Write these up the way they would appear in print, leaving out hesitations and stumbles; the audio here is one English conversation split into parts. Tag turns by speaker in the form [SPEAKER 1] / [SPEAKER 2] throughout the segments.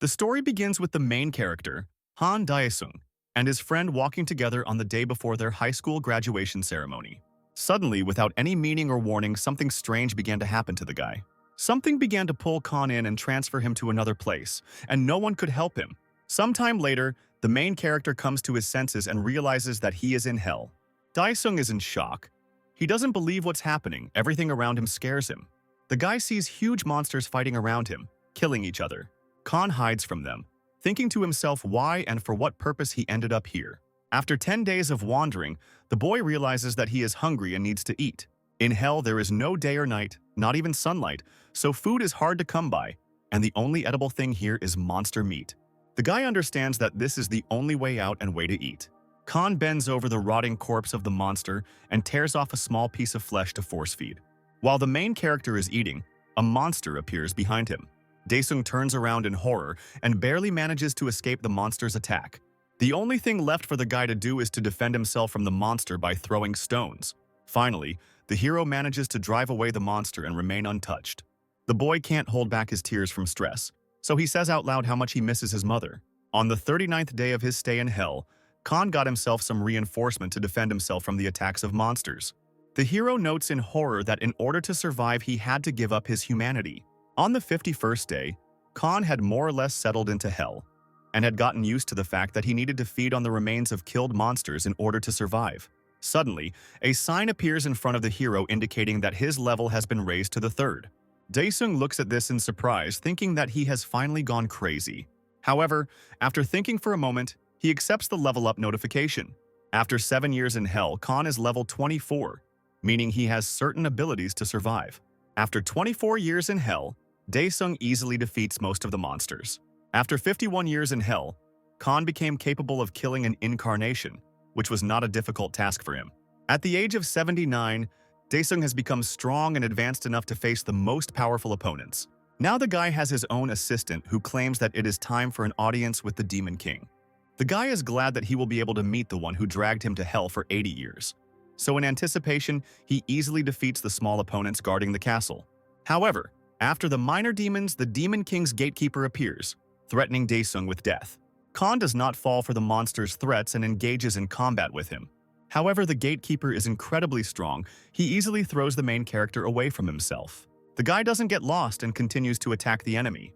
[SPEAKER 1] The story begins with the main character, Han Daesung, and his friend walking together on the day before their high school graduation ceremony. Suddenly, without any meaning or warning, something strange began to happen to the guy. Something began to pull Khan in and transfer him to another place, and no one could help him. Sometime later, the main character comes to his senses and realizes that he is in hell. Daesung is in shock. He doesn't believe what's happening. Everything around him scares him. The guy sees huge monsters fighting around him, killing each other. Khan hides from them, thinking to himself why and for what purpose he ended up here. After 10 days of wandering, the boy realizes that he is hungry and needs to eat. In hell, there is no day or night, not even sunlight, so food is hard to come by, and the only edible thing here is monster meat. The guy understands that this is the only way out and way to eat. Khan bends over the rotting corpse of the monster and tears off a small piece of flesh to force feed. While the main character is eating, a monster appears behind him. Daesung turns around in horror and barely manages to escape the monster's attack. The only thing left for the guy to do is to defend himself from the monster by throwing stones. Finally, the hero manages to drive away the monster and remain untouched. The boy can't hold back his tears from stress, so he says out loud how much he misses his mother. On the 39th day of his stay in hell, Khan got himself some reinforcement to defend himself from the attacks of monsters. The hero notes in horror that in order to survive, he had to give up his humanity. On the 51st day, Khan had more or less settled into hell and had gotten used to the fact that he needed to feed on the remains of killed monsters in order to survive. Suddenly, a sign appears in front of the hero indicating that his level has been raised to the 3rd. Daesung looks at this in surprise, thinking that he has finally gone crazy. However, after thinking for a moment, he accepts the level up notification. After 7 years in hell, Khan is level 24, meaning he has certain abilities to survive. After 24 years in hell, Daesung easily defeats most of the monsters. After 51 years in hell, Khan became capable of killing an incarnation, which was not a difficult task for him. At the age of 79, Daesung has become strong and advanced enough to face the most powerful opponents. Now the guy has his own assistant who claims that it is time for an audience with the Demon King. The guy is glad that he will be able to meet the one who dragged him to hell for 80 years. So in anticipation, he easily defeats the small opponents guarding the castle. However, after the minor demons, the Demon King's gatekeeper appears, threatening Daesung with death. Khan does not fall for the monster's threats and engages in combat with him. However, the gatekeeper is incredibly strong. He easily throws the main character away from himself. The guy doesn't get lost and continues to attack the enemy.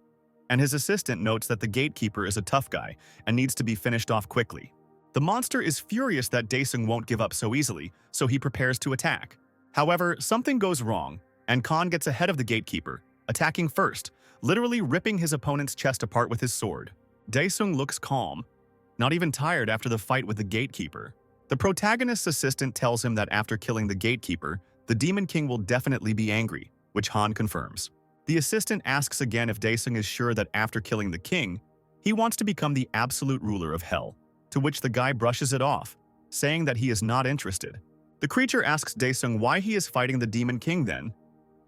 [SPEAKER 1] And his assistant notes that the gatekeeper is a tough guy and needs to be finished off quickly. The monster is furious that Daesung won't give up so easily, so he prepares to attack. However, something goes wrong, and Khan gets ahead of the gatekeeper, attacking first, literally ripping his opponent's chest apart with his sword. Daesung looks calm, not even tired after the fight with the gatekeeper. The protagonist's assistant tells him that after killing the gatekeeper, the Demon King will definitely be angry, which Han confirms. The assistant asks again if Daesung is sure that after killing the king, he wants to become the absolute ruler of hell, to which the guy brushes it off, saying that he is not interested. The creature asks Daesung why he is fighting the Demon King then,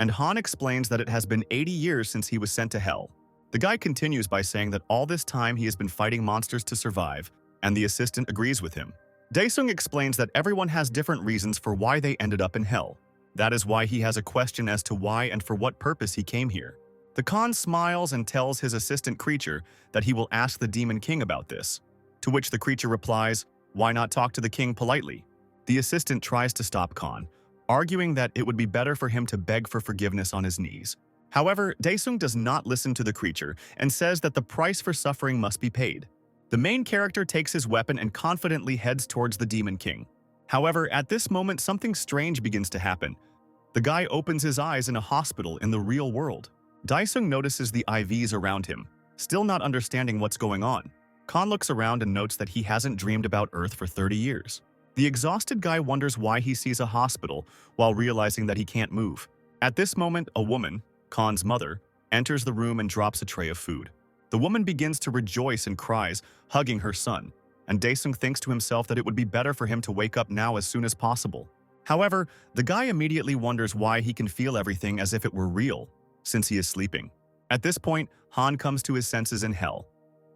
[SPEAKER 1] and Han explains that it has been 80 years since he was sent to hell. The guy continues by saying that all this time he has been fighting monsters to survive, and the assistant agrees with him. Daesung explains that everyone has different reasons for why they ended up in hell. That is why he has a question as to why and for what purpose he came here. The Khan smiles and tells his assistant creature that he will ask the Demon King about this, to which the creature replies, "Why not talk to the king politely?" The assistant tries to stop Khan, arguing that it would be better for him to beg for forgiveness on his knees. However, Daesung does not listen to the creature and says that the price for suffering must be paid. The main character takes his weapon and confidently heads towards the Demon King. However, at this moment, something strange begins to happen. The guy opens his eyes in a hospital in the real world. Daesung notices the IVs around him, still not understanding what's going on. Khan looks around and notes that he hasn't dreamed about Earth for 30 years. The exhausted guy wonders why he sees a hospital while realizing that he can't move. At this moment, a woman, Khan's mother, enters the room and drops a tray of food. The woman begins to rejoice and cries, hugging her son, and Daesung thinks to himself that it would be better for him to wake up now as soon as possible. However, the guy immediately wonders why he can feel everything as if it were real, since he is sleeping. At this point, Han comes to his senses in hell,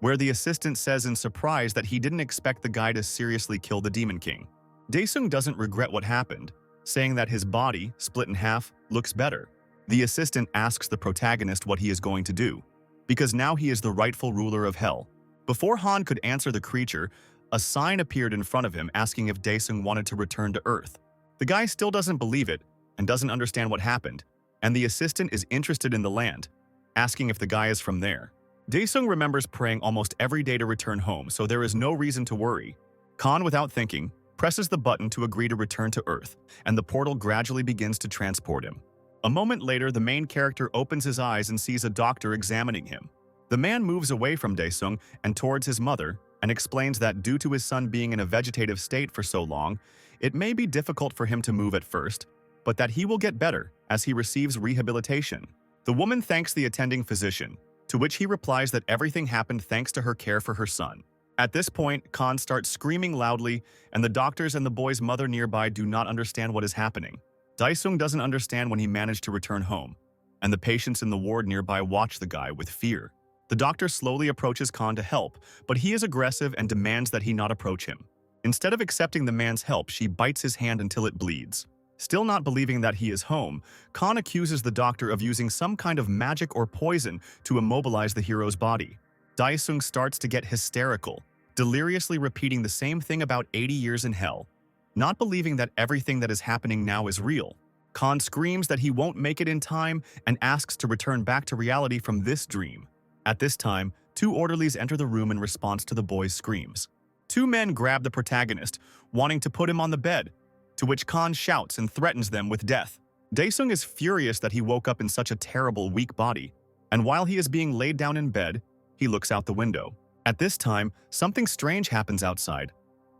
[SPEAKER 1] where the assistant says in surprise that he didn't expect the guy to seriously kill the Demon King. Daesung doesn't regret what happened, saying that his body, split in half, looks better. The assistant asks the protagonist what he is going to do, because now he is the rightful ruler of hell. Before Han could answer the creature, a sign appeared in front of him asking if Daesung wanted to return to Earth. The guy still doesn't believe it and doesn't understand what happened, and the assistant is interested in the land, asking if the guy is from there. Daesung remembers praying almost every day to return home, so there is no reason to worry. Khan, without thinking, presses the button to agree to return to Earth, and the portal gradually begins to transport him. A moment later, the main character opens his eyes and sees a doctor examining him. The man moves away from Daesung and towards his mother and explains that due to his son being in a vegetative state for so long, it may be difficult for him to move at first, but that he will get better as he receives rehabilitation. The woman thanks the attending physician, to which he replies that everything happened thanks to her care for her son. At this point, Khan starts screaming loudly, and the doctors and the boy's mother nearby do not understand what is happening. Daesung doesn't understand when he managed to return home, and the patients in the ward nearby watch the guy with fear. The doctor slowly approaches Khan to help, but he is aggressive and demands that he not approach him. Instead of accepting the man's help, she bites his hand until it bleeds. Still not believing that he is home, Khan accuses the doctor of using some kind of magic or poison to immobilize the hero's body. Daesung starts to get hysterical, deliriously repeating the same thing about 80 years in hell. Not believing that everything that is happening now is real, Khan screams that he won't make it in time and asks to return back to reality from this dream. At this time, two orderlies enter the room in response to the boy's screams. Two men grab the protagonist, wanting to put him on the bed, to which Khan shouts and threatens them with death. Daesung is furious that he woke up in such a terrible, weak body, and while he is being laid down in bed, he looks out the window. At this time, something strange happens outside.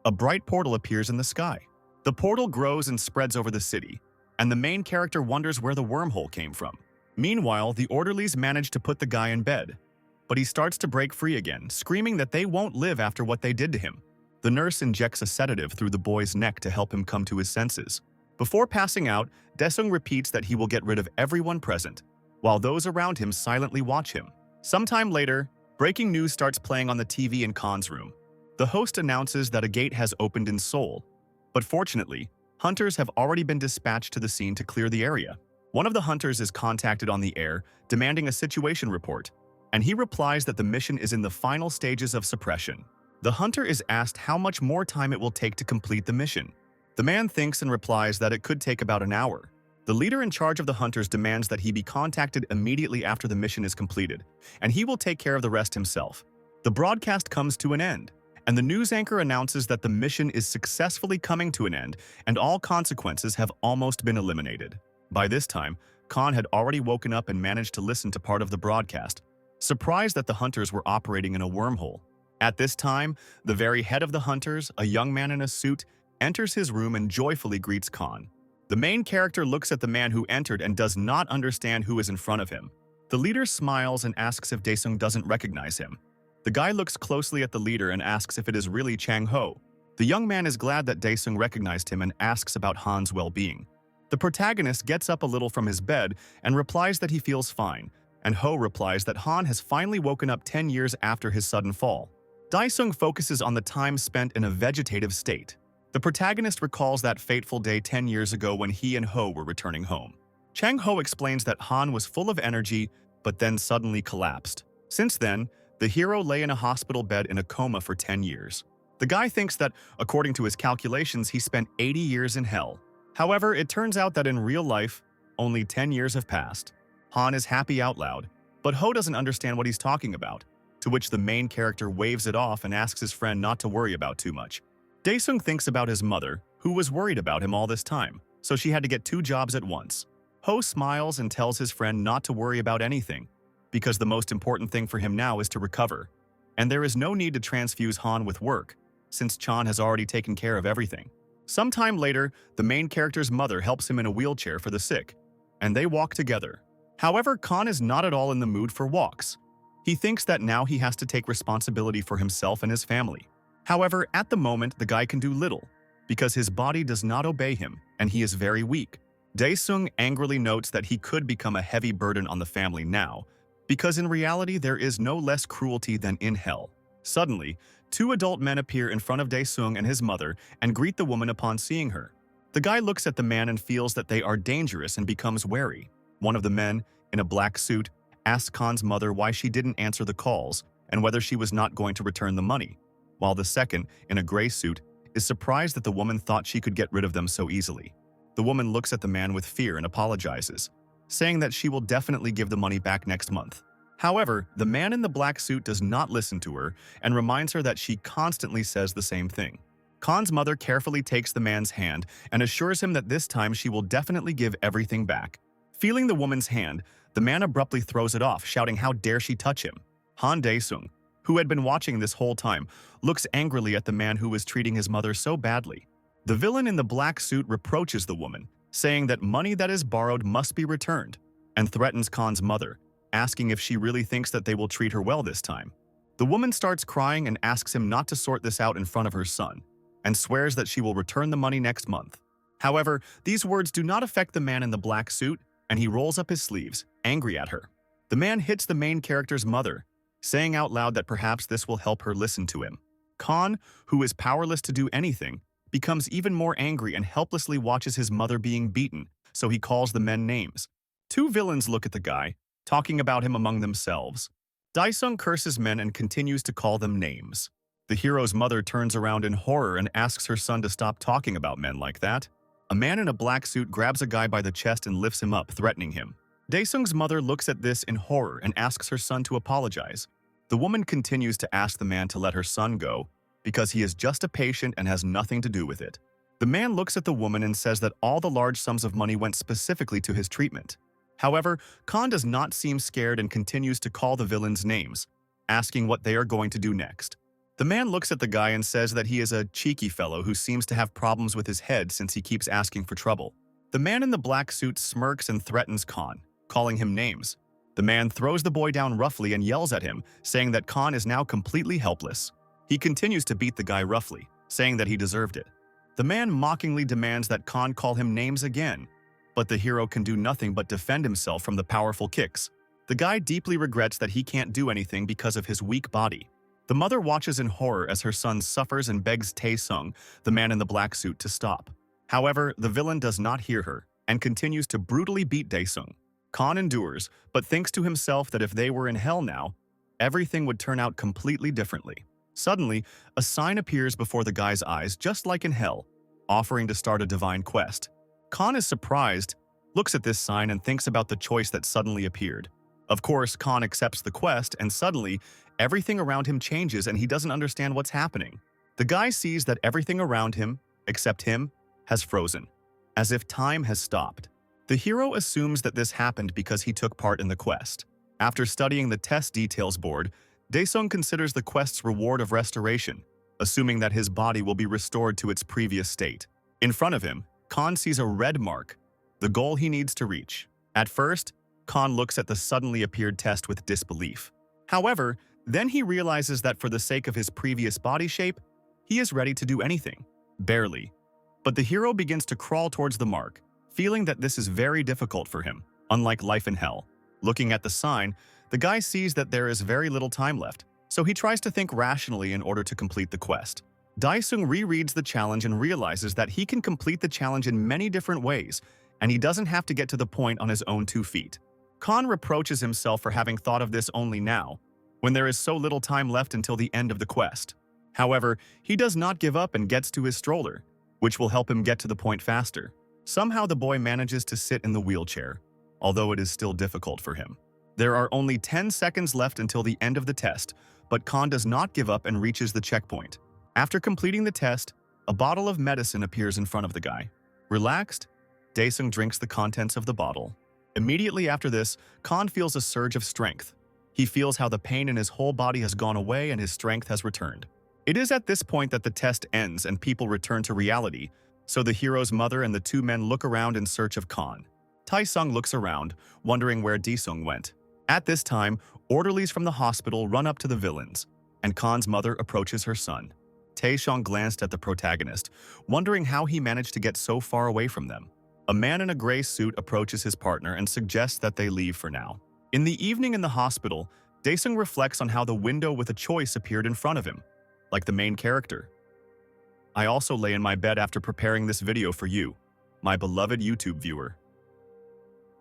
[SPEAKER 1] A bright portal appears in the sky. The portal grows and spreads over the city, and the main character wonders where the wormhole came from. Meanwhile, the orderlies manage to put the guy in bed, but he starts to break free again, screaming that they won't live after what they did to him. The nurse injects a sedative through the boy's neck to help him come to his senses. Before passing out, Daesung repeats that he will get rid of everyone present, while those around him silently watch him. Sometime later, breaking news starts playing on the TV in Khan's room. The host announces that a gate has opened in Seoul, but fortunately, hunters have already been dispatched to the scene to clear the area. One of the hunters is contacted on the air, demanding a situation report, and he replies that the mission is in the final stages of suppression. The hunter is asked how much more time it will take to complete the mission. The man thinks and replies that it could take about an hour. The leader in charge of the hunters demands that he be contacted immediately after the mission is completed, and he will take care of the rest himself. The broadcast comes to an end, and the news anchor announces that the mission is successfully coming to an end and all consequences have almost been eliminated. By this time, Khan had already woken up and managed to listen to part of the broadcast, surprised that the hunters were operating in a wormhole. At this time, the very head of the hunters, a young man in a suit, enters his room and joyfully greets Khan. The main character looks at the man who entered and does not understand who is in front of him. The leader smiles and asks if Daesung doesn't recognize him. The guy looks closely at the leader and asks if it is really Chang Ho. The young man is glad that Daesung recognized him and asks about Han's well-being. The protagonist gets up a little from his bed and replies that he feels fine, and Ho replies that Han has finally woken up 10 years after his sudden fall. Daesung focuses on the time spent in a vegetative state. The protagonist recalls that fateful day 10 years ago when he and Ho were returning home. Chang Ho explains that Han was full of energy, but then suddenly collapsed. Since then, the hero lay in a hospital bed in a coma for 10 years. The guy thinks that, according to his calculations, he spent 80 years in hell. However, it turns out that in real life, only 10 years have passed. Han is happy out loud, but Ho doesn't understand what he's talking about, to which the main character waves it off and asks his friend not to worry about too much. Daesung thinks about his mother, who was worried about him all this time, so she had to get 2 jobs at once. Ho smiles and tells his friend not to worry about anything, because the most important thing for him now is to recover, and there is no need to transfuse Han with work, since Chan has already taken care of everything. Sometime later, the main character's mother helps him in a wheelchair for the sick, and they walk together. However, Khan is not at all in the mood for walks. He thinks that now he has to take responsibility for himself and his family. However, at the moment, the guy can do little, because his body does not obey him, and he is very weak. Daesung angrily notes that he could become a heavy burden on the family now, because in reality there is no less cruelty than in hell. Suddenly, 2 adult men appear in front of Daesung and his mother and greet the woman upon seeing her. The guy looks at the man and feels that they are dangerous and becomes wary. One of the men, in a black suit, asks Khan's mother why she didn't answer the calls and whether she was not going to return the money, while the second, in a gray suit, is surprised that the woman thought she could get rid of them so easily. The woman looks at the man with fear and apologizes, saying that she will definitely give the money back next month. However, the man in the black suit does not listen to her and reminds her that she constantly says the same thing. Khan's mother carefully takes the man's hand and assures him that this time she will definitely give everything back. Feeling the woman's hand, the man abruptly throws it off, shouting how dare she touch him. Han Dae-sung, who had been watching this whole time, looks angrily at the man who was treating his mother so badly. The villain in the black suit reproaches the woman, saying that money that is borrowed must be returned, and threatens Khan's mother, asking if she really thinks that they will treat her well this time. The woman starts crying and asks him not to sort this out in front of her son, and swears that she will return the money next month. However, these words do not affect the man in the black suit, and he rolls up his sleeves, angry at her. The man hits the main character's mother, saying out loud that perhaps this will help her listen to him. Khan, who is powerless to do anything, becomes even more angry and helplessly watches his mother being beaten, so he calls the men names. Two villains look at the guy, talking about him among themselves. Dae-sung curses men and continues to call them names. The hero's mother turns around in horror and asks her son to stop talking about men like that. A man in a black suit grabs a guy by the chest and lifts him up, threatening him. Dae-sung's mother looks at this in horror and asks her son to apologize. The woman continues to ask the man to let her son go because he is just a patient and has nothing to do with it. The man looks at the woman and says that all the large sums of money went specifically to his treatment. However, Khan does not seem scared and continues to call the villains names, asking what they are going to do next. The man looks at the guy and says that he is a cheeky fellow who seems to have problems with his head since he keeps asking for trouble. The man in the black suit smirks and threatens Khan, calling him names. The man throws the boy down roughly and yells at him, saying that Khan is now completely helpless. He continues to beat the guy roughly, saying that he deserved it. The man mockingly demands that Khan call him names again, but the hero can do nothing but defend himself from the powerful kicks. The guy deeply regrets that he can't do anything because of his weak body. The mother watches in horror as her son suffers and begs Tae-sung, the man in the black suit, to stop. However, the villain does not hear her and continues to brutally beat Dae-sung. Khan endures, but thinks to himself that if they were in hell now, everything would turn out completely differently. Suddenly, a sign appears before the guy's eyes, just like in hell, offering to start a divine quest. Khan is surprised, looks at this sign and thinks about the choice that suddenly appeared. Of course, Khan accepts the quest and suddenly, everything around him changes and he doesn't understand what's happening. The guy sees that everything around him, except him, has frozen, as if time has stopped. The hero assumes that this happened because he took part in the quest. After studying the test details board, Dae-sung considers the quest's reward of restoration, assuming that his body will be restored to its previous state. In front of him, Khan sees a red mark, the goal he needs to reach. At first, Khan looks at the suddenly appeared test with disbelief. However, then he realizes that for the sake of his previous body shape, he is ready to do anything. Barely. But the hero begins to crawl towards the mark, feeling that this is very difficult for him, unlike life in hell. Looking at the sign, the guy sees that there is very little time left, so he tries to think rationally in order to complete the quest. Dae-sung rereads the challenge and realizes that he can complete the challenge in many different ways, and he doesn't have to get to the point on his own 2 feet. Khan reproaches himself for having thought of this only now, when there is so little time left until the end of the quest. However, he does not give up and gets to his stroller, which will help him get to the point faster. Somehow the boy manages to sit in the wheelchair, although it is still difficult for him. There are only 10 seconds left until the end of the test, but Khan does not give up and reaches the checkpoint. After completing the test, a bottle of medicine appears in front of the guy. Relaxed, Dae-sung drinks the contents of the bottle. Immediately after this, Khan feels a surge of strength. He feels how the pain in his whole body has gone away and his strength has returned. It is at this point that the test ends and people return to reality, so the hero's mother and the 2 men look around in search of Khan. Tae-sung looks around, wondering where Dae-sung went. At this time, orderlies from the hospital run up to the villains, and Khan's mother approaches her son. Tae-sung glanced at the protagonist, wondering how he managed to get so far away from them. A man in a gray suit approaches his partner and suggests that they leave for now. In the evening in the hospital, Dae-sung reflects on how the window with a choice appeared in front of him, like the main character. I also lay in my bed after preparing this video for you, my beloved YouTube viewer.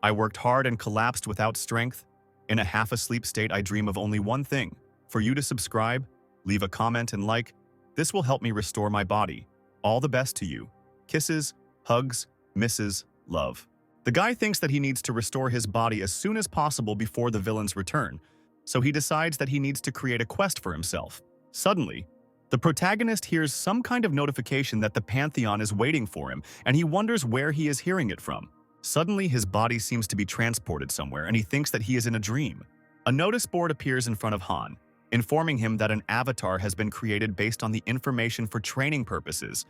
[SPEAKER 1] I worked hard and collapsed without strength, In a half-asleep state, I dream of only one thing: for you to subscribe, leave a comment and like. This will help me restore my body. All the best to you. Kisses, hugs, misses, love. The guy thinks that he needs to restore his body as soon as possible before the villains return, so he decides that he needs to create a quest for himself. Suddenly, the protagonist hears some kind of notification that the pantheon is waiting for him, and he wonders where he is hearing it from. Suddenly, his body seems to be transported somewhere, and he thinks that he is in a dream. A notice board appears in front of Han, informing him that an avatar has been created based on the information for training purposes,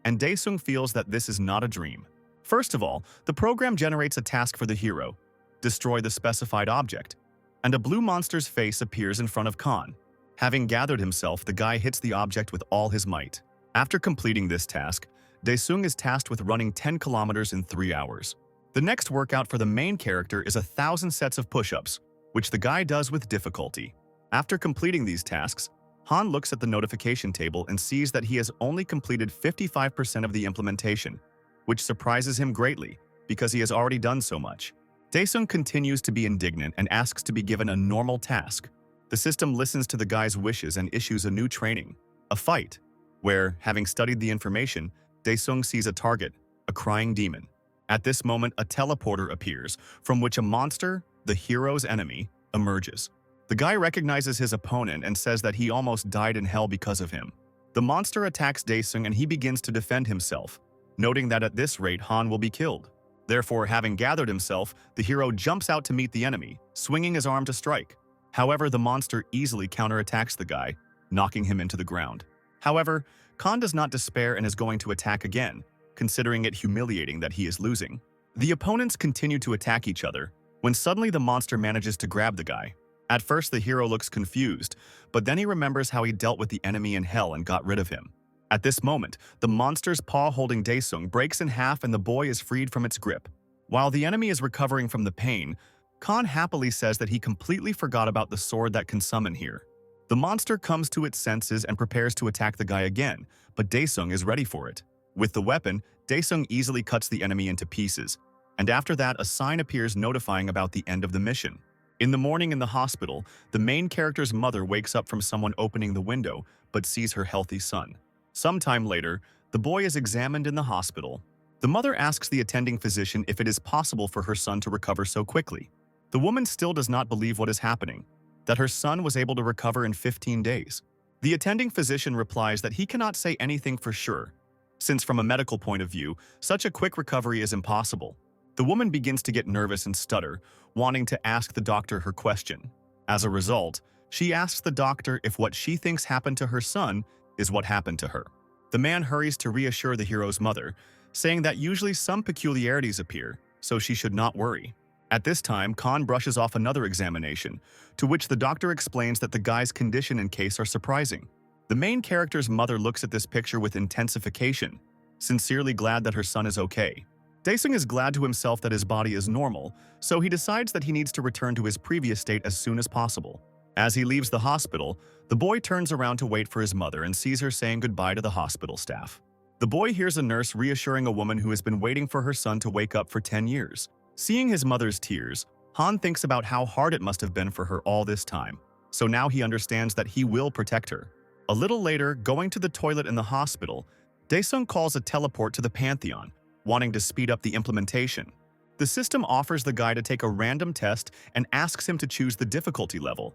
[SPEAKER 1] and Daesung feels that this is not a dream. First of all, the program generates a task for the hero: destroy the specified object, and a blue monster's face appears in front of Khan. Having gathered himself, the guy hits the object with all his might. After completing this task, Daesung is tasked with running 10 kilometers in 3 hours. The next workout for the main character is 1,000 sets of push-ups, which the guy does with difficulty. After completing these tasks, Han looks at the notification table and sees that he has only completed 55% of the implementation, which surprises him greatly because he has already done so much. Daesung continues to be indignant and asks to be given a normal task. The system listens to the guy's wishes and issues a new training, a fight, where, having studied the information, Daesung sees a target, a crying demon. At this moment, a teleporter appears, from which a monster, the hero's enemy, emerges. The guy recognizes his opponent and says that he almost died in hell because of him. The monster attacks Daesung and he begins to defend himself, noting that at this rate Han will be killed. Therefore, having gathered himself, the hero jumps out to meet the enemy, swinging his arm to strike. However, the monster easily counterattacks the guy, knocking him into the ground. However, Khan does not despair and is going to attack again, considering it humiliating that he is losing. The opponents continue to attack each other, when suddenly the monster manages to grab the guy. At first, the hero looks confused, but then he remembers how he dealt with the enemy in hell and got rid of him. At this moment, the monster's paw holding Daesung breaks in half and the boy is freed from its grip. While the enemy is recovering from the pain, Khan happily says that he completely forgot about the sword that can summon here. The monster comes to its senses and prepares to attack the guy again, but Daesung is ready for it. With the weapon, Daesung easily cuts the enemy into pieces, and after that a sign appears notifying about the end of the mission. In the morning in the hospital, the main character's mother wakes up from someone opening the window, but sees her healthy son. Sometime later, the boy is examined in the hospital. The mother asks the attending physician if it is possible for her son to recover so quickly. The woman still does not believe what is happening, that her son was able to recover in 15 days. The attending physician replies that he cannot say anything for sure, since from a medical point of view, such a quick recovery is impossible. The woman begins to get nervous and stutter, wanting to ask the doctor her question. As a result, she asks the doctor if what she thinks happened to her son is what happened to her. The man hurries to reassure the hero's mother, saying that usually some peculiarities appear, so she should not worry. At this time, Khan brushes off another examination, to which the doctor explains that the guy's condition and case are surprising. The main character's mother looks at this picture with intensification, sincerely glad that her son is okay. Daesung is glad to himself that his body is normal, so he decides that he needs to return to his previous state as soon as possible. As he leaves the hospital, the boy turns around to wait for his mother and sees her saying goodbye to the hospital staff. The boy hears a nurse reassuring a woman who has been waiting for her son to wake up for 10 years. Seeing his mother's tears, Han thinks about how hard it must have been for her all this time, so now he understands that he will protect her. A little later, going to the toilet in the hospital, Daesung calls a teleport to the Pantheon, wanting to speed up the implementation. The system offers the guy to take a random test and asks him to choose the difficulty level.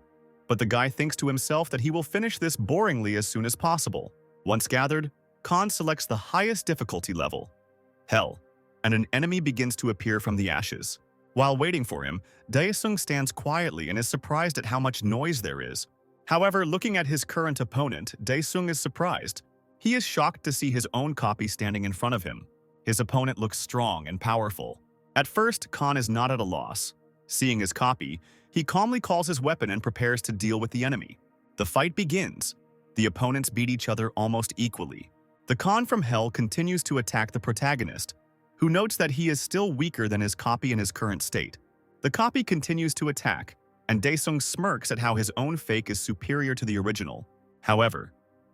[SPEAKER 1] But the guy thinks to himself that he will finish this boringly as soon as possible. Once gathered, Khan selects the highest difficulty level, Hell, and an enemy begins to appear from the ashes. While waiting for him, Daesung stands quietly and is surprised at how much noise there is. However, looking at his current opponent, Daesung is surprised. He is shocked to see his own copy standing in front of him. His opponent looks strong and powerful. At first, Khan is not at a loss. Seeing his copy, he calmly calls his weapon and prepares to deal with the enemy. The fight begins. The opponents beat each other almost equally. The Khan from Hell continues to attack the protagonist, who notes that he is still weaker than his copy in his current state. The copy continues to attack, and Daesung smirks at how his own fake is superior to the original. However,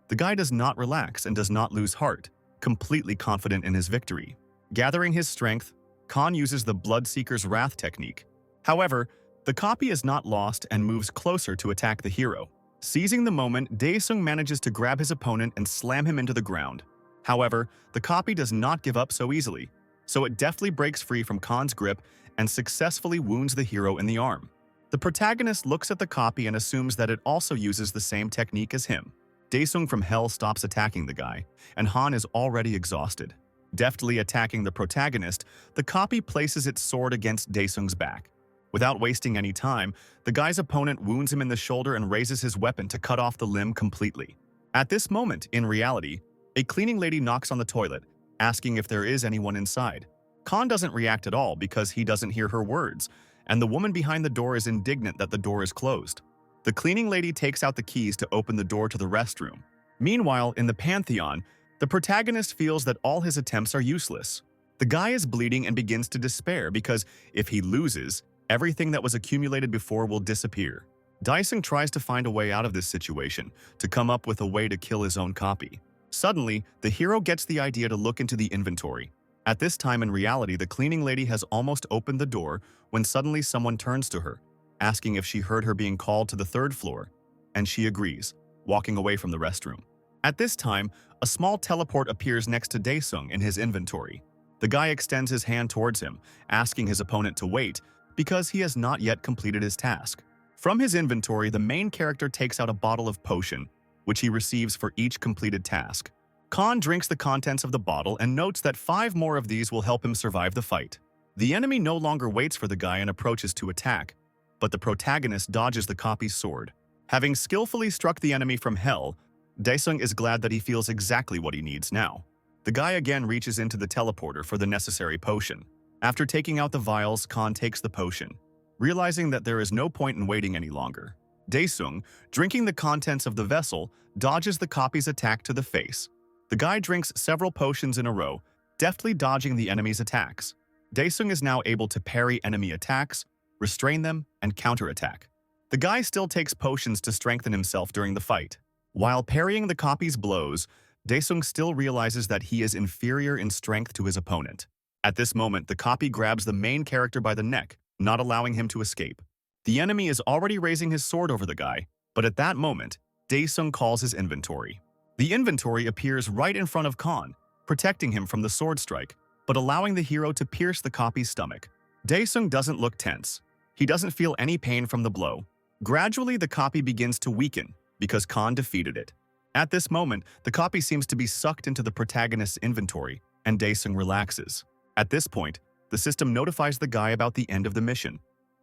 [SPEAKER 1] the guy does not relax and does not lose heart, completely confident in his victory. Gathering his strength, Khan uses the Bloodseeker's Wrath technique. However, The copy is not lost and moves closer to attack the hero. Seizing the moment, Daesung manages to grab his opponent and slam him into the ground. However, the copy does not give up so easily, so it deftly breaks free from Khan's grip and successfully wounds the hero in the arm. The protagonist looks at the copy and assumes that it also uses the same technique as him. Daesung from Hell stops attacking the guy, and Han is already exhausted. Deftly attacking the protagonist, the copy places its sword against Daesung's back. Without wasting any time, the guy's opponent wounds him in the shoulder and raises his weapon to cut off the limb completely. At this moment, in reality, a cleaning lady knocks on the toilet, asking if there is anyone inside. Khan doesn't react at all because he doesn't hear her words, and the woman behind the door is indignant that the door is closed. The cleaning lady takes out the keys to open the door to the restroom. Meanwhile, in the Pantheon, the protagonist feels that all his attempts are useless. The guy is bleeding and begins to despair because if he loses, everything that was accumulated before will disappear. Daesung tries to find a way out of this situation, to come up with a way to kill his own copy. Suddenly, the hero gets the idea to look into the inventory. At this time in reality, the cleaning lady has almost opened the door when suddenly someone turns to her, asking if she heard her being called to the third floor, and she agrees, walking away from the restroom. At this time, a small teleport appears next to Daesung in his inventory. The guy extends his hand towards him, asking his opponent to wait, because he has not yet completed his task. From his inventory, the main character takes out a bottle of potion, which he receives for each completed task. Khan drinks the contents of the bottle and notes that 5 more of these will help him survive the fight. The enemy no longer waits for the guy and approaches to attack, but the protagonist dodges the copy's sword. Having skillfully struck the enemy from hell, Daesung is glad that he feels exactly what he needs now. The guy again reaches into the teleporter for the necessary potion. After taking out the vials, Khan takes the potion, realizing that there is no point in waiting any longer. Daesung, drinking the contents of the vessel, dodges the copy's attack to the face. The guy drinks several potions in a row, deftly dodging the enemy's attacks. Daesung is now able to parry enemy attacks, restrain them, and counterattack. The guy still takes potions to strengthen himself during the fight. While parrying the copy's blows, Daesung still realizes that he is inferior in strength to his opponent. At this moment, the copy grabs the main character by the neck, not allowing him to escape. The enemy is already raising his sword over the guy, but at that moment, Daesung calls his inventory. The inventory appears right in front of Khan, protecting him from the sword strike, but allowing the hero to pierce the copy's stomach. Daesung doesn't look tense. He doesn't feel any pain from the blow. Gradually, the copy begins to weaken because Khan defeated it. At this moment, the copy seems to be sucked into the protagonist's inventory, and Daesung relaxes. At this point, the system notifies the guy about the end of the mission,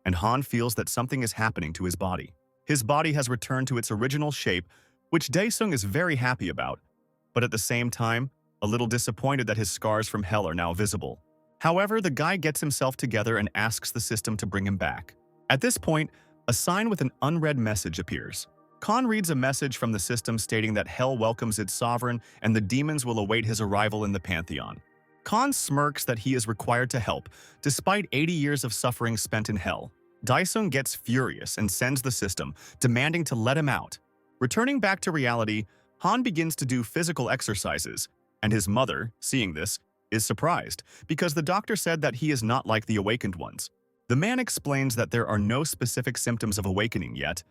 [SPEAKER 1] and Han feels that something is happening to his body. His body has returned to its original shape, which Daesung is very happy about, but at the same time, a little disappointed that his scars from hell are now visible. However, the guy gets himself together and asks the system to bring him back. At this point, a sign with an unread message appears. Khan reads a message from the system stating that hell welcomes its sovereign and the demons will await his arrival in the Pantheon. Khan smirks that he is required to help, despite 80 years of suffering spent in hell. Daesung gets furious and sends the system, demanding to let him out. Returning back to reality, Han begins to do physical exercises, and his mother, seeing this, is surprised because the doctor said that he is not like the awakened ones. The man explains that there are no specific symptoms of awakening yet,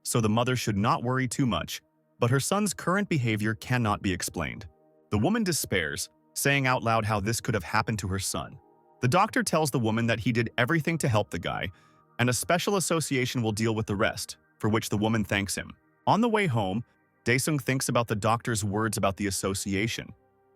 [SPEAKER 1] so the mother should not worry too much, but her son's current behavior cannot be explained. The woman despairs, saying out loud how this could have happened to her son. The doctor tells the woman that he did everything to help the guy, and a special association will deal with the rest, for which the woman thanks him. On the way home, Daesung thinks about the doctor's words about the association.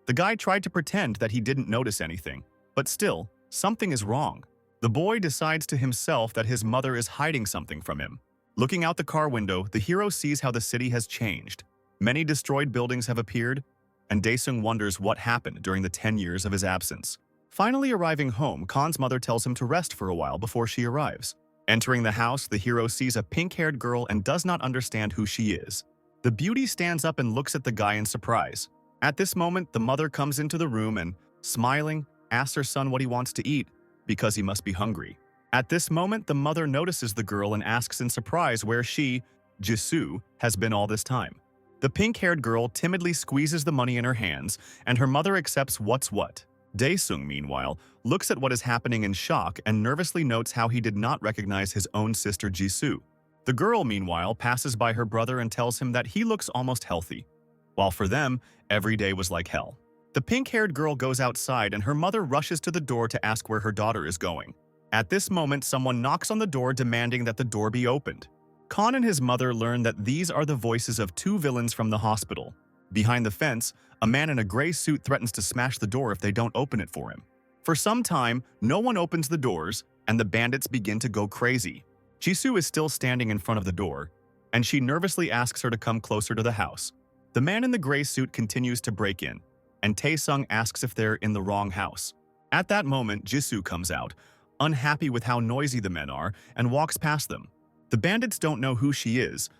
[SPEAKER 1] The guy tried to pretend that he didn't notice anything, but still, something is wrong. The boy decides to himself that his mother is hiding something from him. Looking out the car window, the hero sees how the city has changed. Many destroyed buildings have appeared, and Daesung wonders what happened during the 10 years of his absence. Finally arriving home, Khan's mother tells him to rest for a while before she arrives. Entering the house, the hero sees a pink-haired girl and does not understand who she is. The beauty stands up and looks at the guy in surprise. At this moment, the mother comes into the room and, smiling, asks her son what he wants to eat, because he must be hungry. At this moment, the mother notices the girl and asks in surprise where she, Jisu, has been all this time. The pink-haired girl timidly squeezes the money in her hands, and her mother accepts what's what. Daesung, meanwhile, looks at what is happening in shock and nervously notes how he did not recognize his own sister Jisu. The girl, meanwhile, passes by her brother and tells him that he looks almost healthy, while for them, every day was like hell. The pink-haired girl goes outside and her mother rushes to the door to ask where her daughter is going. At this moment, someone knocks on the door demanding that the door be opened. Khan and his mother learn that these are the voices of two villains from the hospital. Behind the fence, a man in a gray suit threatens to smash the door if they don't open it for him. For some time, no one opens the doors, and the bandits begin to go crazy. Jisu is still standing in front of the door, and she nervously asks her to come closer to the house. The man in the gray suit continues to break in, and Taesung asks if they're in the wrong house. At that moment, Jisu comes out, unhappy with how noisy the men are, and walks past them. The bandits don't know who she is,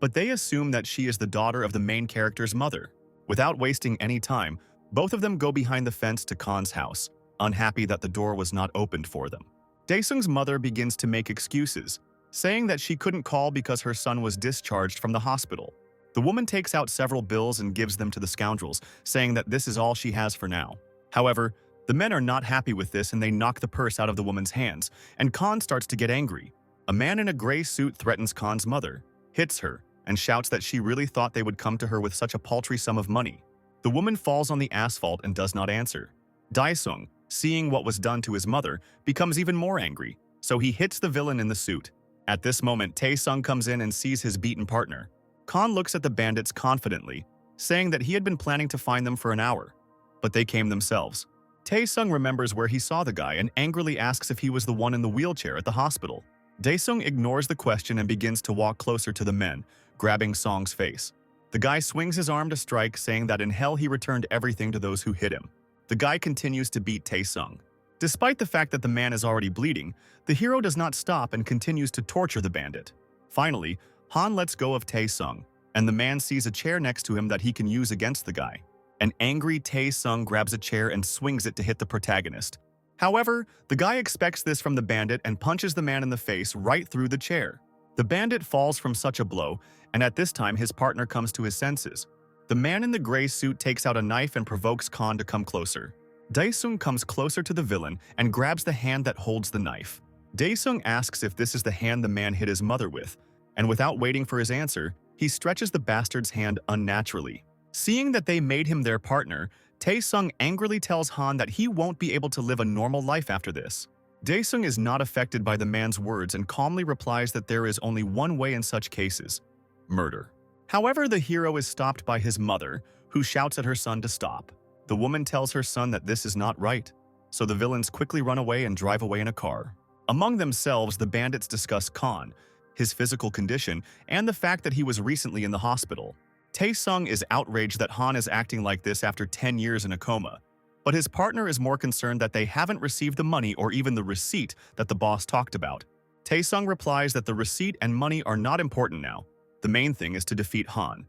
[SPEAKER 1] but they assume that she is the daughter of the main character's mother. Without wasting any time, both of them go behind the fence to Khan's house, unhappy that the door was not opened for them. Daesung's mother begins to make excuses, saying that she couldn't call because her son was discharged from the hospital. The woman takes out several bills and gives them to the scoundrels, saying that this is all she has for now. However, the men are not happy with this and they knock the purse out of the woman's hands, and Khan starts to get angry. A man in a gray suit threatens Khan's mother, hits her, and shouts that she really thought they would come to her with such a paltry sum of money. The woman falls on the asphalt and does not answer. Daesung, seeing what was done to his mother, becomes even more angry, so he hits the villain in the suit. At this moment, Taesung comes in and sees his beaten partner. Khan looks at the bandits confidently, saying that he had been planning to find them for an hour, but they came themselves. Taesung remembers where he saw the guy and angrily asks if he was the one in the wheelchair at the hospital. Daesung ignores the question and begins to walk closer to the men, grabbing Song's face. The guy swings his arm to strike, saying that in hell he returned everything to those who hit him. The guy continues to beat Taesung. Despite the fact that the man is already bleeding, the hero does not stop and continues to torture the bandit. Finally, Han lets go of Taesung, and the man sees a chair next to him that he can use against the guy. An angry Taesung grabs a chair and swings it to hit the protagonist. However, the guy expects this from the bandit and punches the man in the face right through the chair. The bandit falls from such a blow, and at this time his partner comes to his senses. The man in the gray suit takes out a knife and provokes Khan to come closer. Daesung comes closer to the villain and grabs the hand that holds the knife. Daesung asks if this is the hand the man hit his mother with, and without waiting for his answer, he stretches the bastard's hand unnaturally. Seeing that they made him their partner, Taesung angrily tells Han that he won't be able to live a normal life after this. Daesung is not affected by the man's words and calmly replies that there is only one way in such cases: murder. However, the hero is stopped by his mother, who shouts at her son to stop. The woman tells her son that this is not right, so the villains quickly run away and drive away in a car. Among themselves, the bandits discuss Khan, his physical condition, and the fact that he was recently in the hospital. Taesung is outraged that Han is acting like this after 10 years in a coma, but his partner is more concerned that they haven't received the money or even the receipt that the boss talked about. Taesung replies that the receipt and money are not important now. The main thing is to defeat Han.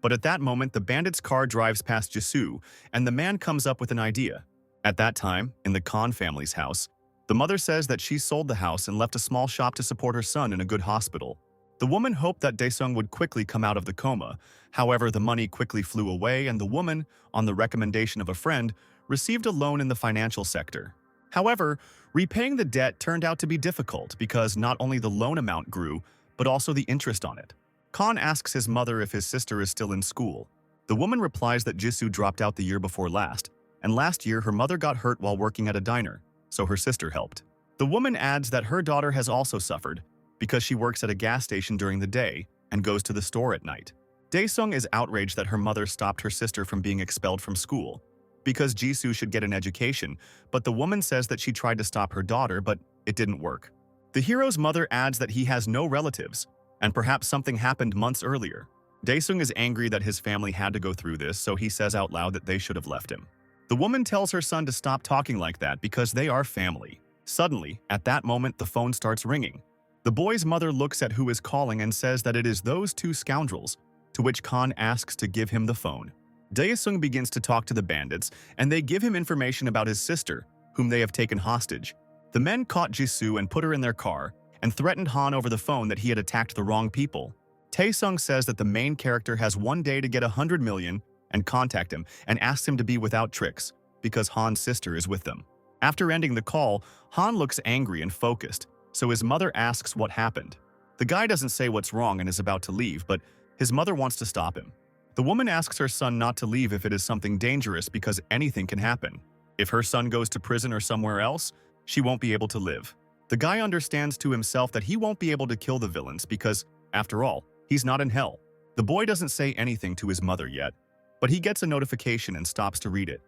[SPEAKER 1] But at that moment, the bandit's car drives past Jisu, and the man comes up with an idea. At that time, in the Khan family's house, the mother says that she sold the house and left a small shop to support her son in a good hospital. The woman hoped that Daesung would quickly come out of the coma. However, the money quickly flew away, and the woman, on the recommendation of a friend, received a loan in the financial sector. However, repaying the debt turned out to be difficult because not only the loan amount grew, but also the interest on it. Khan asks his mother if his sister is still in school. The woman replies that Jisu dropped out the year before last, and last year her mother got hurt while working at a diner, so her sister helped. The woman adds that her daughter has also suffered because she works at a gas station during the day and goes to the store at night. Daesung is outraged that her mother stopped her sister from being expelled from school because Jisu should get an education, but the woman says that she tried to stop her daughter, but it didn't work. The hero's mother adds that he has no relatives, and perhaps something happened months earlier. Daesung is angry that his family had to go through this, so he says out loud that they should have left him. The woman tells her son to stop talking like that because they are family. Suddenly, at that moment, the phone starts ringing. The boy's mother looks at who is calling and says that it is those two scoundrels, to which Khan asks to give him the phone. Daesung begins to talk to the bandits, and they give him information about his sister, whom they have taken hostage. The men caught Jisu and put her in their car, and threatened Han over the phone that he had attacked the wrong people. Taesung says that the main character has one day to get 100 million and contact him and asks him to be without tricks, because Han's sister is with them. After ending the call, Han looks angry and focused, so his mother asks what happened. The guy doesn't say what's wrong and is about to leave, but his mother wants to stop him. The woman asks her son not to leave if it is something dangerous because anything can happen. If her son goes to prison or somewhere else, she won't be able to live. The guy understands to himself that he won't be able to kill the villains because, after all, he's not in hell. The boy doesn't say anything to his mother yet, but he gets a notification and stops to read it.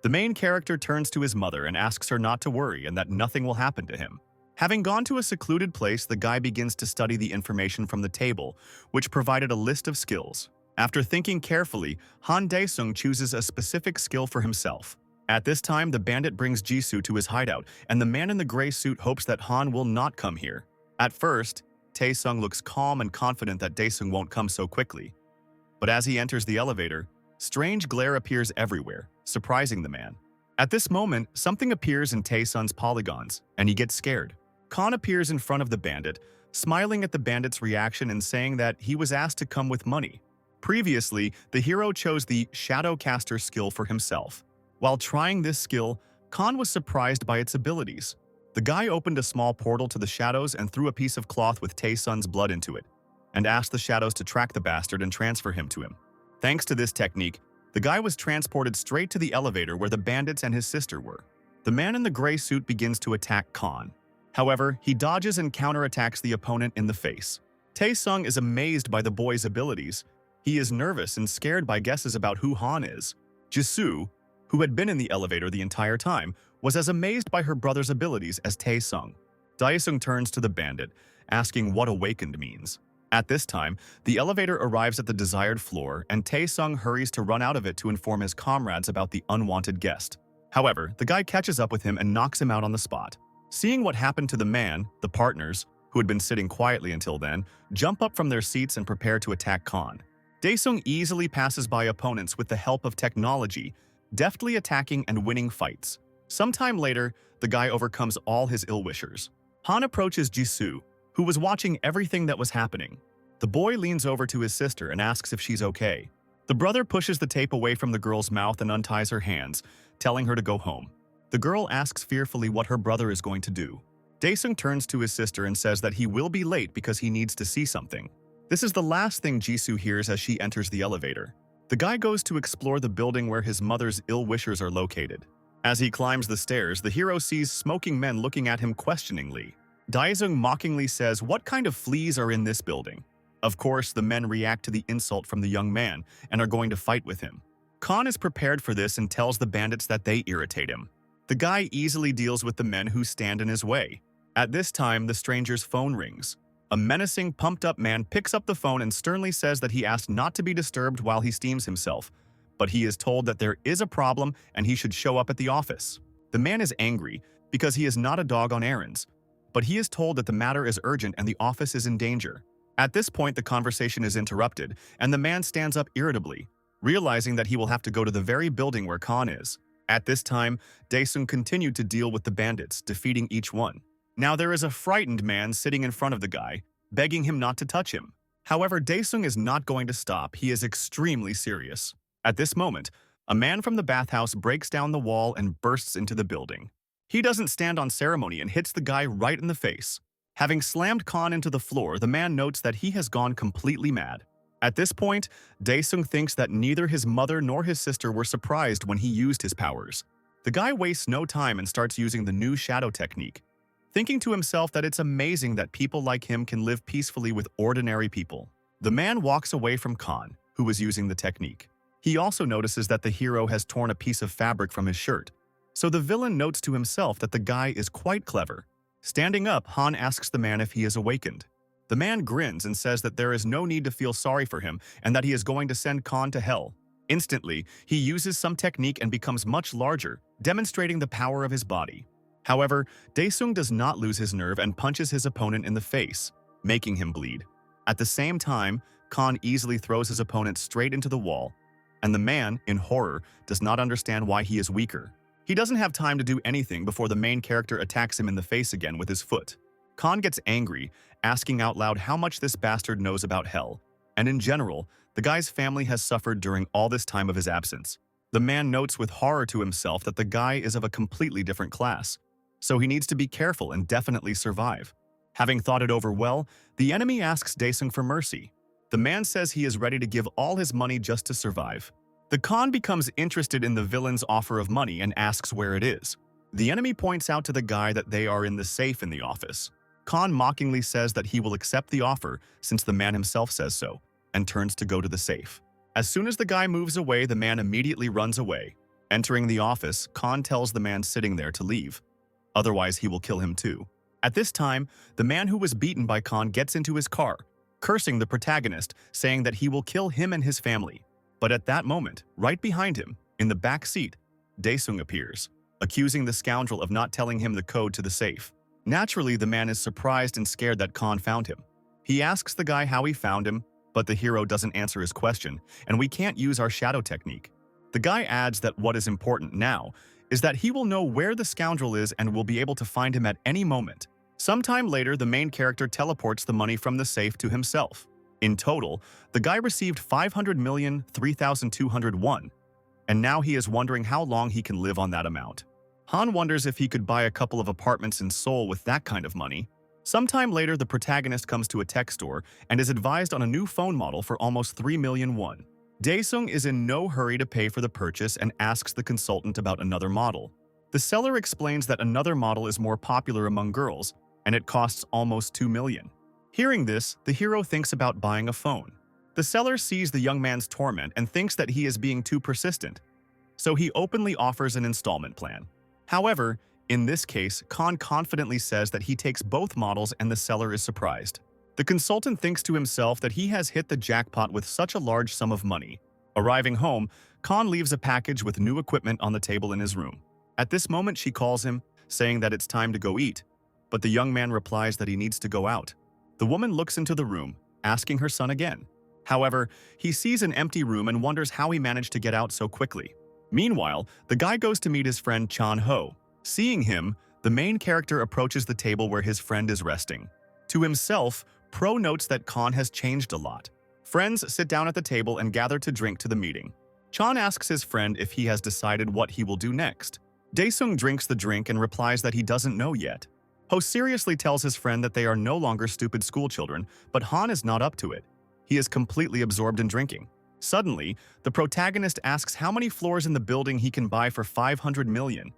[SPEAKER 1] The main character turns to his mother and asks her not to worry and that nothing will happen to him. Having gone to a secluded place, the guy begins to study the information from the table, which provided a list of skills. After thinking carefully, Han Dae-sung chooses a specific skill for himself. At this time, the bandit brings Jisu to his hideout, and the man in the gray suit hopes that Han will not come here. At first, Tae-sung looks calm and confident that Dae-sung won't come so quickly. But as he enters the elevator, strange glare appears everywhere, surprising the man. At this moment, something appears in Tae-sung's polygons, and he gets scared. Khan appears in front of the bandit, smiling at the bandit's reaction and saying that he was asked to come with money. Previously, the hero chose the Shadow Caster skill for himself. While trying this skill, Khan was surprised by its abilities. The guy opened a small portal to the shadows and threw a piece of cloth with Tae-sung's blood into it, and asked the shadows to track the bastard and transfer him to him. Thanks to this technique, the guy was transported straight to the elevator where the bandits and his sister were. The man in the gray suit begins to attack Khan. However, he dodges and counterattacks the opponent in the face. Tae-sung is amazed by the boy's abilities. He is nervous and scared by guesses about who Han is. Jisu, who had been in the elevator the entire time, was as amazed by her brother's abilities as Tae-sung. Dae-sung turns to the bandit, asking what awakened means. At this time, the elevator arrives at the desired floor, and Tae-sung hurries to run out of it to inform his comrades about the unwanted guest. However, the guy catches up with him and knocks him out on the spot. Seeing what happened to the man, the partners, who had been sitting quietly until then, jump up from their seats and prepare to attack Khan. Dae-sung easily passes by opponents with the help of technology, deftly attacking and winning fights. Sometime later, the guy overcomes all his ill-wishers. Han approaches Jisu, who was watching everything that was happening. The boy leans over to his sister and asks if she's okay. The brother pushes the tape away from the girl's mouth and unties her hands, telling her to go home. The girl asks fearfully what her brother is going to do. Dae-sung turns to his sister and says that he will be late because he needs to see something. This is the last thing Jisu hears as she enters the elevator. The guy goes to explore the building where his mother's ill-wishers are located. As he climbs the stairs, the hero sees smoking men looking at him questioningly. Dae-sung mockingly says, "What kind of fleas are in this building?" Of course, the men react to the insult from the young man and are going to fight with him. Khan is prepared for this and tells the bandits that they irritate him. The guy easily deals with the men who stand in his way. At this time, the stranger's phone rings. A menacing, pumped-up man picks up the phone and sternly says that he asked not to be disturbed while he steams himself, but he is told that there is a problem and he should show up at the office. The man is angry because he is not a dog on errands, but he is told that the matter is urgent and the office is in danger. At this point, the conversation is interrupted, and the man stands up irritably, realizing that he will have to go to the very building where Khan is. At this time, Dae-sung continued to deal with the bandits, defeating each one. Now there is a frightened man sitting in front of the guy, begging him not to touch him. However, Dae-sung is not going to stop. He is extremely serious. At this moment, a man from the bathhouse breaks down the wall and bursts into the building. He doesn't stand on ceremony and hits the guy right in the face. Having slammed Khan into the floor, the man notes that he has gone completely mad. At this point, Dae-sung thinks that neither his mother nor his sister were surprised when he used his powers. The guy wastes no time and starts using the new shadow technique, thinking to himself that it's amazing that people like him can live peacefully with ordinary people. The man walks away from Khan, who was using the technique. He also notices that the hero has torn a piece of fabric from his shirt, so the villain notes to himself that the guy is quite clever. Standing up, Han asks the man if he is awakened. The man grins and says that there is no need to feel sorry for him and that he is going to send Khan to hell. Instantly, he uses some technique and becomes much larger, demonstrating the power of his body. However, Dae-sung does not lose his nerve and punches his opponent in the face, making him bleed. At the same time, Khan easily throws his opponent straight into the wall, and the man, in horror, does not understand why he is weaker. He doesn't have time to do anything before the main character attacks him in the face again with his foot. Khan gets angry, asking out loud how much this bastard knows about hell, and in general, the guy's family has suffered during all this time of his absence. The man notes with horror to himself that the guy is of a completely different class, so he needs to be careful and definitely survive. Having thought it over well, the enemy asks Daesung for mercy. The man says he is ready to give all his money just to survive. The Khan becomes interested in the villain's offer of money and asks where it is. The enemy points out to the guy that they are in the safe in the office. Khan mockingly says that he will accept the offer since the man himself says so, and turns to go to the safe. As soon as the guy moves away, the man immediately runs away. Entering the office, Khan tells the man sitting there to leave. Otherwise, he will kill him too. At this time, the man who was beaten by Khan gets into his car, cursing the protagonist, saying that he will kill him and his family. But at that moment, right behind him, in the back seat, Daesung appears, accusing the scoundrel of not telling him the code to the safe. Naturally, the man is surprised and scared that Khan found him. He asks the guy how he found him, but the hero doesn't answer his question, and we can't use our shadow technique. The guy adds that what is important now is that he will know where the scoundrel is and will be able to find him at any moment. Sometime later, the main character teleports the money from the safe to himself. In total, the guy received 500,003,201, and now he is wondering how long he can live on that amount. Han wonders if he could buy a couple of apartments in Seoul with that kind of money. Sometime later, the protagonist comes to a tech store and is advised on a new phone model for almost 3 million won. Daesung is in no hurry to pay for the purchase and asks the consultant about another model. The seller explains that another model is more popular among girls, and it costs almost 2 million. Hearing this, the hero thinks about buying a phone. The seller sees the young man's torment and thinks that he is being too persistent, so he openly offers an installment plan. However, in this case, Khan confidently says that he takes both models and the seller is surprised. The consultant thinks to himself that he has hit the jackpot with such a large sum of money. Arriving home, Khan leaves a package with new equipment on the table in his room. At this moment, she calls him, saying that it's time to go eat, but the young man replies that he needs to go out. The woman looks into the room, asking her son again. However, he sees an empty room and wonders how he managed to get out so quickly. Meanwhile, the guy goes to meet his friend Chan Ho. Seeing him, the main character approaches the table where his friend is resting. To himself, Pro notes that Khan has changed a lot. Friends sit down at the table and gather to drink to the meeting. Chan asks his friend if he has decided what he will do next. Daesung drinks the drink and replies that he doesn't know yet. Ho seriously tells his friend that they are no longer stupid schoolchildren, but Han is not up to it. He is completely absorbed in drinking. Suddenly, the protagonist asks how many floors in the building he can buy for 500 million,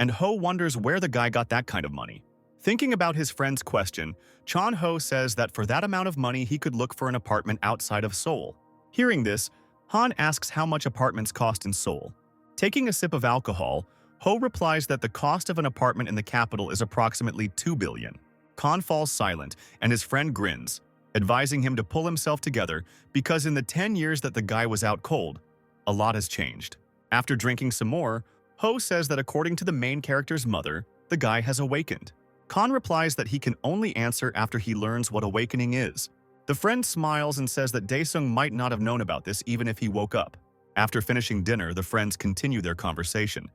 [SPEAKER 1] and Ho wonders where the guy got that kind of money. Thinking about his friend's question, Chan Ho says that for that amount of money he could look for an apartment outside of Seoul. Hearing this, Han asks how much apartments cost in Seoul. Taking a sip of alcohol, Ho replies that the cost of an apartment in the capital is approximately 2 billion. Khan falls silent and his friend grins, advising him to pull himself together because in the 10 years that the guy was out cold, a lot has changed. After drinking some more, Ho says that according to the main character's mother, the guy has awakened. Khan replies that he can only answer after he learns what awakening is. The friend smiles and says that Daesung might not have known about this even if he woke up. After finishing dinner, the friends continue their conversation,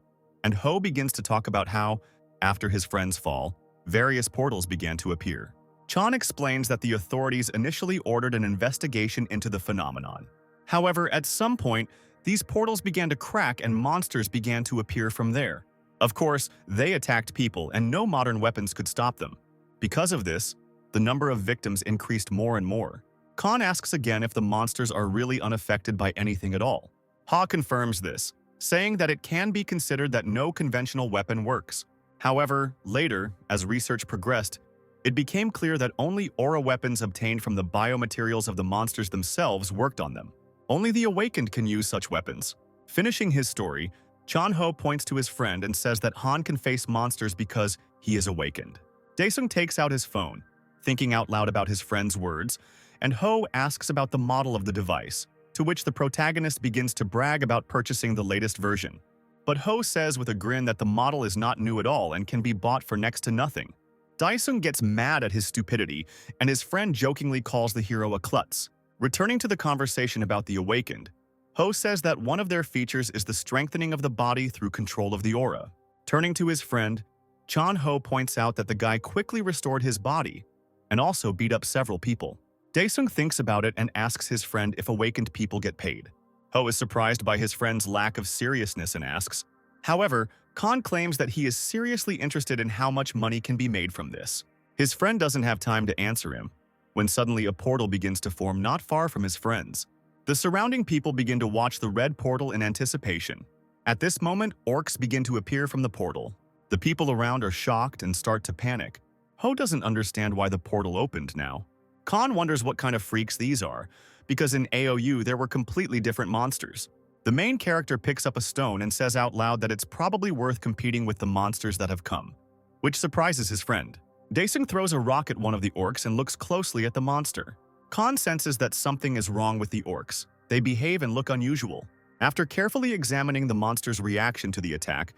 [SPEAKER 1] and Ho begins to talk about how, after his friend's fall, various portals began to appear. Chan explains that the authorities initially ordered an investigation into the phenomenon. However, at some point, these portals began to crack and monsters began to appear from there. Of course, they attacked people and no modern weapons could stop them. Because of this, the number of victims increased more and more. Khan asks again if the monsters are really unaffected by anything at all. Ha confirms this, saying that it can be considered that no conventional weapon works. However, later, as research progressed, it became clear that only aura weapons obtained from the biomaterials of the monsters themselves worked on them. Only the awakened can use such weapons. Finishing his story, Chan Ho points to his friend and says that Han can face monsters because he is awakened. Daesung takes out his phone, thinking out loud about his friend's words, and Ho asks about the model of the device, to which the protagonist begins to brag about purchasing the latest version. But Ho says with a grin that the model is not new at all and can be bought for next to nothing. Daesung gets mad at his stupidity, and his friend jokingly calls the hero a klutz. Returning to the conversation about the awakened, Ho says that one of their features is the strengthening of the body through control of the aura. Turning to his friend, Chan Ho points out that the guy quickly restored his body and also beat up several people. Daesung thinks about it and asks his friend if awakened people get paid. Ho is surprised by his friend's lack of seriousness and asks. However, Khan claims that he is seriously interested in how much money can be made from this. His friend doesn't have time to answer him, when suddenly a portal begins to form not far from his friends. The surrounding people begin to watch the red portal in anticipation. At this moment, orcs begin to appear from the portal. The people around are shocked and start to panic. Ho doesn't understand why the portal opened now. Khan wonders what kind of freaks these are, because in AOU there were completely different monsters. The main character picks up a stone and says out loud that it's probably worth competing with the monsters that have come, which surprises his friend. Daesung throws a rock at one of the orcs and looks closely at the monster. Khan senses that something is wrong with the orcs. They behave and look unusual. After carefully examining the monster's reaction to the attack,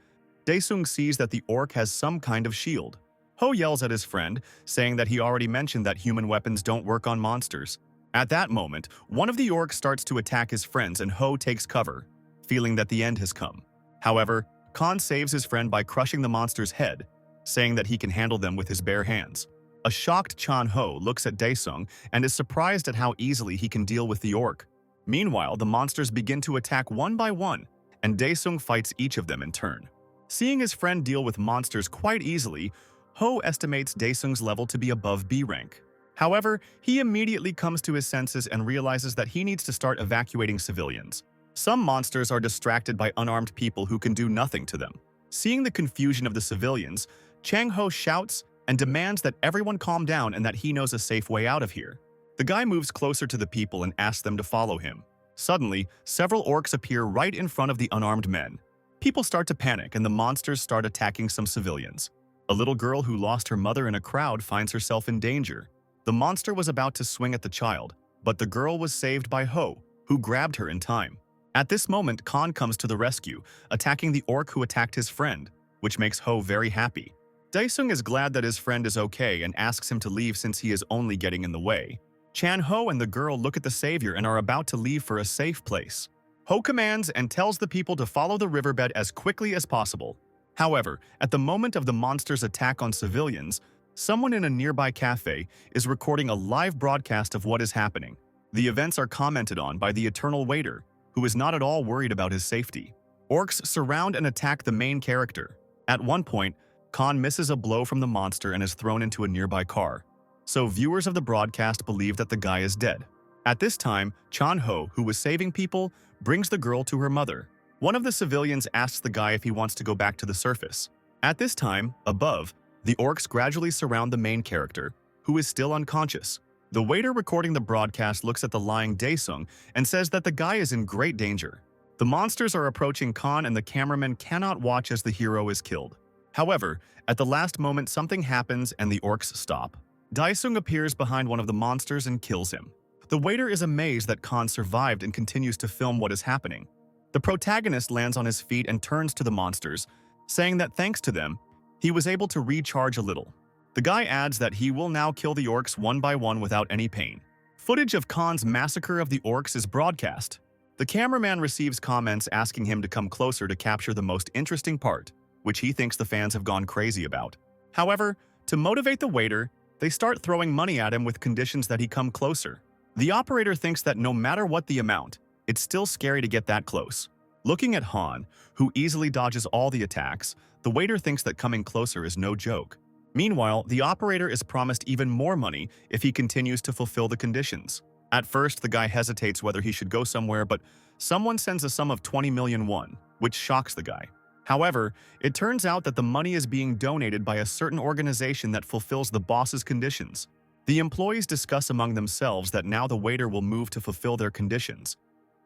[SPEAKER 1] Daesung sees that the orc has some kind of shield. Ho yells at his friend, saying that he already mentioned that human weapons don't work on monsters. At that moment, one of the orcs starts to attack his friends and Ho takes cover, feeling that the end has come. However, Khan saves his friend by crushing the monster's head, saying that he can handle them with his bare hands. A shocked Chan Ho looks at Daesung and is surprised at how easily he can deal with the orc. Meanwhile, the monsters begin to attack one by one, and Daesung fights each of them in turn. Seeing his friend deal with monsters quite easily, Ho estimates Daesung's level to be above B rank. However, he immediately comes to his senses and realizes that he needs to start evacuating civilians. Some monsters are distracted by unarmed people who can do nothing to them. Seeing the confusion of the civilians, Chang Ho shouts and demands that everyone calm down and that he knows a safe way out of here. The guy moves closer to the people and asks them to follow him. Suddenly, several orcs appear right in front of the unarmed men. People start to panic and the monsters start attacking some civilians. A little girl who lost her mother in a crowd finds herself in danger. The monster was about to swing at the child, but the girl was saved by Ho, who grabbed her in time. At this moment, Khan comes to the rescue, attacking the orc who attacked his friend, which makes Ho very happy. Daesung is glad that his friend is okay and asks him to leave since he is only getting in the way. Chan Ho and the girl look at the savior and are about to leave for a safe place. Ho commands and tells the people to follow the riverbed as quickly as possible. However, at the moment of the monster's attack on civilians, someone in a nearby cafe is recording a live broadcast of what is happening. The events are commented on by the eternal waiter, who is not at all worried about his safety. Orcs surround and attack the main character. At one point, Khan misses a blow from the monster and is thrown into a nearby car. So viewers of the broadcast believe that the guy is dead. At this time, Chan Ho, who was saving people, brings the girl to her mother. One of the civilians asks the guy if he wants to go back to the surface. At this time, above, the orcs gradually surround the main character, who is still unconscious. The waiter recording the broadcast looks at the lying Daesung and says that the guy is in great danger. The monsters are approaching Khan and the cameraman cannot watch as the hero is killed. However, at the last moment something happens and the orcs stop. Daesung appears behind one of the monsters and kills him. The waiter is amazed that Khan survived and continues to film what is happening. The protagonist lands on his feet and turns to the monsters, saying that thanks to them, he was able to recharge a little. The guy adds that he will now kill the orcs one by one without any pain. Footage of Khan's massacre of the orcs is broadcast. The cameraman receives comments asking him to come closer to capture the most interesting part, which he thinks the fans have gone crazy about. However, to motivate the waiter, they start throwing money at him with conditions that he come closer. The operator thinks that no matter what the amount, it's still scary to get that close. Looking at Han, who easily dodges all the attacks, the waiter thinks that coming closer is no joke. Meanwhile, the operator is promised even more money if he continues to fulfill the conditions. At first, the guy hesitates whether he should go somewhere, but someone sends a sum of 20 million won, which shocks the guy. However, it turns out that the money is being donated by a certain organization that fulfills the boss's conditions. The employees discuss among themselves that now the waiter will move to fulfill their conditions,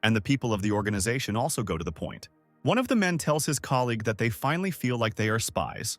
[SPEAKER 1] and the people of the organization also go to the point. One of the men tells his colleague that they finally feel like they are spies,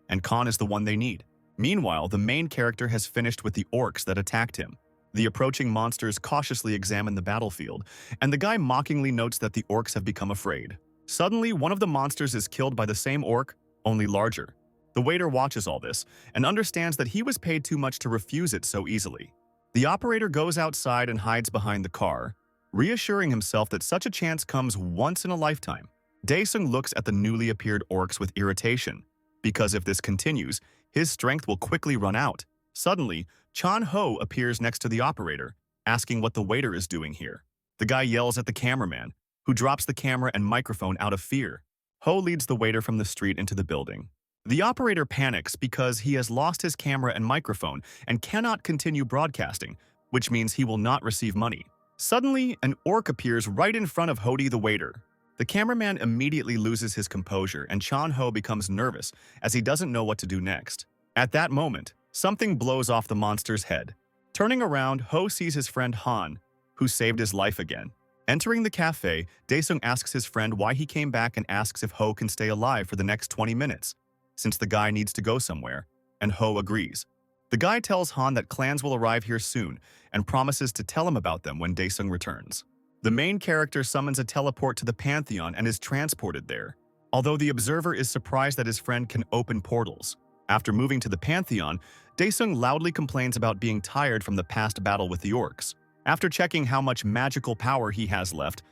[SPEAKER 1] and Khan is the one they need. Meanwhile, the main character has finished with the orcs that attacked him. The approaching monsters cautiously examine the battlefield, and the guy mockingly notes that the orcs have become afraid. Suddenly, one of the monsters is killed by the same orc, only larger. The waiter watches all this and understands that he was paid too much to refuse it so easily. The operator goes outside and hides behind the car, reassuring himself that such a chance comes once in a lifetime. Daesung looks at the newly appeared orcs with irritation, because if this continues, his strength will quickly run out. Suddenly, Chan Ho appears next to the operator, asking what the waiter is doing here. The guy yells at the cameraman, who drops the camera and microphone out of fear. Ho leads the waiter from the street into the building. The operator panics because he has lost his camera and microphone and cannot continue broadcasting, which means he will not receive money. Suddenly, an orc appears right in front of Hody the waiter. The cameraman immediately loses his composure and Chan Ho becomes nervous as he doesn't know what to do next. At that moment, something blows off the monster's head. Turning around, Ho sees his friend Han, who saved his life again. Entering the cafe, Daesung asks his friend why he came back and asks if Ho can stay alive for the next 20 minutes, since the guy needs to go somewhere, and Ho agrees. The guy tells Han that clans will arrive here soon and promises to tell him about them when Daesung returns. The main character summons a teleport to the pantheon and is transported there, although the observer is surprised that his friend can open portals. After moving to the pantheon, Daesung loudly complains about being tired from the past battle with the orcs. After checking how much magical power he has left,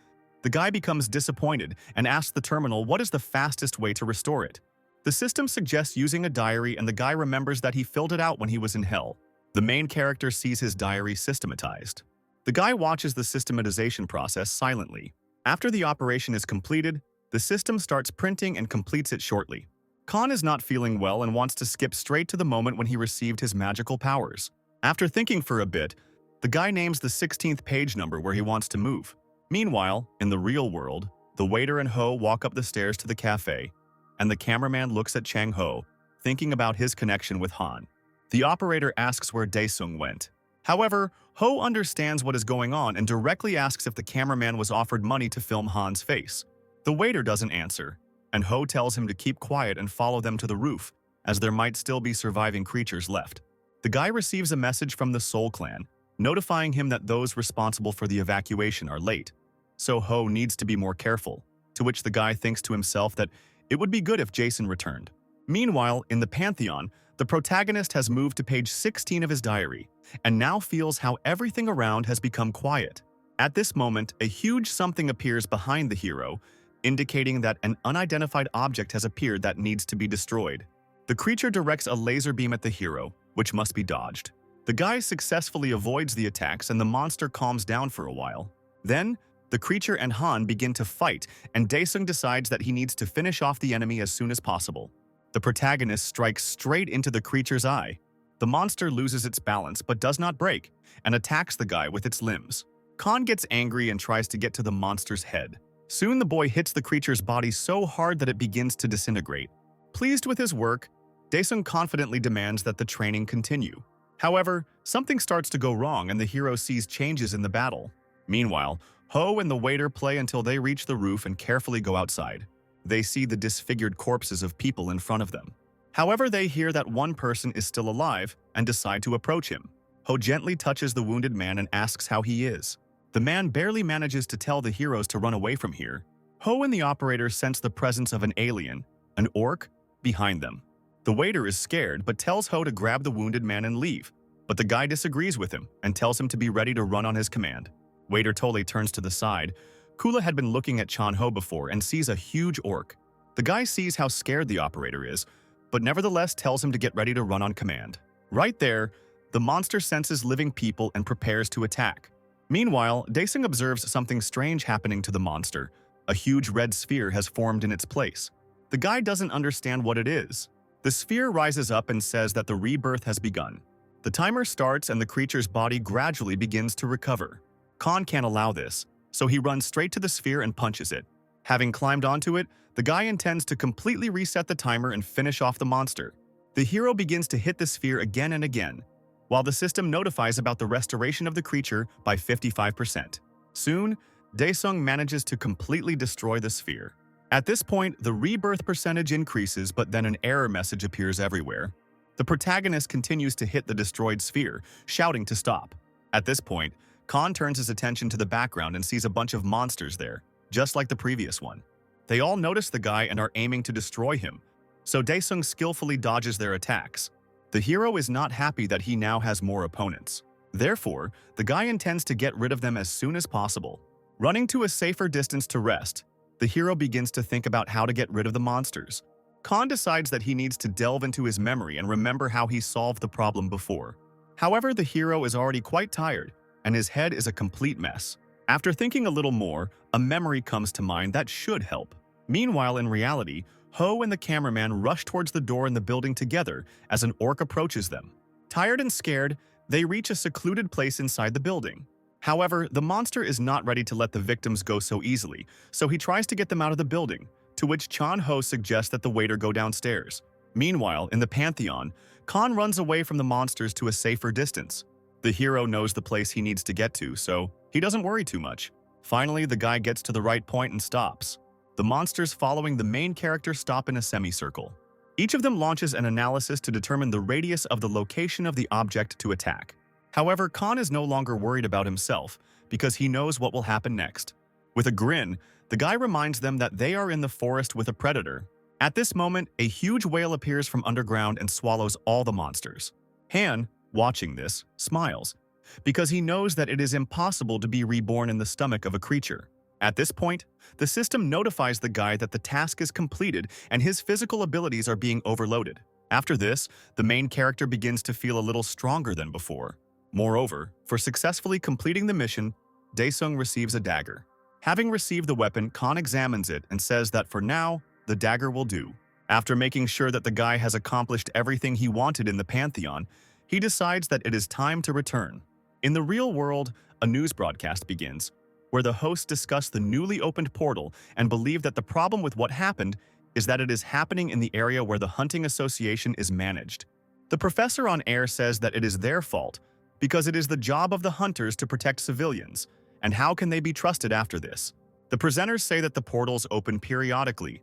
[SPEAKER 1] the guy becomes disappointed and asks the terminal what is the fastest way to restore it. The system suggests using a diary and the guy remembers that he filled it out when he was in hell. The main character sees his diary systematized. The guy watches the systematization process silently. After the operation is completed, the system starts printing and completes it shortly. Khan is not feeling well and wants to skip straight to the moment when he received his magical powers. After thinking for a bit, the guy names the 16th page number where he wants to move. Meanwhile, in the real world, the waiter and Ho walk up the stairs to the cafe, and the cameraman looks at Chang Ho, thinking about his connection with Han. The operator asks where Daesung went. However, Ho understands what is going on and directly asks if the cameraman was offered money to film Han's face. The waiter doesn't answer, and Ho tells him to keep quiet and follow them to the roof, as there might still be surviving creatures left. The guy receives a message from the Soul Clan, notifying him that those responsible for the evacuation are late. So Ho needs to be more careful, to which the guy thinks to himself that it would be good if Jason returned. Meanwhile, in the Pantheon, the protagonist has moved to page 16 of his diary, and now feels how everything around has become quiet. At this moment, a huge something appears behind the hero, indicating that an unidentified object has appeared that needs to be destroyed. The creature directs a laser beam at the hero, which must be dodged. The guy successfully avoids the attacks and the monster calms down for a while. Then, the creature and Han begin to fight, and Daesung decides that he needs to finish off the enemy as soon as possible. The protagonist strikes straight into the creature's eye. The monster loses its balance but does not break, and attacks the guy with its limbs. Khan gets angry and tries to get to the monster's head. Soon the boy hits the creature's body so hard that it begins to disintegrate. Pleased with his work, Daesung confidently demands that the training continue. However, something starts to go wrong and the hero sees changes in the battle. Meanwhile, Ho and the waiter play until they reach the roof and carefully go outside. They see the disfigured corpses of people in front of them. However, they hear that one person is still alive and decide to approach him. Ho gently touches the wounded man and asks how he is. The man barely manages to tell the heroes to run away from here. Ho and the operator sense the presence of an alien, an orc, behind them. The waiter is scared but tells Ho to grab the wounded man and leave, but the guy disagrees with him and tells him to be ready to run on his command. Waiter Tole turns to the side. Kula had been looking at Chan Ho before and sees a huge orc. The guy sees how scared the operator is, but nevertheless tells him to get ready to run on command. Right there, the monster senses living people and prepares to attack. Meanwhile, Daesung observes something strange happening to the monster. A huge red sphere has formed in its place. The guy doesn't understand what it is. The sphere rises up and says that the rebirth has begun. The timer starts and the creature's body gradually begins to recover. Khan can't allow this, so he runs straight to the sphere and punches it. Having climbed onto it, the guy intends to completely reset the timer and finish off the monster. The hero begins to hit the sphere again and again, while the system notifies about the restoration of the creature by 55%. Soon, Daesung manages to completely destroy the sphere. At this point, the rebirth percentage increases, but then an error message appears everywhere. The protagonist continues to hit the destroyed sphere, shouting to stop. At this point, Khan turns his attention to the background and sees a bunch of monsters there, just like the previous one. They all notice the guy and are aiming to destroy him, so Daesung skillfully dodges their attacks. The hero is not happy that he now has more opponents. Therefore, the guy intends to get rid of them as soon as possible. Running to a safer distance to rest, the hero begins to think about how to get rid of the monsters. Khan decides that he needs to delve into his memory and remember how he solved the problem before. However, the hero is already quite tired, and his head is a complete mess. After thinking a little more, a memory comes to mind that should help. Meanwhile, in reality, Ho and the cameraman rush towards the door in the building together as an orc approaches them. Tired and scared, they reach a secluded place inside the building. However, the monster is not ready to let the victims go so easily, so he tries to get them out of the building, to which Chan Ho suggests that the waiter go downstairs. Meanwhile, in the Pantheon, Khan runs away from the monsters to a safer distance. The hero knows the place he needs to get to, so he doesn't worry too much. Finally, the guy gets to the right point and stops. The monsters following the main character stop in a semicircle. Each of them launches an analysis to determine the radius of the location of the object to attack. However, Khan is no longer worried about himself because he knows what will happen next. With a grin, the guy reminds them that they are in the forest with a predator. At this moment, a huge whale appears from underground and swallows all the monsters. Han, watching this, smiles, because he knows that it is impossible to be reborn in the stomach of a creature. At this point, the system notifies the guy that the task is completed and his physical abilities are being overloaded. After this, the main character begins to feel a little stronger than before. Moreover, for successfully completing the mission, Daesung receives a dagger. Having received the weapon, Khan examines it and says that for now, the dagger will do. After making sure that the guy has accomplished everything he wanted in the Pantheon, he decides that it is time to return. In the real world, a news broadcast begins, where the hosts discuss the newly opened portal and believe that the problem with what happened is that it is happening in the area where the Hunting Association is managed. The professor on air says that it is their fault because it is the job of the hunters to protect civilians, and how can they be trusted after this? The presenters say that the portals open periodically,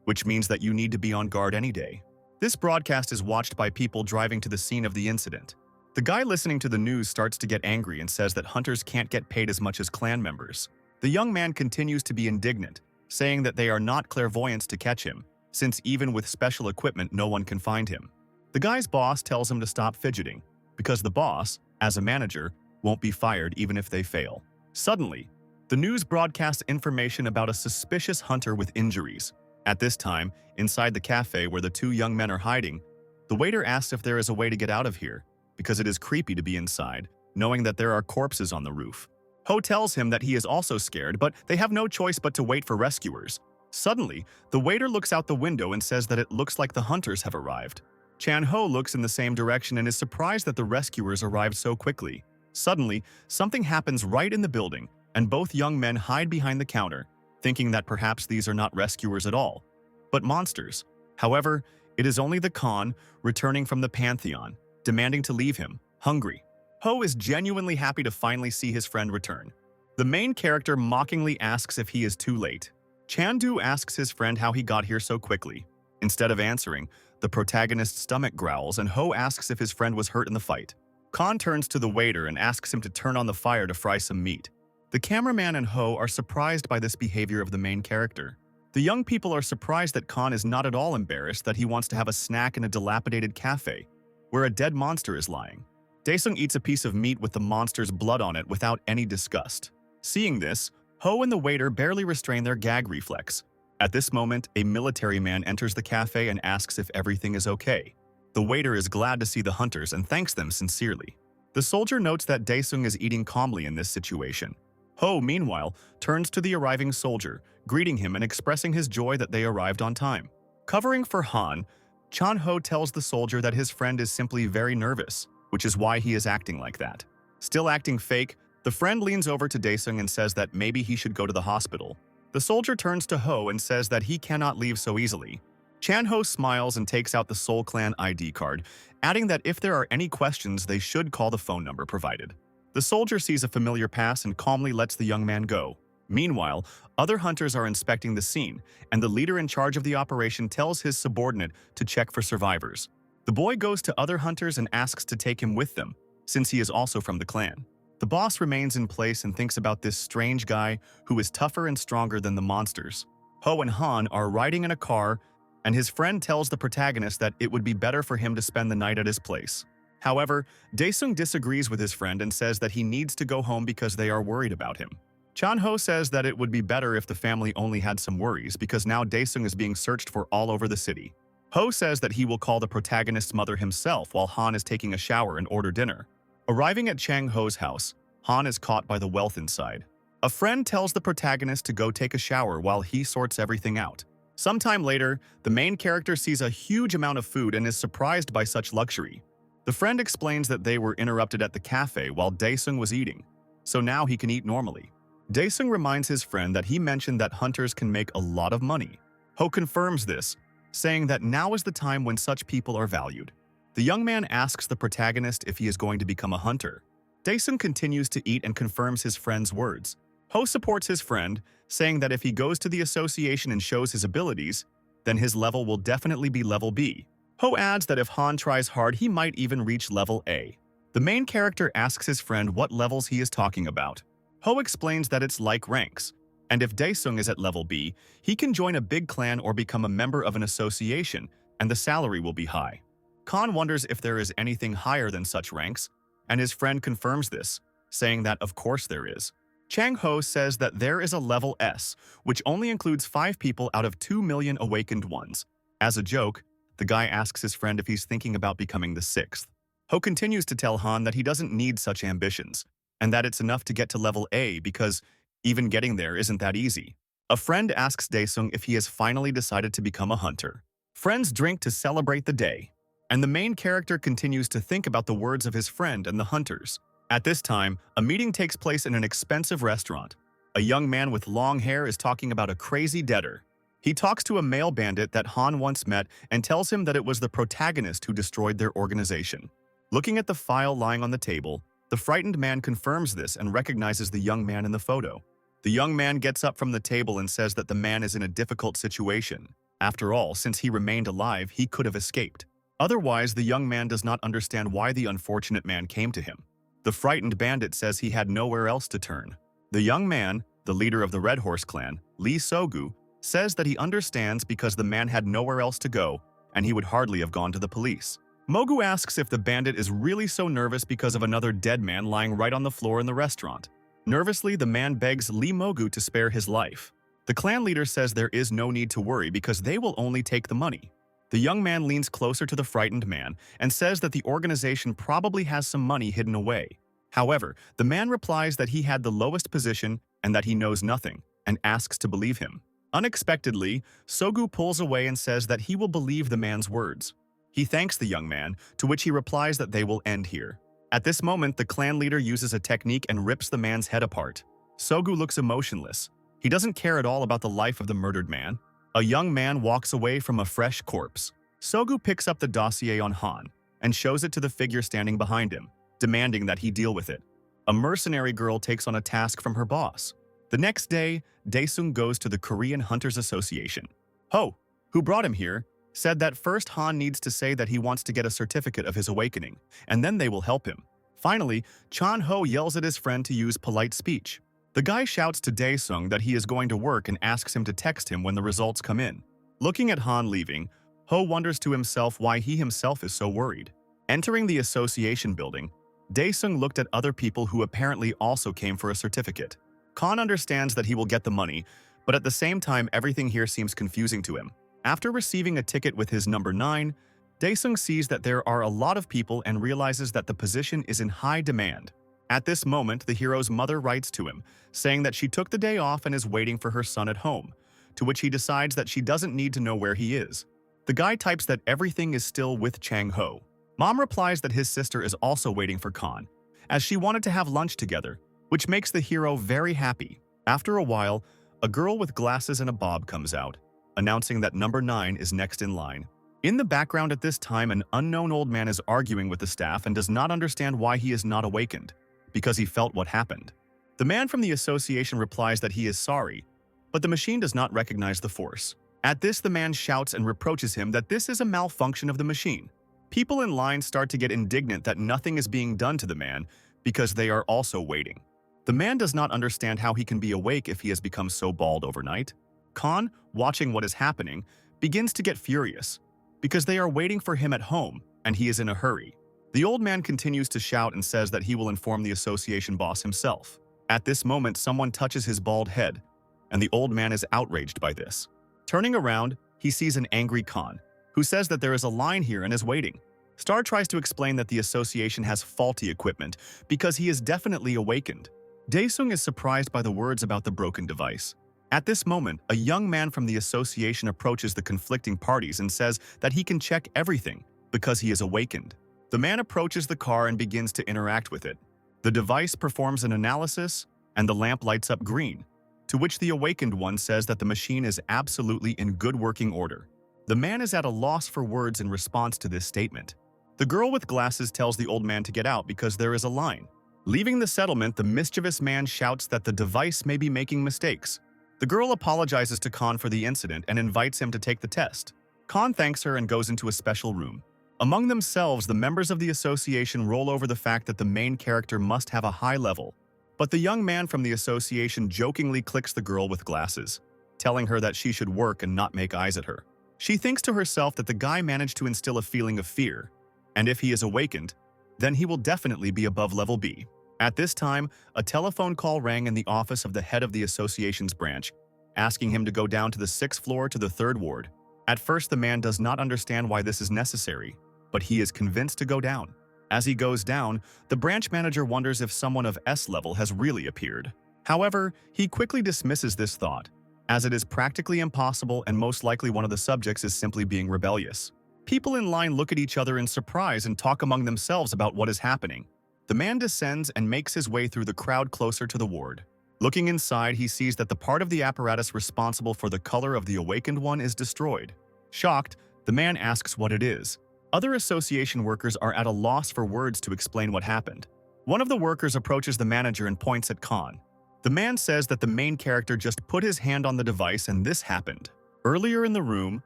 [SPEAKER 1] which means that you need to be on guard any day. This broadcast is watched by people driving to the scene of the incident. The guy listening to the news starts to get angry and says that hunters can't get paid as much as clan members. The young man continues to be indignant, saying that they are not clairvoyants to catch him, since even with special equipment no one can find him. The guy's boss tells him to stop fidgeting, because the boss, as a manager, won't be fired even if they fail. Suddenly, the news broadcasts information about a suspicious hunter with injuries. At this time, inside the cafe where the two young men are hiding, the waiter asks if there is a way to get out of here, because it is creepy to be inside, knowing that there are corpses on the roof. Ho tells him that he is also scared, but they have no choice but to wait for rescuers. Suddenly, the waiter looks out the window and says that it looks like the hunters have arrived. Chan Ho looks in the same direction and is surprised that the rescuers arrived so quickly. Suddenly, something happens right in the building, and both young men hide behind the counter, thinking that perhaps these are not rescuers at all, but monsters. However, it is only the Khan, returning from the Pantheon, demanding to leave him, hungry. Ho is genuinely happy to finally see his friend return. The main character mockingly asks if he is too late. Chandu asks his friend how he got here so quickly. Instead of answering, the protagonist's stomach growls and Ho asks if his friend was hurt in the fight. Khan turns to the waiter and asks him to turn on the fire to fry some meat. The cameraman and Ho are surprised by this behavior of the main character. The young people are surprised that Khan is not at all embarrassed that he wants to have a snack in a dilapidated cafe, where a dead monster is lying. Daesung eats a piece of meat with the monster's blood on it without any disgust. Seeing this, Ho and the waiter barely restrain their gag reflex. At this moment, a military man enters the cafe and asks if everything is okay. The waiter is glad to see the hunters and thanks them sincerely. The soldier notes that Daesung is eating calmly in this situation. Ho, meanwhile, turns to the arriving soldier, greeting him and expressing his joy that they arrived on time. Covering for Han, Chan Ho tells the soldier that his friend is simply very nervous, which is why he is acting like that. Still acting fake, the friend leans over to Daesung and says that maybe he should go to the hospital. The soldier turns to Ho and says that he cannot leave so easily. Chan Ho smiles and takes out the Soul Clan ID card, adding that if there are any questions, they should call the phone number provided. The soldier sees a familiar pass and calmly lets the young man go. Meanwhile, other hunters are inspecting the scene, and the leader in charge of the operation tells his subordinate to check for survivors. The boy goes to other hunters and asks to take him with them, since he is also from the clan. The boss remains in place and thinks about this strange guy who is tougher and stronger than the monsters. Ho and Han are riding in a car, and his friend tells the protagonist that it would be better for him to spend the night at his place. However, Daesung disagrees with his friend and says that he needs to go home because they are worried about him. Chan Ho says that it would be better if the family only had some worries because now Daesung is being searched for all over the city. Ho says that he will call the protagonist's mother himself while Han is taking a shower and order dinner. Arriving at Chang Ho's house, Han is caught by the wealth inside. A friend tells the protagonist to go take a shower while he sorts everything out. Sometime later, the main character sees a huge amount of food and is surprised by such luxury. The friend explains that they were interrupted at the cafe while Daesung was eating, so now he can eat normally. Daesung reminds his friend that he mentioned that hunters can make a lot of money. Ho confirms this, saying that now is the time when such people are valued. The young man asks the protagonist if he is going to become a hunter. Daesung continues to eat and confirms his friend's words. Ho supports his friend, saying that if he goes to the association and shows his abilities, then his level will definitely be level B. Ho adds that if Han tries hard, he might even reach level A. The main character asks his friend what levels he is talking about. Ho explains that it's like ranks, and if Daesung is at level B, he can join a big clan or become a member of an association, and the salary will be high. Khan wonders if there is anything higher than such ranks, and his friend confirms this, saying that of course there is. Chang Ho says that there is a level S, which only includes 5 people out of 2 million awakened ones. As a joke, the guy asks his friend if he's thinking about becoming the 6th. Ho continues to tell Han that he doesn't need such ambitions, and that it's enough to get to level A because even getting there isn't that easy. A friend asks Daesung if he has finally decided to become a hunter. Friends drink to celebrate the day, and the main character continues to think about the words of his friend and the hunters. At this time, a meeting takes place in an expensive restaurant. A young man with long hair is talking about a crazy debtor. He talks to a male bandit that Han once met and tells him that it was the protagonist who destroyed their organization. Looking at the file lying on the table, the frightened man confirms this and recognizes the young man in the photo. The young man gets up from the table and says that the man is in a difficult situation. After all, since he remained alive, he could have escaped. Otherwise, the young man does not understand why the unfortunate man came to him. The frightened bandit says he had nowhere else to turn. The young man, the leader of the Red Horse clan, Lee Sogu, says that he understands because the man had nowhere else to go, and he would hardly have gone to the police. Mogu asks if the bandit is really so nervous because of another dead man lying right on the floor in the restaurant. Nervously, the man begs Lee Mogu to spare his life. The clan leader says there is no need to worry because they will only take the money. The young man leans closer to the frightened man and says that the organization probably has some money hidden away. However, the man replies that he had the lowest position and that he knows nothing, and asks to believe him. Unexpectedly, Sogu pulls away and says that he will believe the man's words. He thanks the young man, to which he replies that they will end here. At this moment, the clan leader uses a technique and rips the man's head apart. Sogu looks emotionless. He doesn't care at all about the life of the murdered man. A young man walks away from a fresh corpse. Sogu picks up the dossier on Han and shows it to the figure standing behind him, demanding that he deal with it. A mercenary girl takes on a task from her boss. The next day, Daesung goes to the Korean Hunters Association. Ho, who brought him here, said that first Han needs to say that he wants to get a certificate of his awakening, and then they will help him. Finally, Chan Ho yells at his friend to use polite speech. The guy shouts to Daesung that he is going to work and asks him to text him when the results come in. Looking at Han leaving, Ho wonders to himself why he himself is so worried. Entering the association building, Daesung looked at other people who apparently also came for a certificate. Khan understands that he will get the money, but at the same time everything here seems confusing to him. After receiving a ticket with his number 9, Daesung sees that there are a lot of people and realizes that the position is in high demand. At this moment, the hero's mother writes to him, saying that she took the day off and is waiting for her son at home, to which he decides that she doesn't need to know where he is. The guy types that everything is still with Chang Ho. Mom replies that his sister is also waiting for Khan, as she wanted to have lunch together, which makes the hero very happy. After a while, a girl with glasses and a bob comes out, announcing that number 9 is next in line. In the background at this time, an unknown old man is arguing with the staff and does not understand why he is not awakened, because he felt what happened. The man from the association replies that he is sorry, but the machine does not recognize the force. At this, the man shouts and reproaches him that this is a malfunction of the machine. People in line start to get indignant that nothing is being done to the man because they are also waiting. The man does not understand how he can be awake if he has become so bald overnight. Khan, watching what is happening, begins to get furious because they are waiting for him at home and he is in a hurry. The old man continues to shout and says that he will inform the association boss himself. At this moment, someone touches his bald head, and the old man is outraged by this. Turning around, he sees an angry Khan, who says that there is a line here and is waiting. Star tries to explain that the association has faulty equipment because he is definitely awakened. Daesung is surprised by the words about the broken device. At this moment, a young man from the association approaches the conflicting parties and says that he can check everything because he is awakened. The man approaches the car and begins to interact with it. The device performs an analysis, and the lamp lights up green, to which the awakened one says that the machine is absolutely in good working order. The man is at a loss for words in response to this statement. The girl with glasses tells the old man to get out because there is a line. Leaving the settlement, the mischievous man shouts that the device may be making mistakes. The girl apologizes to Khan for the incident and invites him to take the test. Khan thanks her and goes into a special room. Among themselves, the members of the association roll over the fact that the main character must have a high level. But the young man from the association jokingly clicks the girl with glasses, telling her that she should work and not make eyes at her. She thinks to herself that the guy managed to instill a feeling of fear, and if he is awakened, then he will definitely be above level B. At this time, a telephone call rang in the office of the head of the association's branch, asking him to go down to the 6th floor to the 3rd ward. At first, the man does not understand why this is necessary, but he is convinced to go down. As he goes down, the branch manager wonders if someone of S level has really appeared. However, he quickly dismisses this thought, as it is practically impossible and most likely one of the subjects is simply being rebellious. People in line look at each other in surprise and talk among themselves about what is happening. The man descends and makes his way through the crowd closer to the ward. Looking inside, he sees that the part of the apparatus responsible for the color of the awakened one is destroyed. Shocked, the man asks what it is. Other association workers are at a loss for words to explain what happened. One of the workers approaches the manager and points at Khan. The man says that the main character just put his hand on the device and this happened. Earlier in the room,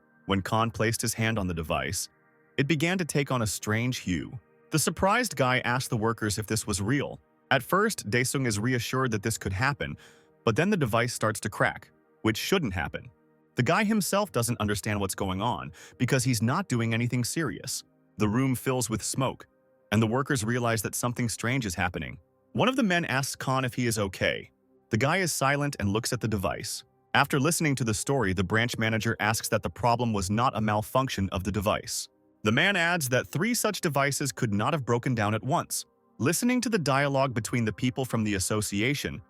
[SPEAKER 1] when Khan placed his hand on the device, it began to take on a strange hue. The surprised guy asked the workers if this was real. At first, Daesung is reassured that this could happen, but then the device starts to crack, which shouldn't happen. The guy himself doesn't understand what's going on because he's not doing anything serious. The room fills with smoke, and the workers realize that something strange is happening. One of the men asks Khan if he is okay. The guy is silent and looks at the device. After listening to the story, the branch manager asks that the problem was not a malfunction of the device. The man adds that 3 such devices could not have broken down at once. Listening to the dialogue between the people from the association,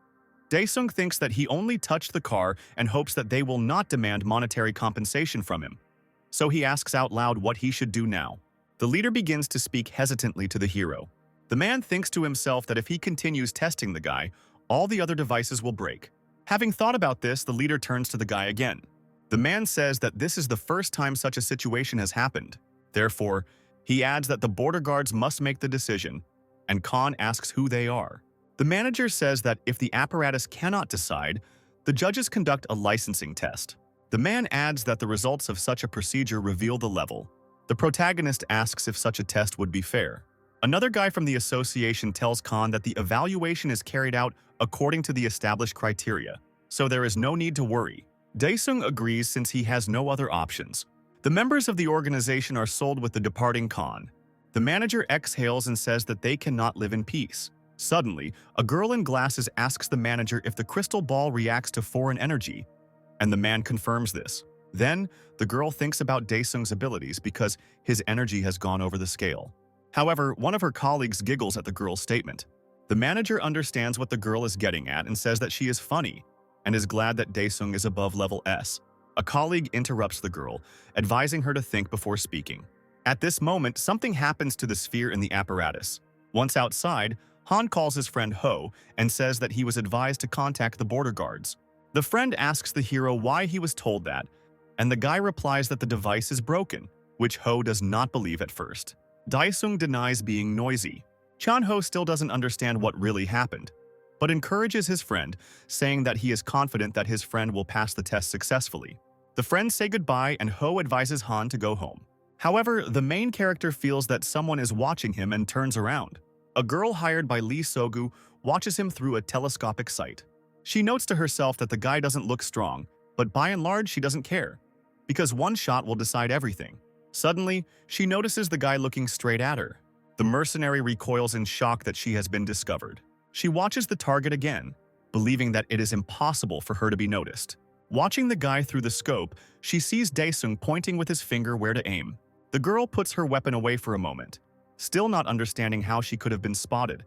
[SPEAKER 1] Daesung thinks that he only touched the car and hopes that they will not demand monetary compensation from him. So he asks out loud what he should do now. The leader begins to speak hesitantly to the hero. The man thinks to himself that if he continues testing the guy, all the other devices will break. Having thought about this, the leader turns to the guy again. The man says that this is the first time such a situation has happened. Therefore, he adds that the border guards must make the decision, and Khan asks who they are. The manager says that if the apparatus cannot decide, the judges conduct a licensing test. The man adds that the results of such a procedure reveal the level. The protagonist asks if such a test would be fair. Another guy from the association tells Khan that the evaluation is carried out according to the established criteria, so there is no need to worry. Daesung agrees since he has no other options. The members of the organization are sold with the departing Khan. The manager exhales and says that they cannot live in peace. Suddenly, a girl in glasses asks the manager if the crystal ball reacts to foreign energy, and the man confirms this. Then, the girl thinks about Daesung's abilities because his energy has gone over the scale. However, one of her colleagues giggles at the girl's statement. The manager understands what the girl is getting at and says that she is funny, and is glad that Daesung is above level S. A colleague interrupts the girl, advising her to think before speaking. At this moment, something happens to the sphere in the apparatus. Once outside, Han calls his friend Ho and says that he was advised to contact the border guards. The friend asks the hero why he was told that, and the guy replies that the device is broken, which Ho does not believe at first. Daesung denies being noisy. Chan-ho still doesn't understand what really happened, but encourages his friend, saying that he is confident that his friend will pass the test successfully. The friends say goodbye and Ho advises Han to go home. However, the main character feels that someone is watching him and turns around. A girl hired by Lee Sogu watches him through a telescopic sight. She notes to herself that the guy doesn't look strong, but by and large she doesn't care, because one shot will decide everything. Suddenly, she notices the guy looking straight at her. The mercenary recoils in shock that she has been discovered. She watches the target again, believing that it is impossible for her to be noticed. Watching the guy through the scope, she sees Daesung pointing with his finger where to aim. The girl puts her weapon away for a moment, still not understanding how she could have been spotted,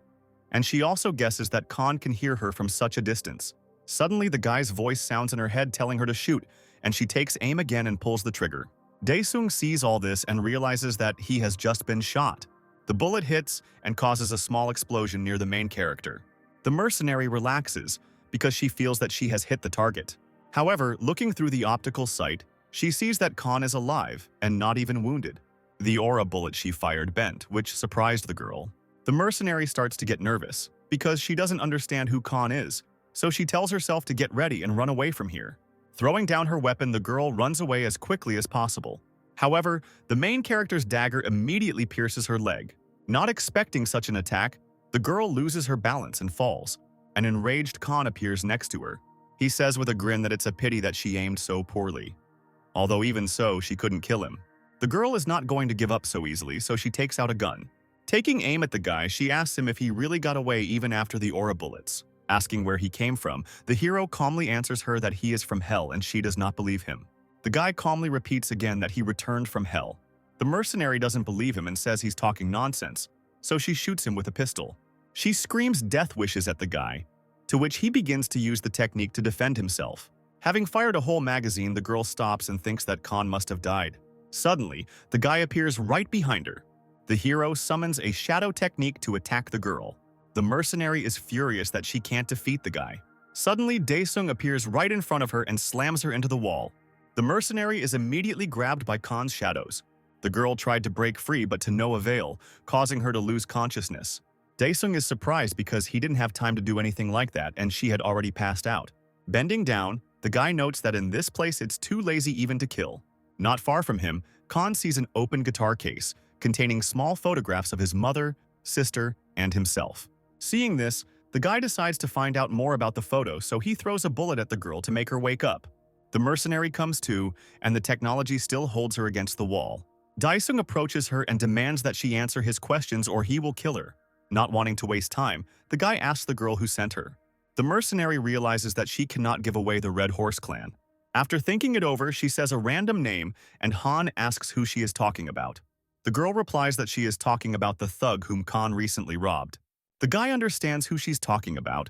[SPEAKER 1] and she also guesses that Khan can hear her from such a distance. Suddenly, the guy's voice sounds in her head telling her to shoot, and she takes aim again and pulls the trigger. Daesung sees all this and realizes that he has just been shot. The bullet hits and causes a small explosion near the main character. The mercenary relaxes because she feels that she has hit the target. However, looking through the optical sight, she sees that Khan is alive and not even wounded. The aura bullet she fired bent, which surprised the girl. The mercenary starts to get nervous because she doesn't understand who Khan is, so she tells herself to get ready and run away from here. Throwing down her weapon, the girl runs away as quickly as possible. However, the main character's dagger immediately pierces her leg. Not expecting such an attack, the girl loses her balance and falls. An enraged Khan appears next to her. He says with a grin that it's a pity that she aimed so poorly. Although even so, she couldn't kill him. The girl is not going to give up so easily, so she takes out a gun. Taking aim at the guy, she asks him if he really got away even after the aura bullets. Asking where he came from, the hero calmly answers her that he is from hell and she does not believe him. The guy calmly repeats again that he returned from hell. The mercenary doesn't believe him and says he's talking nonsense, so she shoots him with a pistol. She screams death wishes at the guy, to which he begins to use the technique to defend himself. Having fired a whole magazine, the girl stops and thinks that Khan must have died. Suddenly, the guy appears right behind her. The hero summons a shadow technique to attack the girl. The mercenary is furious that she can't defeat the guy. Suddenly, Daesung appears right in front of her and slams her into the wall. The mercenary is immediately grabbed by Khan's shadows. The girl tried to break free, but to no avail, causing her to lose consciousness. Daesung is surprised because he didn't have time to do anything like that and she had already passed out. Bending down, the guy notes that in this place it's too lazy even to kill. Not far from him, Khan sees an open guitar case containing small photographs of his mother, sister, and himself. Seeing this, the guy decides to find out more about the photo, so he throws a bullet at the girl to make her wake up. The mercenary comes to, and the technology still holds her against the wall. Daesung approaches her and demands that she answer his questions or he will kill her. Not wanting to waste time, the guy asks the girl who sent her. The mercenary realizes that she cannot give away the Red Horse clan. After thinking it over, she says a random name, and Han asks who she is talking about. The girl replies that she is talking about the thug whom Khan recently robbed. The guy understands who she's talking about,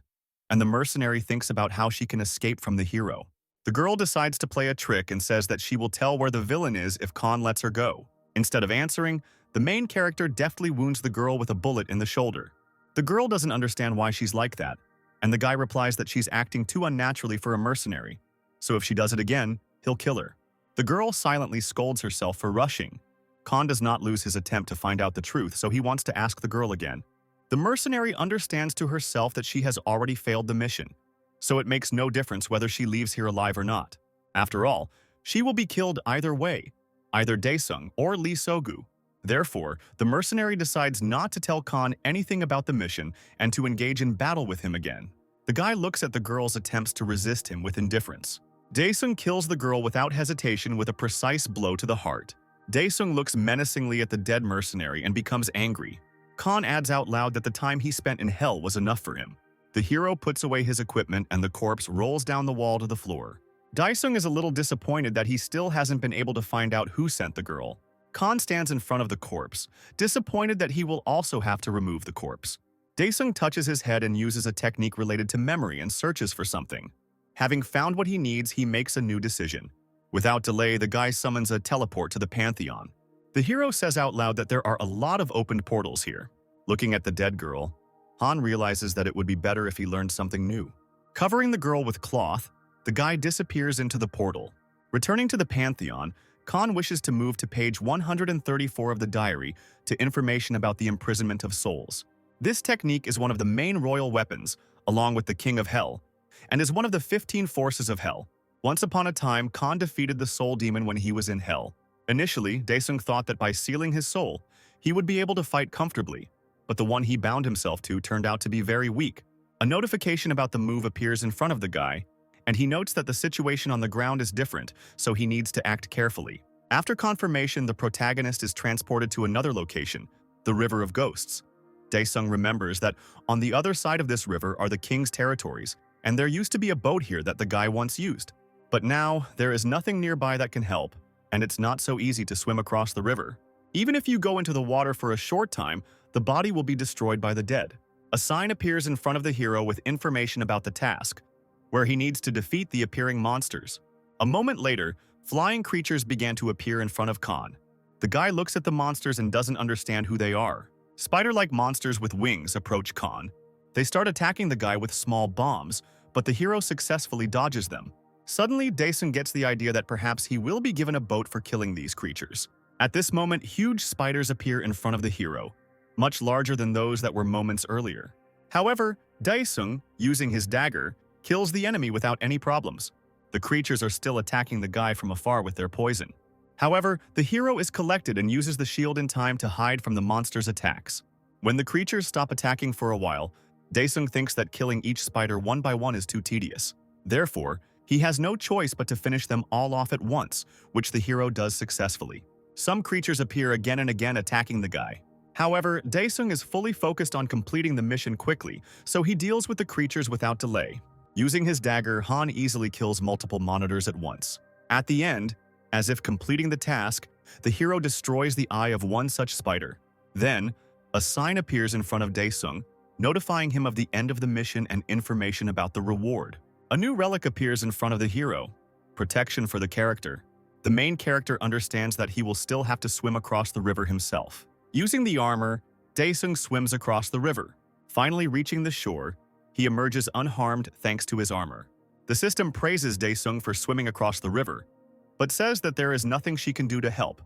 [SPEAKER 1] and the mercenary thinks about how she can escape from the hero. The girl decides to play a trick and says that she will tell where the villain is if Khan lets her go. Instead of answering, the main character deftly wounds the girl with a bullet in the shoulder. The girl doesn't understand why she's like that, and the guy replies that she's acting too unnaturally for a mercenary, so if she does it again, he'll kill her. The girl silently scolds herself for rushing. Khan does not lose his attempt to find out the truth, so he wants to ask the girl again. The mercenary understands to herself that she has already failed the mission, so it makes no difference whether she leaves here alive or not. After all, she will be killed either way, either Daesung or Lee Sogu. Therefore, the mercenary decides not to tell Khan anything about the mission and to engage in battle with him again. The guy looks at the girl's attempts to resist him with indifference. Daesung kills the girl without hesitation with a precise blow to the heart. Daesung looks menacingly at the dead mercenary and becomes angry. Khan adds out loud that the time he spent in hell was enough for him. The hero puts away his equipment and the corpse rolls down the wall to the floor. Daesung is a little disappointed that he still hasn't been able to find out who sent the girl. Khan stands in front of the corpse, disappointed that he will also have to remove the corpse. Daesung touches his head and uses a technique related to memory and searches for something. Having found what he needs, he makes a new decision. Without delay, the guy summons a teleport to the pantheon. The hero says out loud that there are a lot of opened portals here. Looking at the dead girl, Han realizes that it would be better if he learned something new. Covering the girl with cloth, the guy disappears into the portal. Returning to the pantheon, Khan wishes to move to page 134 of the diary to information about the imprisonment of souls. This technique is one of the main royal weapons, along with the King of Hell, and is one of the 15 forces of Hell. Once upon a time, Khan defeated the soul demon when he was in Hell. Initially, Daesung thought that by sealing his soul, he would be able to fight comfortably, but the one he bound himself to turned out to be very weak. A notification about the move appears in front of the guy, and he notes that the situation on the ground is different, so he needs to act carefully. After confirmation, the protagonist is transported to another location, the River of Ghosts. Daesung remembers that on the other side of this river are the king's territories, and there used to be a boat here that the guy once used. But now, there is nothing nearby that can help, and it's not so easy to swim across the river. Even if you go into the water for a short time, the body will be destroyed by the dead. A sign appears in front of the hero with information about the task, where he needs to defeat the appearing monsters. A moment later, flying creatures began to appear in front of Khan. The guy looks at the monsters and doesn't understand who they are. Spider-like monsters with wings approach Khan. They start attacking the guy with small bombs, but the hero successfully dodges them. Suddenly, Daesung gets the idea that perhaps he will be given a boat for killing these creatures. At this moment, huge spiders appear in front of the hero, much larger than those that were moments earlier. However, Daesung, using his dagger, kills the enemy without any problems. The creatures are still attacking the guy from afar with their poison. However, the hero is collected and uses the shield in time to hide from the monster's attacks. When the creatures stop attacking for a while, Daesung thinks that killing each spider one by one is too tedious. Therefore, he has no choice but to finish them all off at once, which the hero does successfully. Some creatures appear again and again attacking the guy. However, Daesung is fully focused on completing the mission quickly, so he deals with the creatures without delay. Using his dagger, Han easily kills multiple monitors at once. At the end, as if completing the task, the hero destroys the eye of one such spider. Then, a sign appears in front of Daesung, notifying him of the end of the mission and information about the reward. A new relic appears in front of the hero, protection for the character. The main character understands that he will still have to swim across the river himself. Using the armor, Daesung swims across the river. Finally reaching the shore, he emerges unharmed thanks to his armor. The system praises Daesung for swimming across the river, but says that there is nothing she can do to help,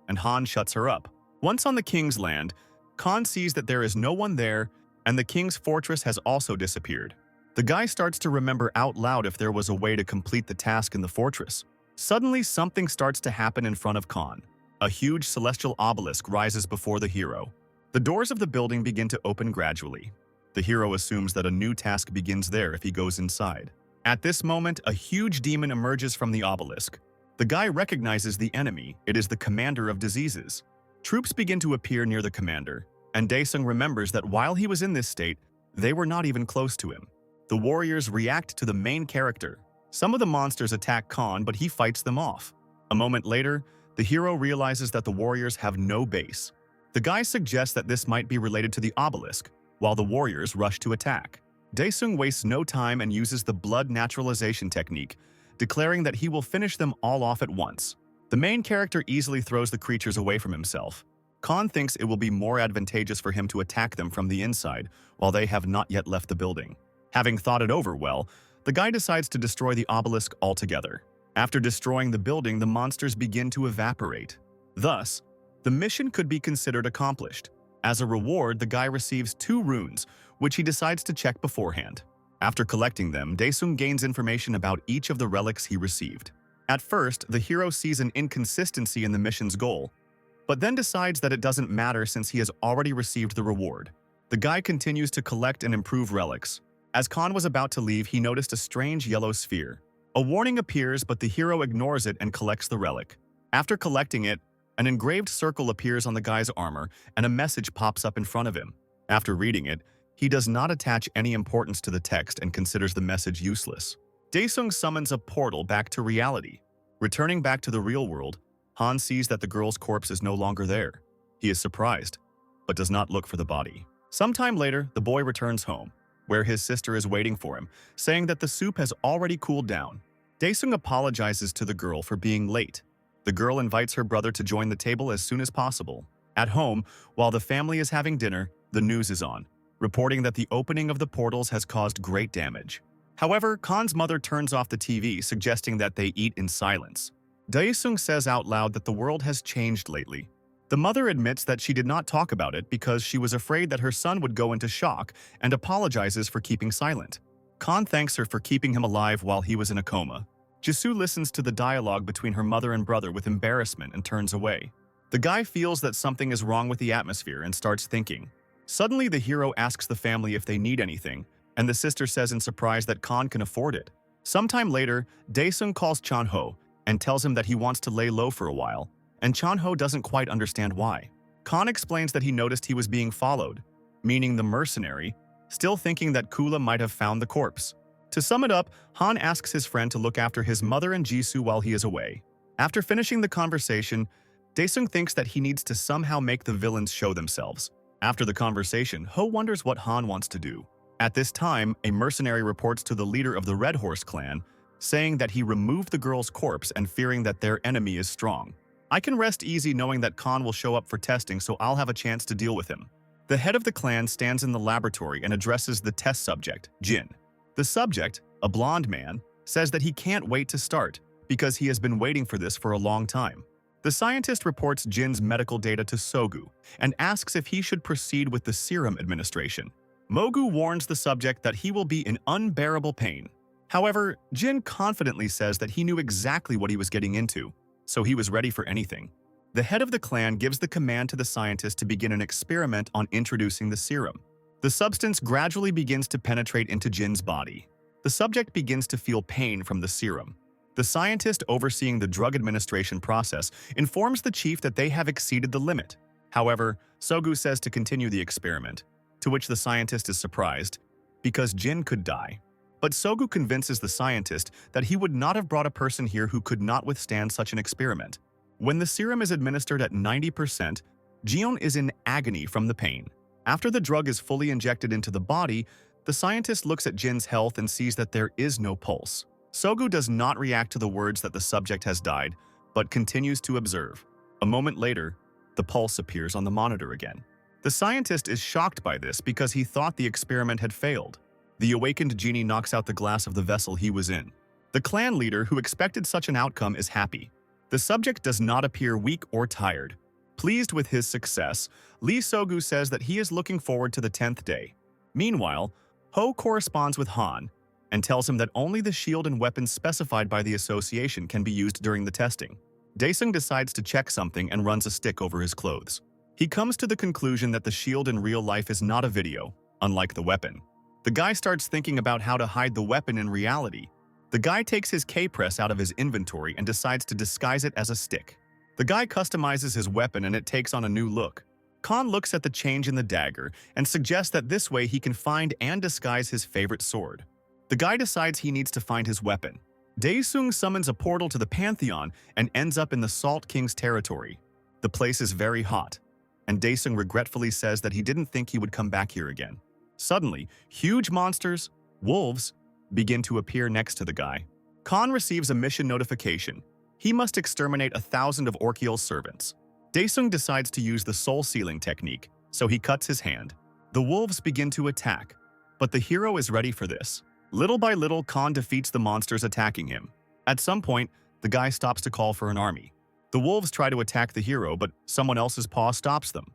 [SPEAKER 1] and Han shuts her up. Once on the king's land, Khan sees that there is no one there, and the king's fortress has also disappeared. The guy starts to remember out loud if there was a way to complete the task in the fortress. Suddenly, something starts to happen in front of Khan. A huge celestial obelisk rises before the hero. The doors of the building begin to open gradually. The hero assumes that a new task begins there if he goes inside. At this moment, a huge demon emerges from the obelisk. The guy recognizes the enemy. It is the commander of diseases. Troops begin to appear near the commander, and Daesung remembers that while he was in this state, they were not even close to him. The warriors react to the main character. Some of the monsters attack Khan, but he fights them off. A moment later, the hero realizes that the warriors have no base. The guy suggests that this might be related to the obelisk, while the warriors rush to attack. Daesung wastes no time and uses the blood naturalization technique, declaring that he will finish them all off at once. The main character easily throws the creatures away from himself. Khan thinks it will be more advantageous for him to attack them from the inside, while they have not yet left the building. Having thought it over well, the guy decides to destroy the obelisk altogether. After destroying the building, the monsters begin to evaporate. Thus, the mission could be considered accomplished. As a reward, the guy receives 2 runes, which he decides to check beforehand. After collecting them, Daesung gains information about each of the relics he received. At first, the hero sees an inconsistency in the mission's goal, but then decides that it doesn't matter since he has already received the reward. The guy continues to collect and improve relics. As Khan was about to leave, he noticed a strange yellow sphere. A warning appears, but the hero ignores it and collects the relic. After collecting it, an engraved circle appears on the guy's armor, and a message pops up in front of him. After reading it, he does not attach any importance to the text and considers the message useless. Daesung summons a portal back to reality. Returning back to the real world, Han sees that the girl's corpse is no longer there. He is surprised, but does not look for the body. Sometime later, the boy returns home, where his sister is waiting for him, saying that the soup has already cooled down. Daesung apologizes to the girl for being late. The girl invites her brother to join the table as soon as possible. At home, while the family is having dinner, the news is on, reporting that the opening of the portals has caused great damage. However, Khan's mother turns off the TV, suggesting that they eat in silence. Daesung says out loud that the world has changed lately. The mother admits that she did not talk about it because she was afraid that her son would go into shock and apologizes for keeping silent. Khan thanks her for keeping him alive while he was in a coma. Jisu listens to the dialogue between her mother and brother with embarrassment and turns away. The guy feels that something is wrong with the atmosphere and starts thinking. Suddenly, the hero asks the family if they need anything, and the sister says in surprise that Khan can afford it. Sometime later, Daesung calls Chanho and tells him that he wants to lay low for a while, and Chanho doesn't quite understand why. Khan explains that he noticed he was being followed, meaning the mercenary, still thinking that Kula might have found the corpse. To sum it up, Han asks his friend to look after his mother and Jisu while he is away. After finishing the conversation, Daesung thinks that he needs to somehow make the villains show themselves. After the conversation, Ho wonders what Han wants to do. At this time, a mercenary reports to the leader of the Red Horse clan, saying that he removed the girl's corpse and fearing that their enemy is strong. I can rest easy knowing that Khan will show up for testing, so I'll have a chance to deal with him. The head of the clan stands in the laboratory and addresses the test subject, Jin. The subject, a blonde man, says that he can't wait to start because he has been waiting for this for a long time. The scientist reports Jin's medical data to Sogu and asks if he should proceed with the serum administration. Mogu warns the subject that he will be in unbearable pain. However, Jin confidently says that he knew exactly what he was getting into, so he was ready for anything. The head of the clan gives the command to the scientist to begin an experiment on introducing the serum. The substance gradually begins to penetrate into Jin's body. The subject begins to feel pain from the serum. The scientist overseeing the drug administration process informs the chief that they have exceeded the limit. However, Sogu says to continue the experiment, to which the scientist is surprised, because Jin could die. But Sogu convinces the scientist that he would not have brought a person here who could not withstand such an experiment. When the serum is administered at 90%, Jion is in agony from the pain. After the drug is fully injected into the body, the scientist looks at Jin's health and sees that there is no pulse. Sogu does not react to the words that the subject has died, but continues to observe. A moment later, the pulse appears on the monitor again. The scientist is shocked by this because he thought the experiment had failed. The awakened genie knocks out the glass of the vessel he was in. The clan leader, who expected such an outcome, is happy. The subject does not appear weak or tired. Pleased with his success, Lee Sogu says that he is looking forward to the 10th day. Meanwhile, Ho corresponds with Han and tells him that only the shield and weapons specified by the association can be used during the testing. Daesung decides to check something and runs a stick over his clothes. He comes to the conclusion that the shield in real life is not a video, unlike the weapon. The guy starts thinking about how to hide the weapon in reality. The guy takes his K-press out of his inventory and decides to disguise it as a stick. The guy customizes his weapon and it takes on a new look. Khan looks at the change in the dagger and suggests that this way he can find and disguise his favorite sword. The guy decides he needs to find his weapon. Daesung summons a portal to the Pantheon and ends up in the Salt King's territory. The place is very hot, and Daesung regretfully says that he didn't think he would come back here again. Suddenly, huge monsters, wolves, begin to appear next to the guy. Khan receives a mission notification. He must exterminate 1,000 of Orkiel's servants. Daesung decides to use the soul sealing technique, so he cuts his hand. The wolves begin to attack, but the hero is ready for this. Little by little, Khan defeats the monsters attacking him. At some point, the guy stops to call for an army. The wolves try to attack the hero, but someone else's paw stops them.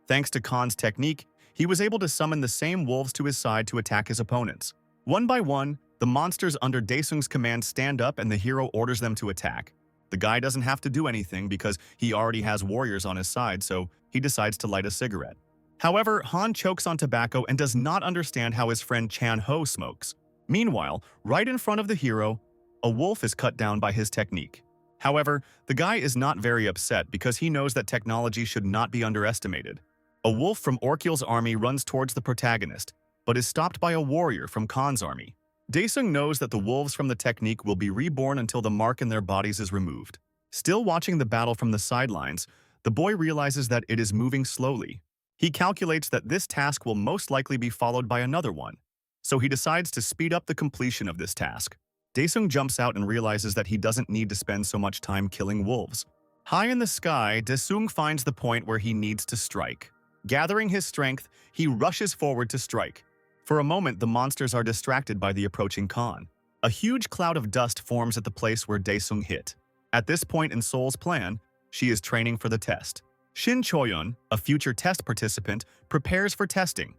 [SPEAKER 1] Thanks to Khan's technique, he was able to summon the same wolves to his side to attack his opponents. One by one, the monsters under Daesung's command stand up and the hero orders them to attack. The guy doesn't have to do anything because he already has warriors on his side, so he decides to light a cigarette. However, Han chokes on tobacco and does not understand how his friend Chan Ho smokes. Meanwhile, right in front of the hero, a wolf is cut down by his technique. However, the guy is not very upset because he knows that technology should not be underestimated. A wolf from Orkiel's army runs towards the protagonist, but is stopped by a warrior from Khan's army. Daesung knows that the wolves from the technique will be reborn until the mark in their bodies is removed. Still watching the battle from the sidelines, the boy realizes that it is moving slowly. He calculates that this task will most likely be followed by another one, so he decides to speed up the completion of this task. Daesung jumps out and realizes that he doesn't need to spend so much time killing wolves. High in the sky, Daesung finds the point where he needs to strike. Gathering his strength, he rushes forward to strike. For a moment, the monsters are distracted by the approaching Khan. A huge cloud of dust forms at the place where Daesung hit. At this point in Soul's plan, she is training for the test. Shin Choin, a future test participant, prepares for testing.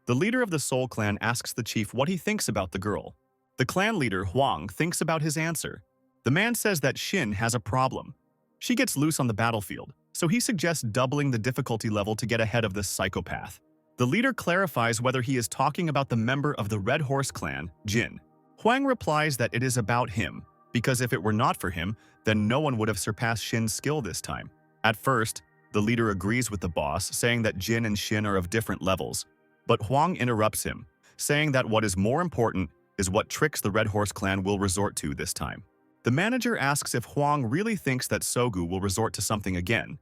[SPEAKER 1] The leader of the Soul clan asks the chief what he thinks about the girl. The clan leader, Huang, thinks about his answer. The man says that Shin has a problem. She gets loose on the battlefield, so he suggests doubling the difficulty level to get ahead of this psychopath. The leader clarifies whether he is talking about the member of the Red Horse clan, Jin. Huang replies that it is about him, because if it were not for him, then no one would have surpassed Shin's skill this time. At first, the leader agrees with the boss, saying that Jin and Shin are of different levels. But Huang interrupts him, saying that what is more important is what tricks the Red Horse clan will resort to this time. The manager asks if Huang really thinks that Sogu will resort to something again.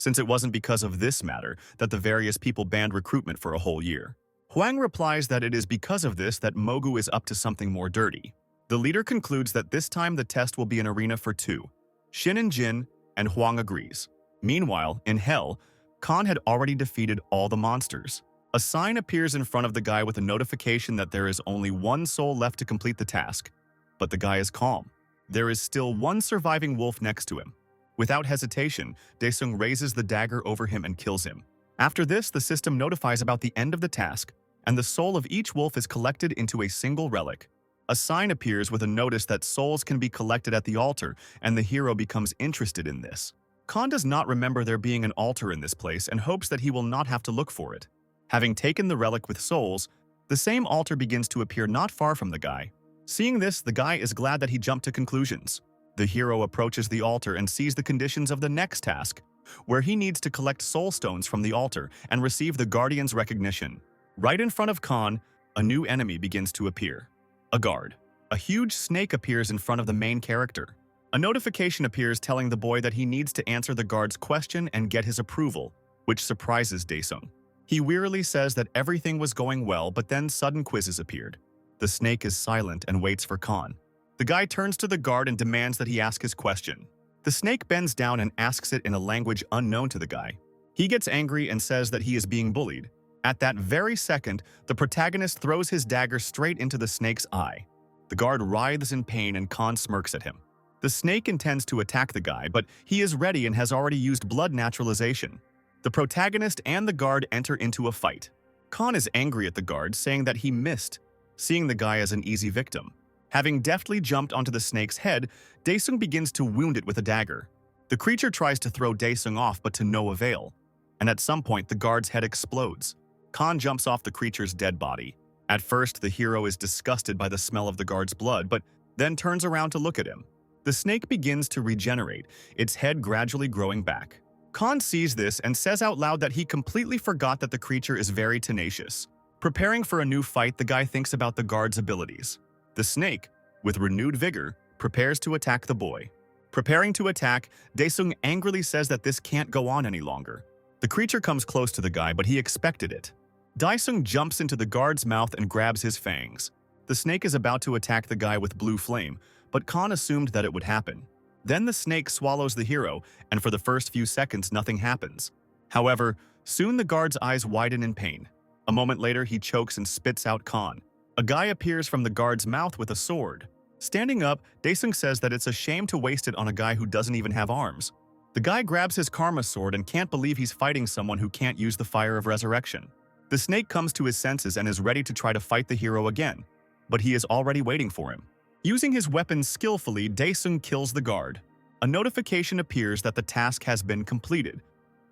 [SPEAKER 1] since it wasn't because of this matter that the various people banned recruitment for a whole year. Huang replies that it is because of this that Mogu is up to something more dirty. The leader concludes that this time the test will be an arena for two, Shin and Jin, and Huang agrees. Meanwhile, in Hell, Khan had already defeated all the monsters. A sign appears in front of the guy with a notification that there is only one soul left to complete the task, but the guy is calm. There is still one surviving wolf next to him. Without hesitation, Daesung raises the dagger over him and kills him. After this, the system notifies about the end of the task, and the soul of each wolf is collected into a single relic. A sign appears with a notice that souls can be collected at the altar, and the hero becomes interested in this. Khan does not remember there being an altar in this place and hopes that he will not have to look for it. Having taken the relic with souls, the same altar begins to appear not far from the guy. Seeing this, the guy is glad that he jumped to conclusions. The hero approaches the altar and sees the conditions of the next task, where he needs to collect soul stones from the altar and receive the guardian's recognition. Right in front of Khan, a new enemy begins to appear. A guard. A huge snake appears in front of the main character. A notification appears telling the boy that he needs to answer the guard's question and get his approval, which surprises Daesung. He wearily says that everything was going well, but then sudden quizzes appeared. The snake is silent and waits for Khan. The guy turns to the guard and demands that he ask his question. The snake bends down and asks it in a language unknown to the guy. He gets angry and says that he is being bullied. At that very second, the protagonist throws his dagger straight into the snake's eye. The guard writhes in pain and Khan smirks at him. The snake intends to attack the guy, but he is ready and has already used blood naturalization. The protagonist and the guard enter into a fight. Khan is angry at the guard, saying that he missed, seeing the guy as an easy victim. Having deftly jumped onto the snake's head, Daesung begins to wound it with a dagger. The creature tries to throw Daesung off, but to no avail. And at some point, the guard's head explodes. Khan jumps off the creature's dead body. At first, the hero is disgusted by the smell of the guard's blood, but then turns around to look at him. The snake begins to regenerate, its head gradually growing back. Khan sees this and says out loud that he completely forgot that the creature is very tenacious. Preparing for a new fight, the guy thinks about the guard's abilities. The snake, with renewed vigor, prepares to attack the boy. Preparing to attack, Daesung angrily says that this can't go on any longer. The creature comes close to the guy, but he expected it. Daesung jumps into the guard's mouth and grabs his fangs. The snake is about to attack the guy with blue flame, but Khan assumed that it would happen. Then the snake swallows the hero, and for the first few seconds nothing happens. However, soon the guard's eyes widen in pain. A moment later, he chokes and spits out Khan. A guy appears from the guard's mouth with a sword. Standing up, Daesung says that it's a shame to waste it on a guy who doesn't even have arms. The guy grabs his karma sword and can't believe he's fighting someone who can't use the fire of resurrection. The snake comes to his senses and is ready to try to fight the hero again, but he is already waiting for him. Using his weapon skillfully, Daesung kills the guard. A notification appears that the task has been completed,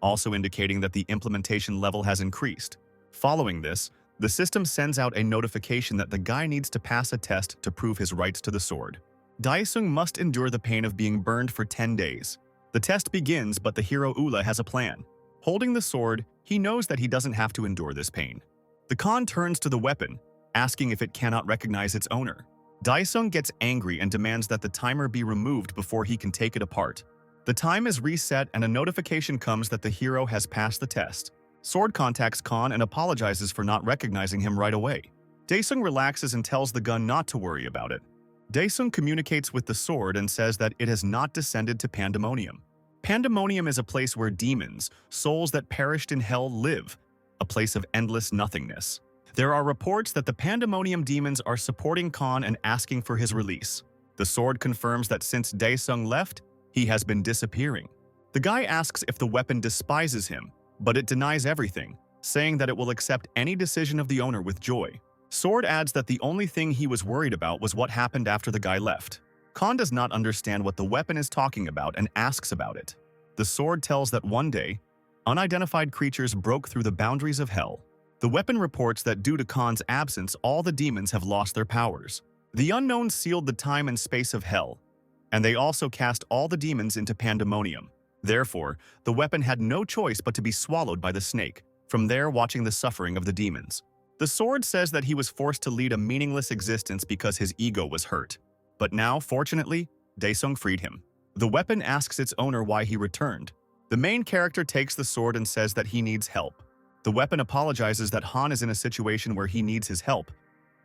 [SPEAKER 1] also indicating that the implementation level has increased. Following this, the system sends out a notification that the guy needs to pass a test to prove his rights to the sword. Daesung must endure the pain of being burned for 10 days. The test begins, but the hero Ula has a plan. Holding the sword, he knows that he doesn't have to endure this pain. The Khan turns to the weapon, asking if it cannot recognize its owner. Daesung gets angry and demands that the timer be removed before he can take it apart. The time is reset and a notification comes that the hero has passed the test. Sword contacts Khan and apologizes for not recognizing him right away. Daesung relaxes and tells the gun not to worry about it. Daesung communicates with the sword and says that it has not descended to Pandemonium. Pandemonium is a place where demons, souls that perished in hell, live, a place of endless nothingness. There are reports that the Pandemonium demons are supporting Khan and asking for his release. The sword confirms that since Daesung left, he has been disappearing. The guy asks if the weapon despises him, but it denies everything, saying that it will accept any decision of the owner with joy. Sword adds that the only thing he was worried about was what happened after the guy left. Khan does not understand what the weapon is talking about and asks about it. The sword tells that one day, unidentified creatures broke through the boundaries of hell. The weapon reports that due to Khan's absence, all the demons have lost their powers. The unknown sealed the time and space of hell, and they also cast all the demons into Pandemonium. Therefore, the weapon had no choice but to be swallowed by the snake, from there watching the suffering of the demons. The sword says that he was forced to lead a meaningless existence because his ego was hurt. But now, fortunately, Daesung freed him. The weapon asks its owner why he returned. The main character takes the sword and says that he needs help. The weapon apologizes that Han is in a situation where he needs his help,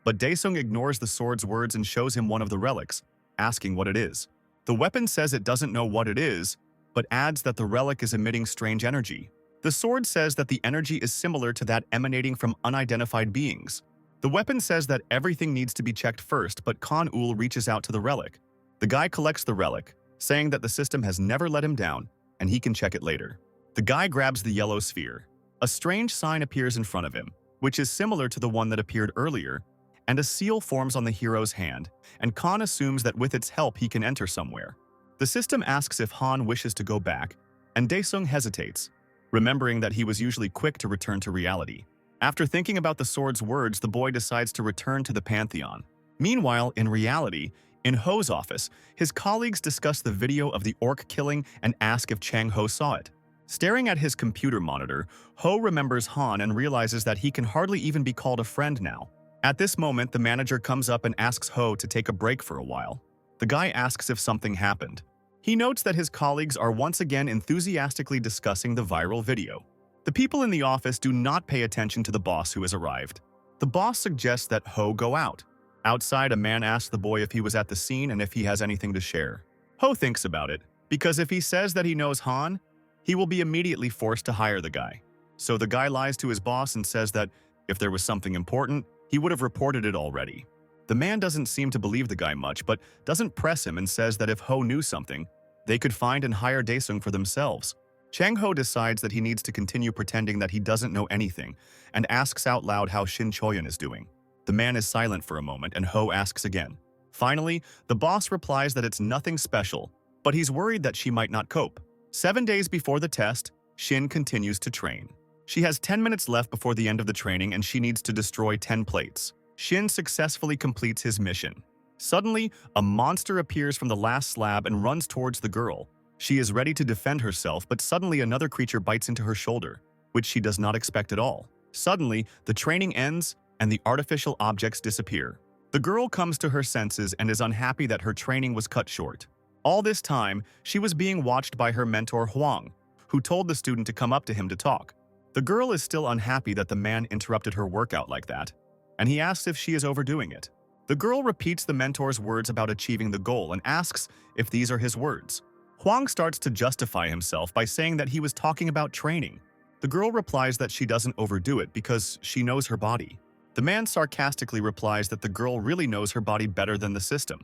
[SPEAKER 1] but Daesung ignores the sword's words and shows him one of the relics, asking what it is. The weapon says it doesn't know what it is, but adds that the relic is emitting strange energy. The sword says that the energy is similar to that emanating from unidentified beings. The weapon says that everything needs to be checked first, but Kan-ul reaches out to the relic. The guy collects the relic, saying that the system has never let him down, and he can check it later. The guy grabs the yellow sphere. A strange sign appears in front of him, which is similar to the one that appeared earlier, and a seal forms on the hero's hand, and Khan assumes that with its help he can enter somewhere. The system asks if Han wishes to go back, and Daesung hesitates, remembering that he was usually quick to return to reality. After thinking about the sword's words, the boy decides to return to the pantheon. Meanwhile, in reality, in Ho's office, his colleagues discuss the video of the orc killing and ask if Chang-ho saw it. Staring at his computer monitor, Ho remembers Han and realizes that he can hardly even be called a friend now. At this moment, the manager comes up and asks Ho to take a break for a while. The guy asks if something happened. He notes that his colleagues are once again enthusiastically discussing the viral video. The people in the office do not pay attention to the boss who has arrived. The boss suggests that Ho go out. Outside, a man asks the boy if he was at the scene and if he has anything to share. Ho thinks about it, because if he says that he knows Han, he will be immediately forced to hire the guy. So the guy lies to his boss and says that if there was something important, he would have reported it already. The man doesn't seem to believe the guy much, but doesn't press him and says that if Ho knew something, they could find and hire Daesung for themselves. Chang-ho decides that he needs to continue pretending that he doesn't know anything and asks out loud how Shin Choin is doing. The man is silent for a moment and Ho asks again. Finally, the boss replies that it's nothing special, but he's worried that she might not cope. 7 days before the test, Shin continues to train. She has 10 minutes left before the end of the training and she needs to destroy 10 plates. Shin successfully completes his mission. Suddenly, a monster appears from the last slab and runs towards the girl. She is ready to defend herself, but suddenly another creature bites into her shoulder, which she does not expect at all. Suddenly, the training ends and the artificial objects disappear. The girl comes to her senses and is unhappy that her training was cut short. All this time, she was being watched by her mentor Huang, who told the student to come up to him to talk. The girl is still unhappy that the man interrupted her workout like that, and he asks if she is overdoing it. The girl repeats the mentor's words about achieving the goal and asks if these are his words. Huang starts to justify himself by saying that he was talking about training. The girl replies that she doesn't overdo it because she knows her body. The man sarcastically replies that the girl really knows her body better than the system.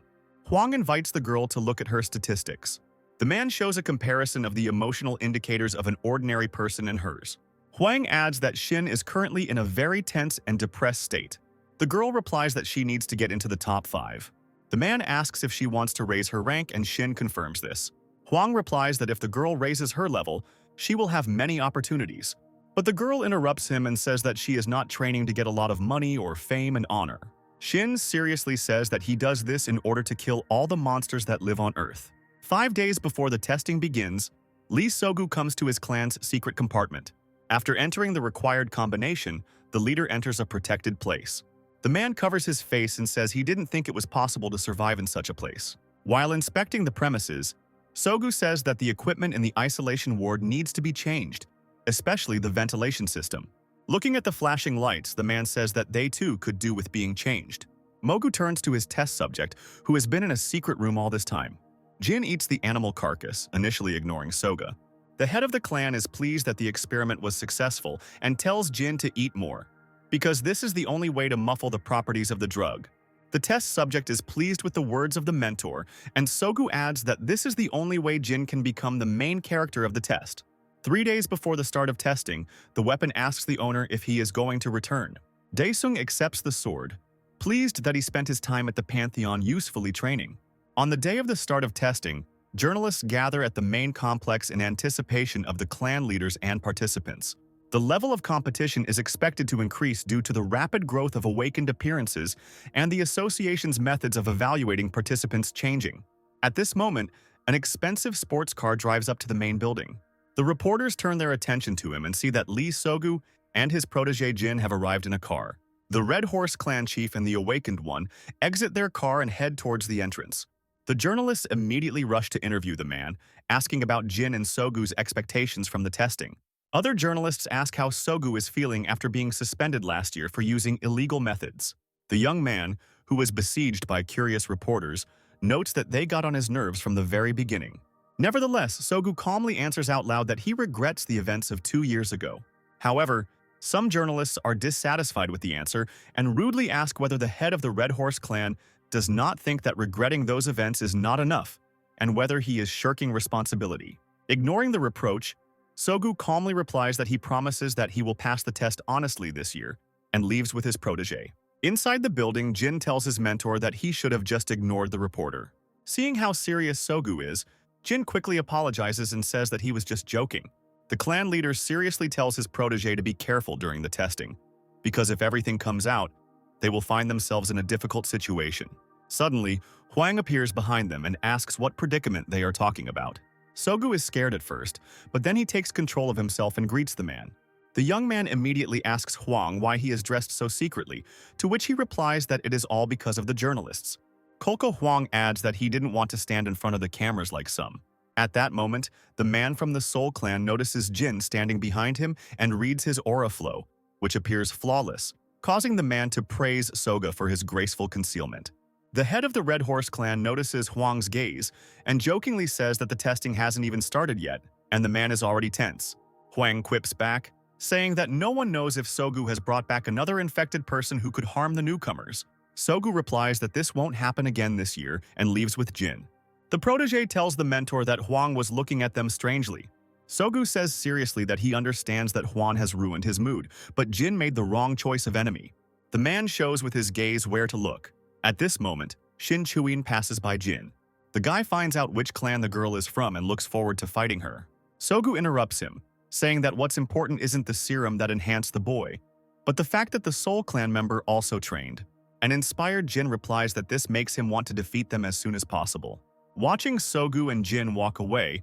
[SPEAKER 1] Huang invites the girl to look at her statistics. The man shows a comparison of the emotional indicators of an ordinary person and hers. Huang adds that Shin is currently in a very tense and depressed state. The girl replies that she needs to get into the top 5. The man asks if she wants to raise her rank and Shin confirms this. Huang replies that if the girl raises her level, she will have many opportunities. But the girl interrupts him and says that she is not training to get a lot of money or fame and honor. Shin seriously says that he does this in order to kill all the monsters that live on Earth. 5 days before the testing begins, Lee Sogu comes to his clan's secret compartment. After entering the required combination, the leader enters a protected place. The man covers his face and says he didn't think it was possible to survive in such a place. While inspecting the premises, Sogu says that the equipment in the isolation ward needs to be changed, especially the ventilation system. Looking at the flashing lights, the man says that they too could do with being changed. Mogu turns to his test subject, who has been in a secret room all this time. Jin eats the animal carcass, initially ignoring Soga. The head of the clan is pleased that the experiment was successful and tells Jin to eat more, because this is the only way to muffle the properties of the drug. The test subject is pleased with the words of the mentor, and Sogu adds that this is the only way Jin can become the main character of the test. 3 days before the start of testing, the weapon asks the owner if he is going to return. Daesung accepts the sword, pleased that he spent his time at the Pantheon usefully training. On the day of the start of testing, journalists gather at the main complex in anticipation of the clan leaders and participants. The level of competition is expected to increase due to the rapid growth of awakened appearances and the association's methods of evaluating participants changing. At this moment, an expensive sports car drives up to the main building. The reporters turn their attention to him and see that Lee Sogu and his protege Jin have arrived in a car. The Red Horse clan chief and the awakened one exit their car and head towards the entrance. The journalists immediately rush to interview the man, asking about Jin and Sogu's expectations from the testing. Other journalists ask how Sogu is feeling after being suspended last year for using illegal methods. The young man, who was besieged by curious reporters, notes that they got on his nerves from the very beginning. Nevertheless, Sogu calmly answers out loud that he regrets the events of 2 years ago. However, some journalists are dissatisfied with the answer and rudely ask whether the head of the Red Horse clan does not think that regretting those events is not enough, and whether he is shirking responsibility. Ignoring the reproach, Sogu calmly replies that he promises that he will pass the test honestly this year and leaves with his protege. Inside the building, Jin tells his mentor that he should have just ignored the reporter. Seeing how serious Sogu is, Jin quickly apologizes and says that he was just joking. The clan leader seriously tells his protege to be careful during the testing, because if everything comes out, they will find themselves in a difficult situation. Suddenly, Huang appears behind them and asks what predicament they are talking about. Sogu is scared at first, but then he takes control of himself and greets the man. The young man immediately asks Huang why he is dressed so secretly, to which he replies that it is all because of the journalists. Kolko Huang adds that he didn't want to stand in front of the cameras like some. At that moment, the man from the Soul Clan notices Jin standing behind him and reads his aura flow, which appears flawless, causing the man to praise Soga for his graceful concealment. The head of the Red Horse clan notices Huang's gaze and jokingly says that the testing hasn't even started yet, and the man is already tense. Huang quips back, saying that no one knows if Sogu has brought back another infected person who could harm the newcomers. Sogu replies that this won't happen again this year and leaves with Jin. The protege tells the mentor that Huang was looking at them strangely. Sogu says seriously that he understands that Huang has ruined his mood, but Jin made the wrong choice of enemy. The man shows with his gaze where to look. At this moment, Shin Choin passes by Jin. The guy finds out which clan the girl is from and looks forward to fighting her. Sogu interrupts him, saying that what's important isn't the serum that enhanced the boy, but the fact that the Soul Clan member also trained. An inspired Jin replies that this makes him want to defeat them as soon as possible. Watching Sogu and Jin walk away,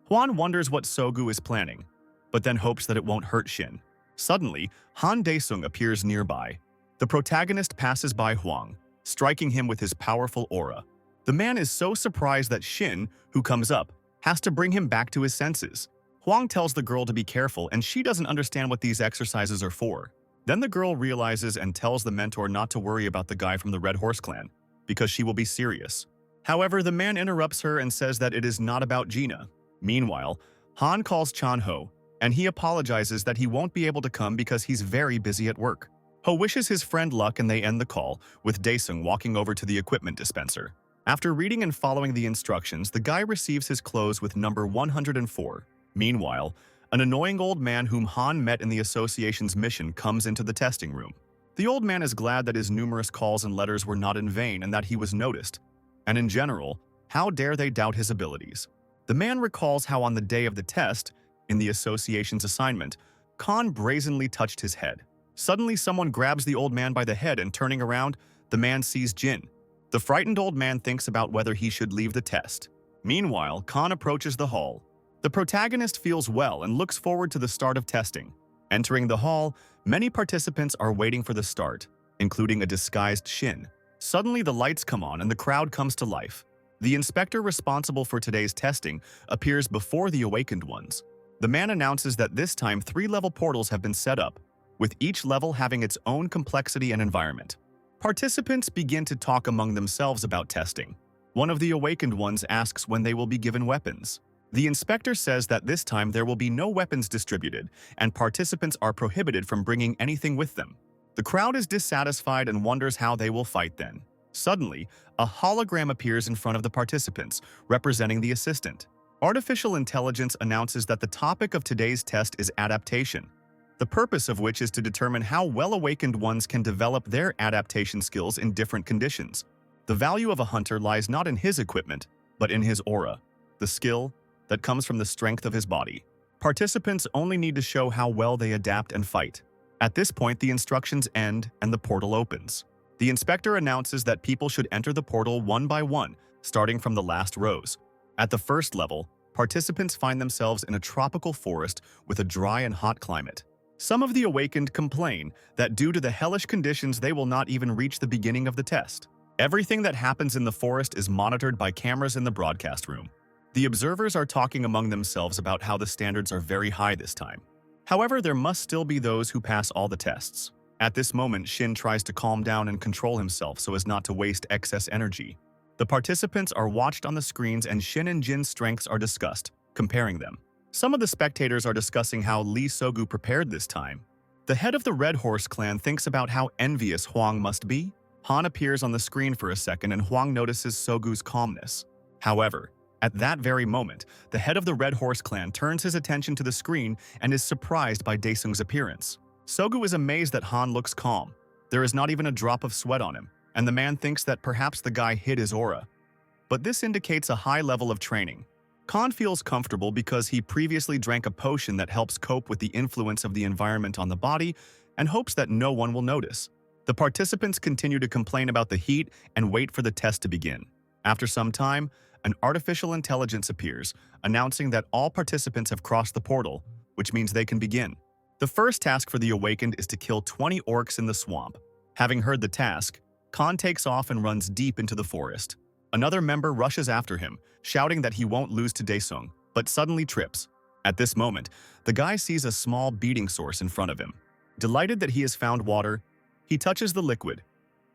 [SPEAKER 1] Huan wonders what Sogu is planning, but then hopes that it won't hurt Shin. Suddenly, Han Daesung appears nearby. The protagonist passes by Huang, striking him with his powerful aura. The man is so surprised that Shin, who comes up, has to bring him back to his senses. Huang tells the girl to be careful and she doesn't understand what these exercises are for. Then the girl realizes and tells the mentor not to worry about the guy from the Red Horse clan, because she will be serious. However, the man interrupts her and says that it is not about Gina. Meanwhile, Han calls Chan Ho, and he apologizes that he won't be able to come because he's very busy at work. Ho wishes his friend luck and they end the call, with Daesung walking over to the equipment dispenser. After reading and following the instructions, the guy receives his clothes with number 104. Meanwhile, an annoying old man whom Han met in the association's mission comes into the testing room. The old man is glad that his numerous calls and letters were not in vain and that he was noticed. And in general, how dare they doubt his abilities? The man recalls how on the day of the test, in the association's assignment, Khan brazenly touched his head. Suddenly, someone grabs the old man by the head and turning around, the man sees Jin. The frightened old man thinks about whether he should leave the test. Meanwhile, Khan approaches the hall. The protagonist feels well and looks forward to the start of testing. Entering the hall, many participants are waiting for the start, including a disguised Shin. Suddenly, the lights come on and the crowd comes to life. The inspector responsible for today's testing appears before the awakened ones. The man announces that this time 3-level portals have been set up, with each level having its own complexity and environment. Participants begin to talk among themselves about testing. One of the awakened ones asks when they will be given weapons. The inspector says that this time there will be no weapons distributed, and participants are prohibited from bringing anything with them. The crowd is dissatisfied and wonders how they will fight then. Suddenly, a hologram appears in front of the participants, representing the assistant. Artificial intelligence announces that the topic of today's test is adaptation, the purpose of which is to determine how well-awakened ones can develop their adaptation skills in different conditions. The value of a hunter lies not in his equipment, but in his aura, the skill that comes from the strength of his body. Participants only need to show how well they adapt and fight. At this point, the instructions end and the portal opens. The inspector announces that people should enter the portal one by one, starting from the last rows. At the first level, participants find themselves in a tropical forest with a dry and hot climate. Some of the awakened complain that due to the hellish conditions they will not even reach the beginning of the test. Everything that happens in the forest is monitored by cameras in the broadcast room. The observers are talking among themselves about how the standards are very high this time. However, there must still be those who pass all the tests. At this moment, Shin tries to calm down and control himself so as not to waste excess energy. The participants are watched on the screens and Shin and Jin's strengths are discussed, comparing them. Some of the spectators are discussing how Lee Sogu prepared this time. The head of the Red Horse clan thinks about how envious Huang must be. Han appears on the screen for a second and Huang notices Sogu's calmness. However, at that very moment, the head of the Red Horse clan turns his attention to the screen and is surprised by Daesung's appearance. Sogu is amazed that Han looks calm. There is not even a drop of sweat on him, and the man thinks that perhaps the guy hid his aura. But this indicates a high level of training. Khan feels comfortable because he previously drank a potion that helps cope with the influence of the environment on the body and hopes that no one will notice. The participants continue to complain about the heat and wait for the test to begin. After some time, an artificial intelligence appears, announcing that all participants have crossed the portal, which means they can begin. The first task for the Awakened is to kill 20 orcs in the swamp. Having heard the task, Khan takes off and runs deep into the forest. Another member rushes after him, shouting that he won't lose to Daesung, but suddenly trips. At this moment, the guy sees a small beating source in front of him. Delighted that he has found water, he touches the liquid.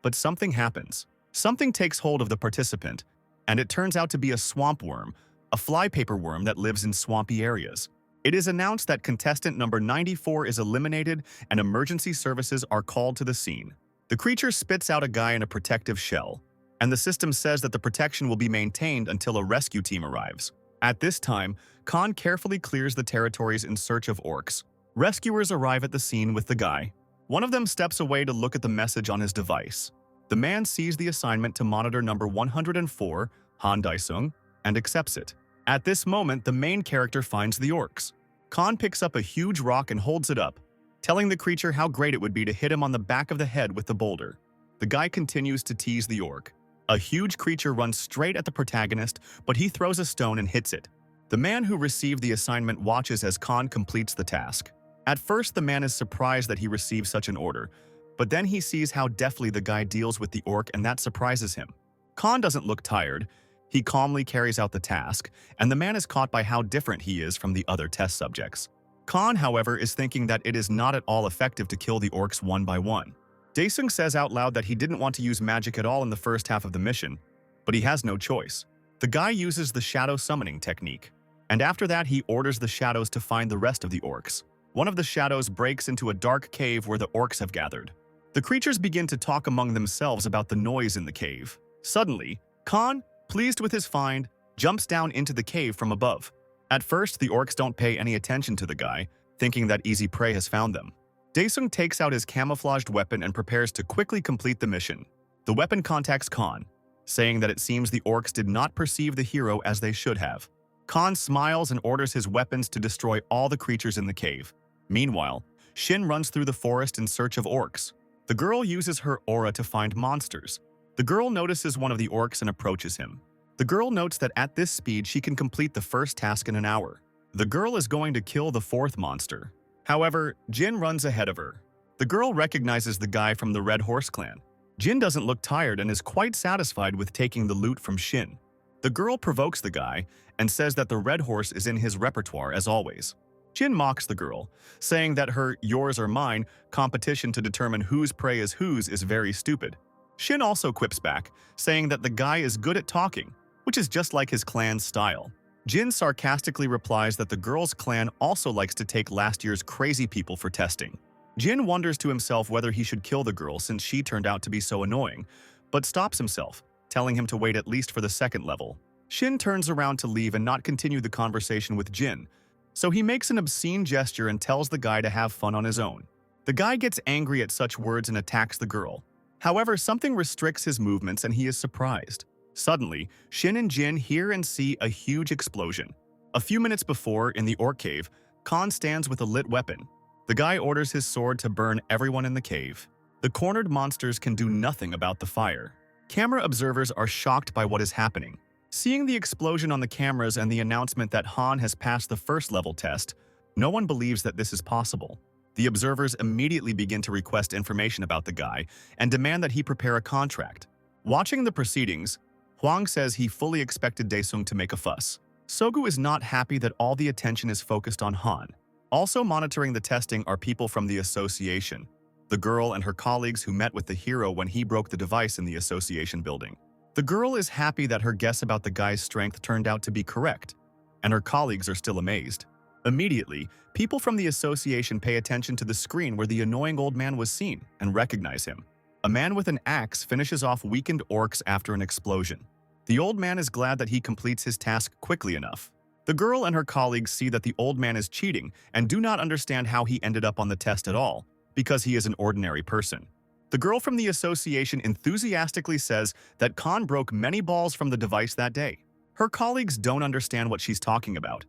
[SPEAKER 1] But something happens. Something takes hold of the participant, and it turns out to be a swamp worm, a flypaper worm that lives in swampy areas. It is announced that contestant number 94 is eliminated and emergency services are called to the scene. The creature spits out a guy in a protective shell, and the system says that the protection will be maintained until a rescue team arrives. At this time, Khan carefully clears the territories in search of orcs. Rescuers arrive at the scene with the guy. One of them steps away to look at the message on his device. The man sees the assignment to monitor number 104, Han Daesung, and accepts it. At this moment, the main character finds the orcs. Khan picks up a huge rock and holds it up, telling the creature how great it would be to hit him on the back of the head with the boulder. The guy continues to tease the orc. A huge creature runs straight at the protagonist, but he throws a stone and hits it. The man who received the assignment watches as Khan completes the task. At first, the man is surprised that he received such an order, but then he sees how deftly the guy deals with the orc and that surprises him. Khan doesn't look tired. He calmly carries out the task, and the man is caught by how different he is from the other test subjects. Khan, however, is thinking that it is not at all effective to kill the orcs one by one. Daesung says out loud that he didn't want to use magic at all in the first half of the mission, but he has no choice. The guy uses the shadow summoning technique, and after that he orders the shadows to find the rest of the orcs. One of the shadows breaks into a dark cave where the orcs have gathered. The creatures begin to talk among themselves about the noise in the cave. Suddenly, Khan, pleased with his find, jumps down into the cave from above. At first, the orcs don't pay any attention to the guy, thinking that easy prey has found them. Daesung takes out his camouflaged weapon and prepares to quickly complete the mission. The weapon contacts Khan, saying that it seems the orcs did not perceive the hero as they should have. Khan smiles and orders his weapons to destroy all the creatures in the cave. Meanwhile, Shin runs through the forest in search of orcs. The girl uses her aura to find monsters. The girl notices one of the orcs and approaches him. The girl notes that at this speed she can complete the first task in an hour. The girl is going to kill the fourth monster. However, Jin runs ahead of her. The girl recognizes the guy from the Red Horse clan. Jin doesn't look tired and is quite satisfied with taking the loot from Shin. The girl provokes the guy and says that the Red Horse is in his repertoire as always. Jin mocks the girl, saying that her yours or mine competition to determine whose prey is whose is very stupid. Shin also quips back, saying that the guy is good at talking, which is just like his clan's style. Jin sarcastically replies that the girl's clan also likes to take last year's crazy people for testing. Jin wonders to himself whether he should kill the girl since she turned out to be so annoying, but stops himself, telling him to wait at least for the second level. Shin turns around to leave and not continue the conversation with Jin, so he makes an obscene gesture and tells the guy to have fun on his own. The guy gets angry at such words and attacks the girl. However, something restricts his movements and he is surprised. Suddenly, Shin and Jin hear and see a huge explosion. A few minutes before, in the orc cave, Khan stands with a lit weapon. The guy orders his sword to burn everyone in the cave. The cornered monsters can do nothing about the fire. Camera observers are shocked by what is happening. Seeing the explosion on the cameras and the announcement that Han has passed the first level test, no one believes that this is possible. The observers immediately begin to request information about the guy and demand that he prepare a contract. Watching the proceedings, Huang says he fully expected Daesung to make a fuss. Sogu is not happy that all the attention is focused on Han. Also monitoring the testing are people from the association, the girl and her colleagues who met with the hero when he broke the device in the association building. The girl is happy that her guess about the guy's strength turned out to be correct, and her colleagues are still amazed. Immediately, people from the association pay attention to the screen where the annoying old man was seen and recognize him. A man with an axe finishes off weakened orcs after an explosion. The old man is glad that he completes his task quickly enough. The girl and her colleagues see that the old man is cheating and do not understand how he ended up on the test at all, because he is an ordinary person. The girl from the association enthusiastically says that Khan broke many balls from the device that day. Her colleagues don't understand what she's talking about,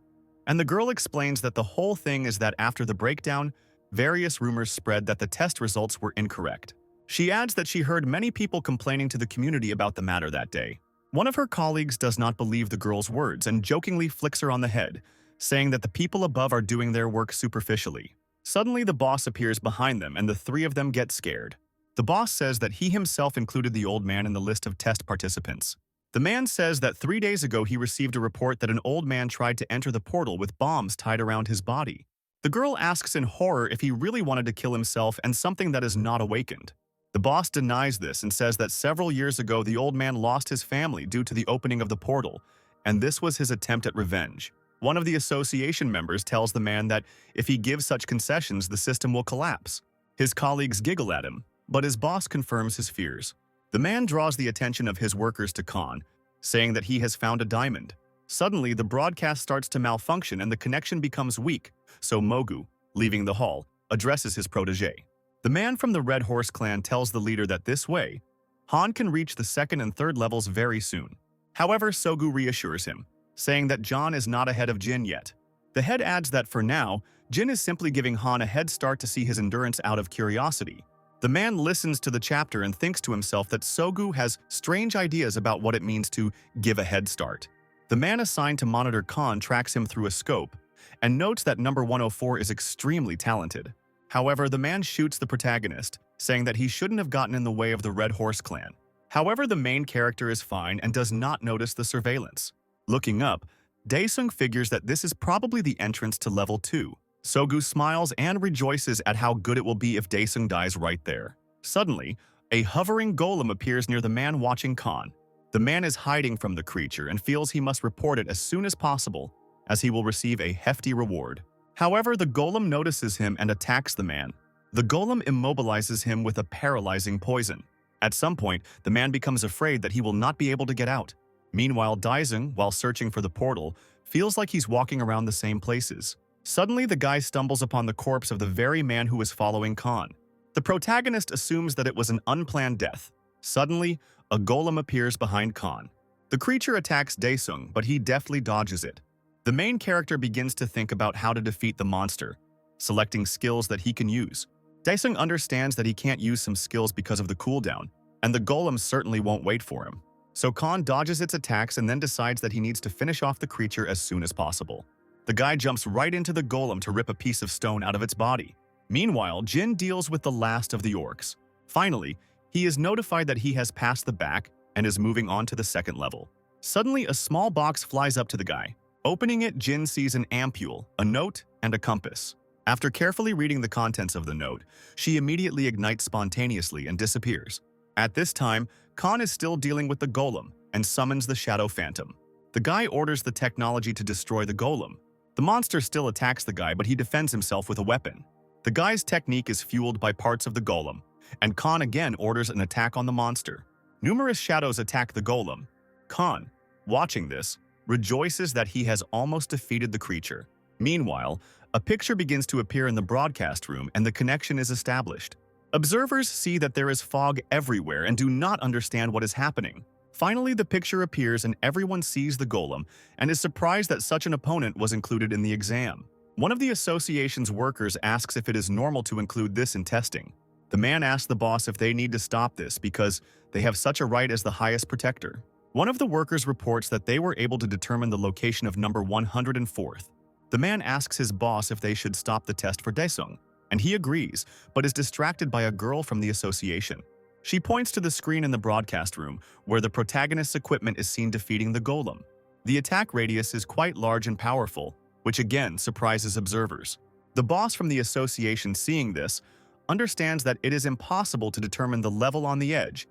[SPEAKER 1] and the girl explains that the whole thing is that after the breakdown, various rumors spread that the test results were incorrect. She adds that she heard many people complaining to the community about the matter that day. One of her colleagues does not believe the girl's words and jokingly flicks her on the head, saying that the people above are doing their work superficially. Suddenly, the boss appears behind them and the three of them get scared. The boss says that he himself included the old man in the list of test participants. The man says that 3 days ago he received a report that an old man tried to enter the portal with bombs tied around his body. The girl asks in horror if he really wanted to kill himself and something that is not awakened. The boss denies this and says that several years ago the old man lost his family due to the opening of the portal, and this was his attempt at revenge. One of the association members tells the man that if he gives such concessions, the system will collapse. His colleagues giggle at him, but his boss confirms his fears. The man draws the attention of his workers to Khan, saying that he has found a diamond. Suddenly, the broadcast starts to malfunction and the connection becomes weak, so Mogu, leaving the hall, addresses his protege. The man from the Red Horse clan tells the leader that this way, Han can reach the 2nd and 3rd levels very soon. However, Sogu reassures him, saying that John is not ahead of Jin yet. The head adds that for now, Jin is simply giving Han a head start to see his endurance out of curiosity. The man listens to the chapter and thinks to himself that Sogu has strange ideas about what it means to give a head start. The man assigned to monitor Khan tracks him through a scope and notes that number 104 is extremely talented. However, the man shoots the protagonist, saying that he shouldn't have gotten in the way of the Red Horse clan. However, the main character is fine and does not notice the surveillance. Looking up, Daesung figures that this is probably the entrance to level 2. Sogu smiles and rejoices at how good it will be if Daesung dies right there. Suddenly, a hovering golem appears near the man watching Khan. The man is hiding from the creature and feels he must report it as soon as possible, as he will receive a hefty reward. However, the golem notices him and attacks the man. The golem immobilizes him with a paralyzing poison. At some point, the man becomes afraid that he will not be able to get out. Meanwhile, Daesung, while searching for the portal, feels like he's walking around the same places. Suddenly, the guy stumbles upon the corpse of the very man who was following Khan. The protagonist assumes that it was an unplanned death. Suddenly, a golem appears behind Khan. The creature attacks Daesung, but he deftly dodges it. The main character begins to think about how to defeat the monster, selecting skills that he can use. Daesung understands that he can't use some skills because of the cooldown, and the golem certainly won't wait for him. So Khan dodges its attacks and then decides that he needs to finish off the creature as soon as possible. The guy jumps right into the golem to rip a piece of stone out of its body. Meanwhile, Jin deals with the last of the orcs. Finally, he is notified that he has passed the back and is moving on to the 2nd level. Suddenly, a small box flies up to the guy. Opening it, Jin sees an ampule, a note, and a compass. After carefully reading the contents of the note, she immediately ignites spontaneously and disappears. At this time, Khan is still dealing with the golem and summons the Shadow Phantom. The guy orders the technology to destroy the golem. The monster still attacks the guy, but he defends himself with a weapon. The guy's technique is fueled by parts of the golem, and Khan again orders an attack on the monster. Numerous shadows attack the golem. Khan, watching this, rejoices that he has almost defeated the creature. Meanwhile, a picture begins to appear in the broadcast room and the connection is established. Observers see that there is fog everywhere and do not understand what is happening. Finally, the picture appears and everyone sees the golem and is surprised that such an opponent was included in the exam. One of the association's workers asks if it is normal to include this in testing. The man asks the boss if they need to stop this because they have such a right as the highest protector. One of the workers reports that they were able to determine the location of number 104th. The man asks his boss if they should stop the test for Daesung, and he agrees, but is distracted by a girl from the association. She points to the screen in the broadcast room, where the protagonist's equipment is seen defeating the golem. The attack radius is quite large and powerful, which again surprises observers. The boss from the association, seeing this, understands that it is impossible to determine the level on the edge,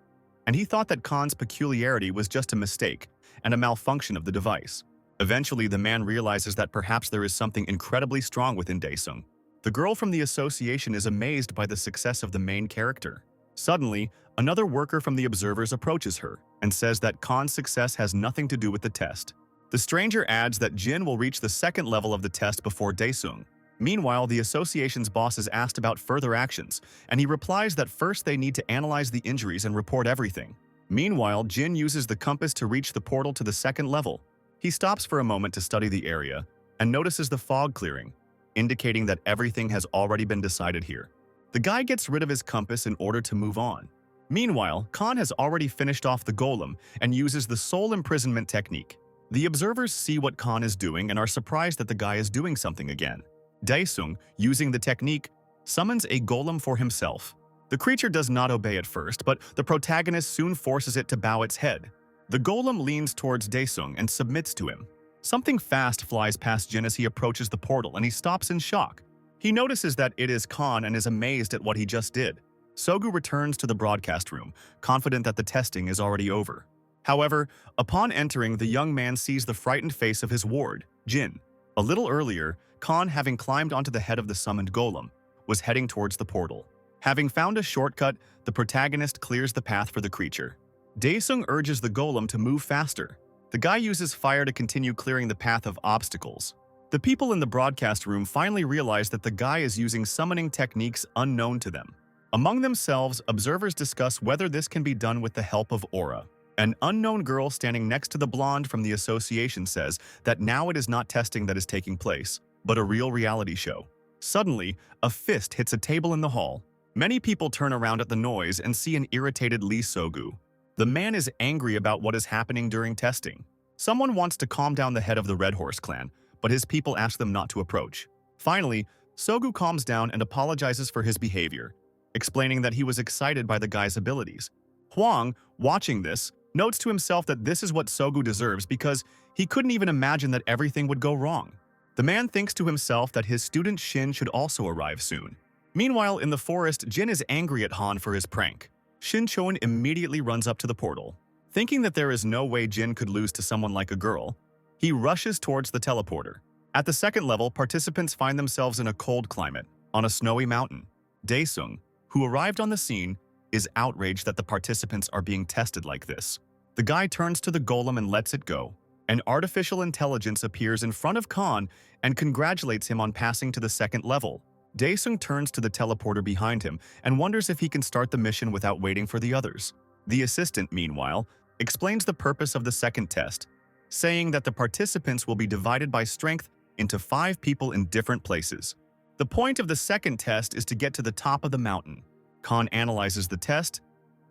[SPEAKER 1] and he thought that Khan's peculiarity was just a mistake and a malfunction of the device. Eventually, the man realizes that perhaps there is something incredibly strong within Daesung. The girl from the association is amazed by the success of the main character. Suddenly, another worker from the observers approaches her and says that Khan's success has nothing to do with the test. The stranger adds that Jin will reach the second level of the test before Daesung. Meanwhile, the association's boss is asked about further actions, and he replies that first they need to analyze the injuries and report everything. Meanwhile, Jin uses the compass to reach the portal to the second level. He stops for a moment to study the area and notices the fog clearing, indicating that everything has already been decided here. The guy gets rid of his compass in order to move on. Meanwhile, Khan has already finished off the golem and uses the soul imprisonment technique. The observers see what Khan is doing and are surprised that the guy is doing something again. Daesung, using the technique, summons a golem for himself. The creature does not obey at first, but the protagonist soon forces it to bow its head. The golem leans towards Daesung and submits to him. Something fast flies past Jin as he approaches the portal, and he stops in shock. He notices that it is Khan and is amazed at what he just did. Sogu returns to the broadcast room, confident that the testing is already over. However, upon entering, the young man sees the frightened face of his ward, Jin. A little earlier, Khan, having climbed onto the head of the summoned golem, was heading towards the portal. Having found a shortcut, the protagonist clears the path for the creature. Daesung urges the golem to move faster. The guy uses fire to continue clearing the path of obstacles. The people in the broadcast room finally realize that the guy is using summoning techniques unknown to them. Among themselves, observers discuss whether this can be done with the help of aura. An unknown girl standing next to the blonde from the association says that now it is not testing that is taking place, but a real reality show. Suddenly, a fist hits a table in the hall. Many people turn around at the noise and see an irritated Lee Sogu. The man is angry about what is happening during testing. Someone wants to calm down the head of the Red Horse clan, but his people ask them not to approach. Finally, Sogu calms down and apologizes for his behavior, explaining that he was excited by the guy's abilities. Huang, watching this, notes to himself that this is what Sogu deserves because he couldn't even imagine that everything would go wrong. The man thinks to himself that his student Shin should also arrive soon. Meanwhile, in the forest, Jin is angry at Han for his prank. Shin Choin immediately runs up to the portal. Thinking that there is no way Jin could lose to someone like a girl, he rushes towards the teleporter. At the second level, participants find themselves in a cold climate, on a snowy mountain. Daesung, who arrived on the scene, is outraged that the participants are being tested like this. The guy turns to the golem and lets it go. An artificial intelligence appears in front of Khan and congratulates him on passing to the second level. Daesung turns to the teleporter behind him and wonders if he can start the mission without waiting for the others. The assistant, meanwhile, explains the purpose of the second test, saying that the participants will be divided by strength into 5 people in different places. The point of the second test is to get to the top of the mountain. Khan analyzes the test.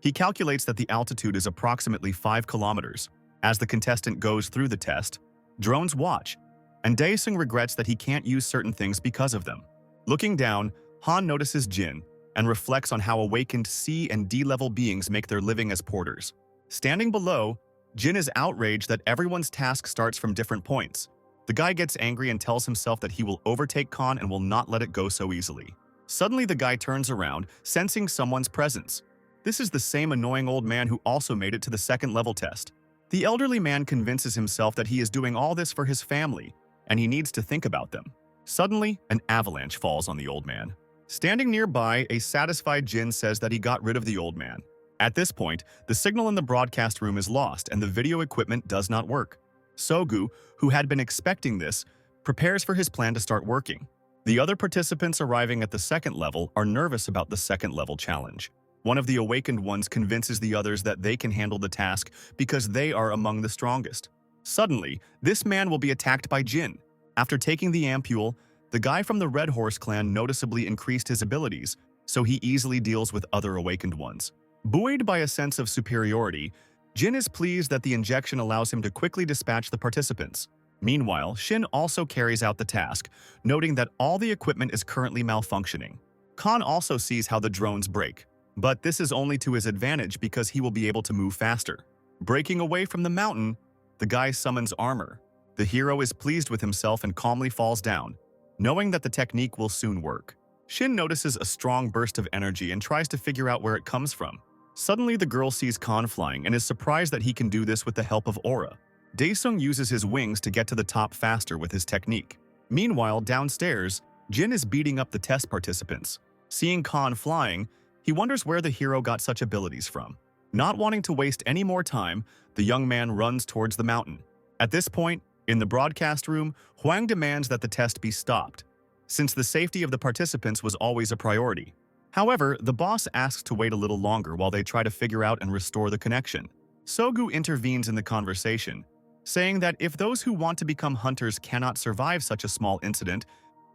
[SPEAKER 1] He calculates that the altitude is approximately 5 kilometers. As the contestant goes through the test, drones watch, and Daesung regrets that he can't use certain things because of them. Looking down, Han notices Jin and reflects on how awakened C and D-level beings make their living as porters. Standing below, Jin is outraged that everyone's task starts from different points. The guy gets angry and tells himself that he will overtake Khan and will not let it go so easily. Suddenly, the guy turns around, sensing someone's presence. This is the same annoying old man who also made it to the second level test. The elderly man convinces himself that he is doing all this for his family, and he needs to think about them. Suddenly, an avalanche falls on the old man. Standing nearby, a satisfied Jin says that he got rid of the old man. At this point, the signal in the broadcast room is lost and the video equipment does not work. Sogu, who had been expecting this, prepares for his plan to start working. The other participants arriving at the second level are nervous about the second level challenge. One of the awakened ones convinces the others that they can handle the task because they are among the strongest. Suddenly, this man will be attacked by Jin. After taking the ampule, the guy from the Red Horse clan noticeably increased his abilities, so he easily deals with other awakened ones. Buoyed by a sense of superiority, Jin is pleased that the injection allows him to quickly dispatch the participants. Meanwhile, Shin also carries out the task, noting that all the equipment is currently malfunctioning. Khan also sees how the drones break. But this is only to his advantage because he will be able to move faster. Breaking away from the mountain, the guy summons armor. The hero is pleased with himself and calmly falls down, knowing that the technique will soon work. Shin notices a strong burst of energy and tries to figure out where it comes from. Suddenly, the girl sees Khan flying and is surprised that he can do this with the help of aura. Daesung uses his wings to get to the top faster with his technique. Meanwhile, downstairs, Jin is beating up the test participants. Seeing Khan flying, he wonders where the hero got such abilities from. Not wanting to waste any more time, the young man runs towards the mountain. At this point, in the broadcast room, Huang demands that the test be stopped, since the safety of the participants was always a priority. However, the boss asks to wait a little longer while they try to figure out and restore the connection. Sogu intervenes in the conversation, saying that if those who want to become hunters cannot survive such a small incident,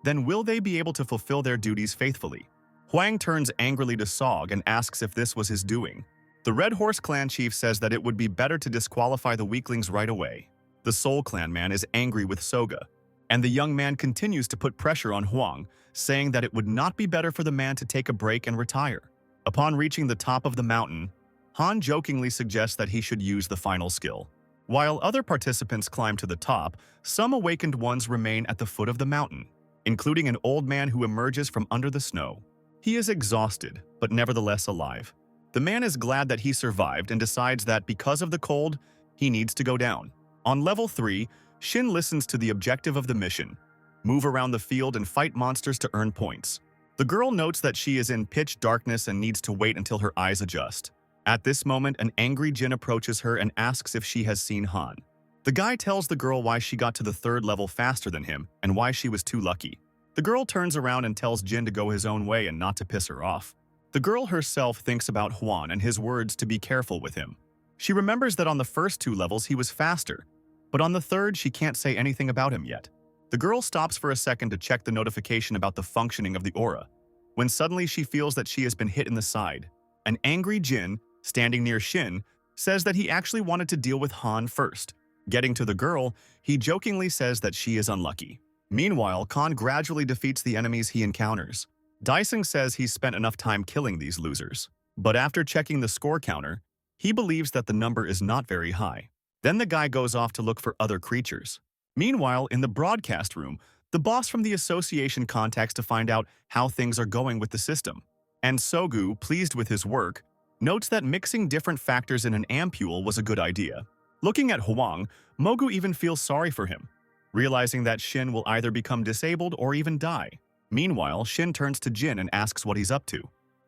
[SPEAKER 1] then will they be able to fulfill their duties faithfully? Huang turns angrily to Sog and asks if this was his doing. The Red Horse clan chief says that it would be better to disqualify the weaklings right away. The Soul clan man is angry with Soga, and the young man continues to put pressure on Huang, saying that it would not be better for the man to take a break and retire. Upon reaching the top of the mountain, Han jokingly suggests that he should use the final skill. While other participants climb to the top, some awakened ones remain at the foot of the mountain, including an old man who emerges from under the snow. He is exhausted, but nevertheless alive. The man is glad that he survived and decides that because of the cold, he needs to go down. On level 3, Shin listens to the objective of the mission: move around the field and fight monsters to earn points. The girl notes that she is in pitch darkness and needs to wait until her eyes adjust. At this moment, an angry Jin approaches her and asks if she has seen Han. The guy tells the girl why she got to the 3rd level faster than him and why she was too lucky. The girl turns around and tells Jin to go his own way and not to piss her off. The girl herself thinks about Huan and his words to be careful with him. She remembers that on the first 2 levels he was faster, but on the 3rd she can't say anything about him yet. The girl stops for a second to check the notification about the functioning of the aura, when suddenly she feels that she has been hit in the side. An angry Jin, standing near Shin, says that he actually wanted to deal with Han first. Getting to the girl, he jokingly says that she is unlucky. Meanwhile, Khan gradually defeats the enemies he encounters. Daesung says he's spent enough time killing these losers, but after checking the score counter, he believes that the number is not very high. Then the guy goes off to look for other creatures. Meanwhile, in the broadcast room, the boss from the association contacts to find out how things are going with the system. And Sogu, pleased with his work, notes that mixing different factors in an ampule was a good idea. Looking at Huang, Mogu even feels sorry for him, realizing that Shin will either become disabled or even die. Meanwhile, Shin turns to Jin and asks what he's up to.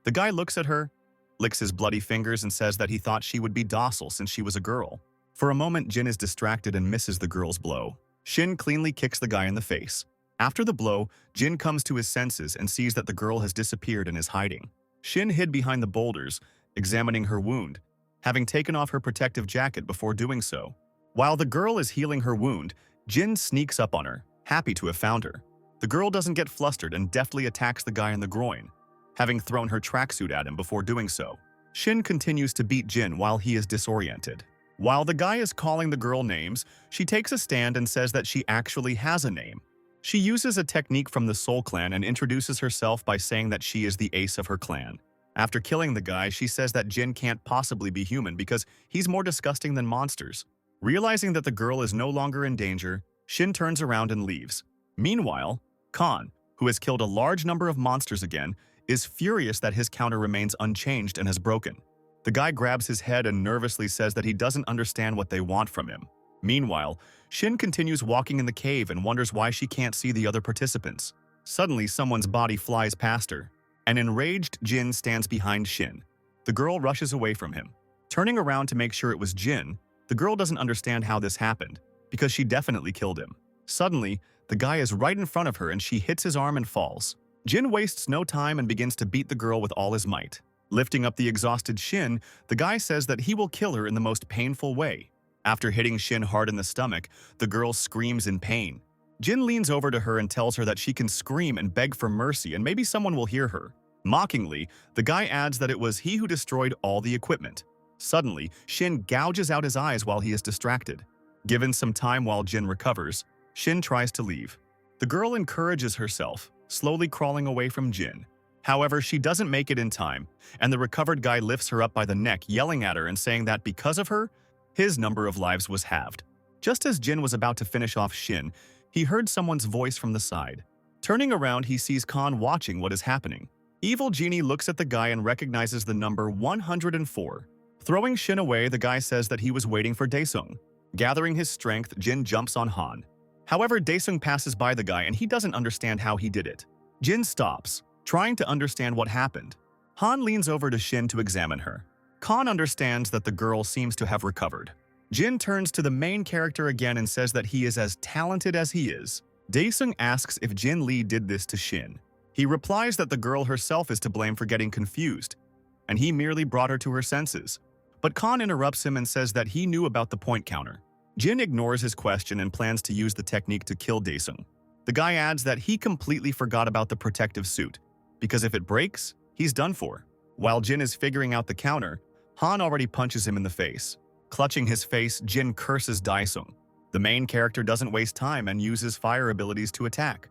[SPEAKER 1] The guy looks at her, licks his bloody fingers and says that he thought she would be docile since she was a girl. For a moment, Jin is distracted and misses the girl's blow. Shin cleanly kicks the guy in the face. After the blow, Jin comes to his senses and sees that the girl has disappeared and is hiding. Shin hid behind the boulders, examining her wound, having taken off her protective jacket before doing so. While the girl is healing her wound, Jin sneaks up on her, happy to have found her. The girl doesn't get flustered and deftly attacks the guy in the groin, having thrown her tracksuit at him before doing so. Shin continues to beat Jin while he is disoriented. While the guy is calling the girl names, she takes a stand and says that she actually has a name. She uses a technique from the Soul clan and introduces herself by saying that she is the ace of her clan. After killing the guy, she says that Jin can't possibly be human because he's more disgusting than monsters. Realizing that the girl is no longer in danger, Shin turns around and leaves. Meanwhile, Khan, who has killed a large number of monsters again, is furious that his counter remains unchanged and has broken. The guy grabs his head and nervously says that he doesn't understand what they want from him. Meanwhile, Shin continues walking in the cave and wonders why she can't see the other participants. Suddenly, someone's body flies past her. An enraged Jin stands behind Shin. The girl rushes away from him. Turning around to make sure it was Jin, the girl doesn't understand how this happened, because she definitely killed him. Suddenly, the guy is right in front of her and she hits his arm and falls. Jin wastes no time and begins to beat the girl with all his might. Lifting up the exhausted Shin, the guy says that he will kill her in the most painful way. After hitting Shin hard in the stomach, the girl screams in pain. Jin leans over to her and tells her that she can scream and beg for mercy and maybe someone will hear her. Mockingly, the guy adds that it was he who destroyed all the equipment. Suddenly, Shin gouges out his eyes while he is distracted. Given some time while Jin recovers, Shin tries to leave. The girl encourages herself, slowly crawling away from Jin. However, she doesn't make it in time, and the recovered guy lifts her up by the neck, yelling at her and saying that because of her, his number of lives was halved. Just as Jin was about to finish off Shin, he heard someone's voice from the side. Turning around, he sees Khan watching what is happening. Evil Genie looks at the guy and recognizes the number 104. Throwing Shin away, the guy says that he was waiting for Daesung. Gathering his strength, Jin jumps on Han. However, Daesung passes by the guy and he doesn't understand how he did it. Jin stops, trying to understand what happened. Han leans over to Shin to examine her. Khan understands that the girl seems to have recovered. Jin turns to the main character again and says that he is as talented as he is. Daesung asks if Jin Lee did this to Shin. He replies that the girl herself is to blame for getting confused, and he merely brought her to her senses. But Khan interrupts him and says that he knew about the point counter. Jin ignores his question and plans to use the technique to kill Daesung. The guy adds that he completely forgot about the protective suit, because if it breaks, he's done for. While Jin is figuring out the counter, Han already punches him in the face. Clutching his face, Jin curses Daesung. The main character doesn't waste time and uses fire abilities to attack.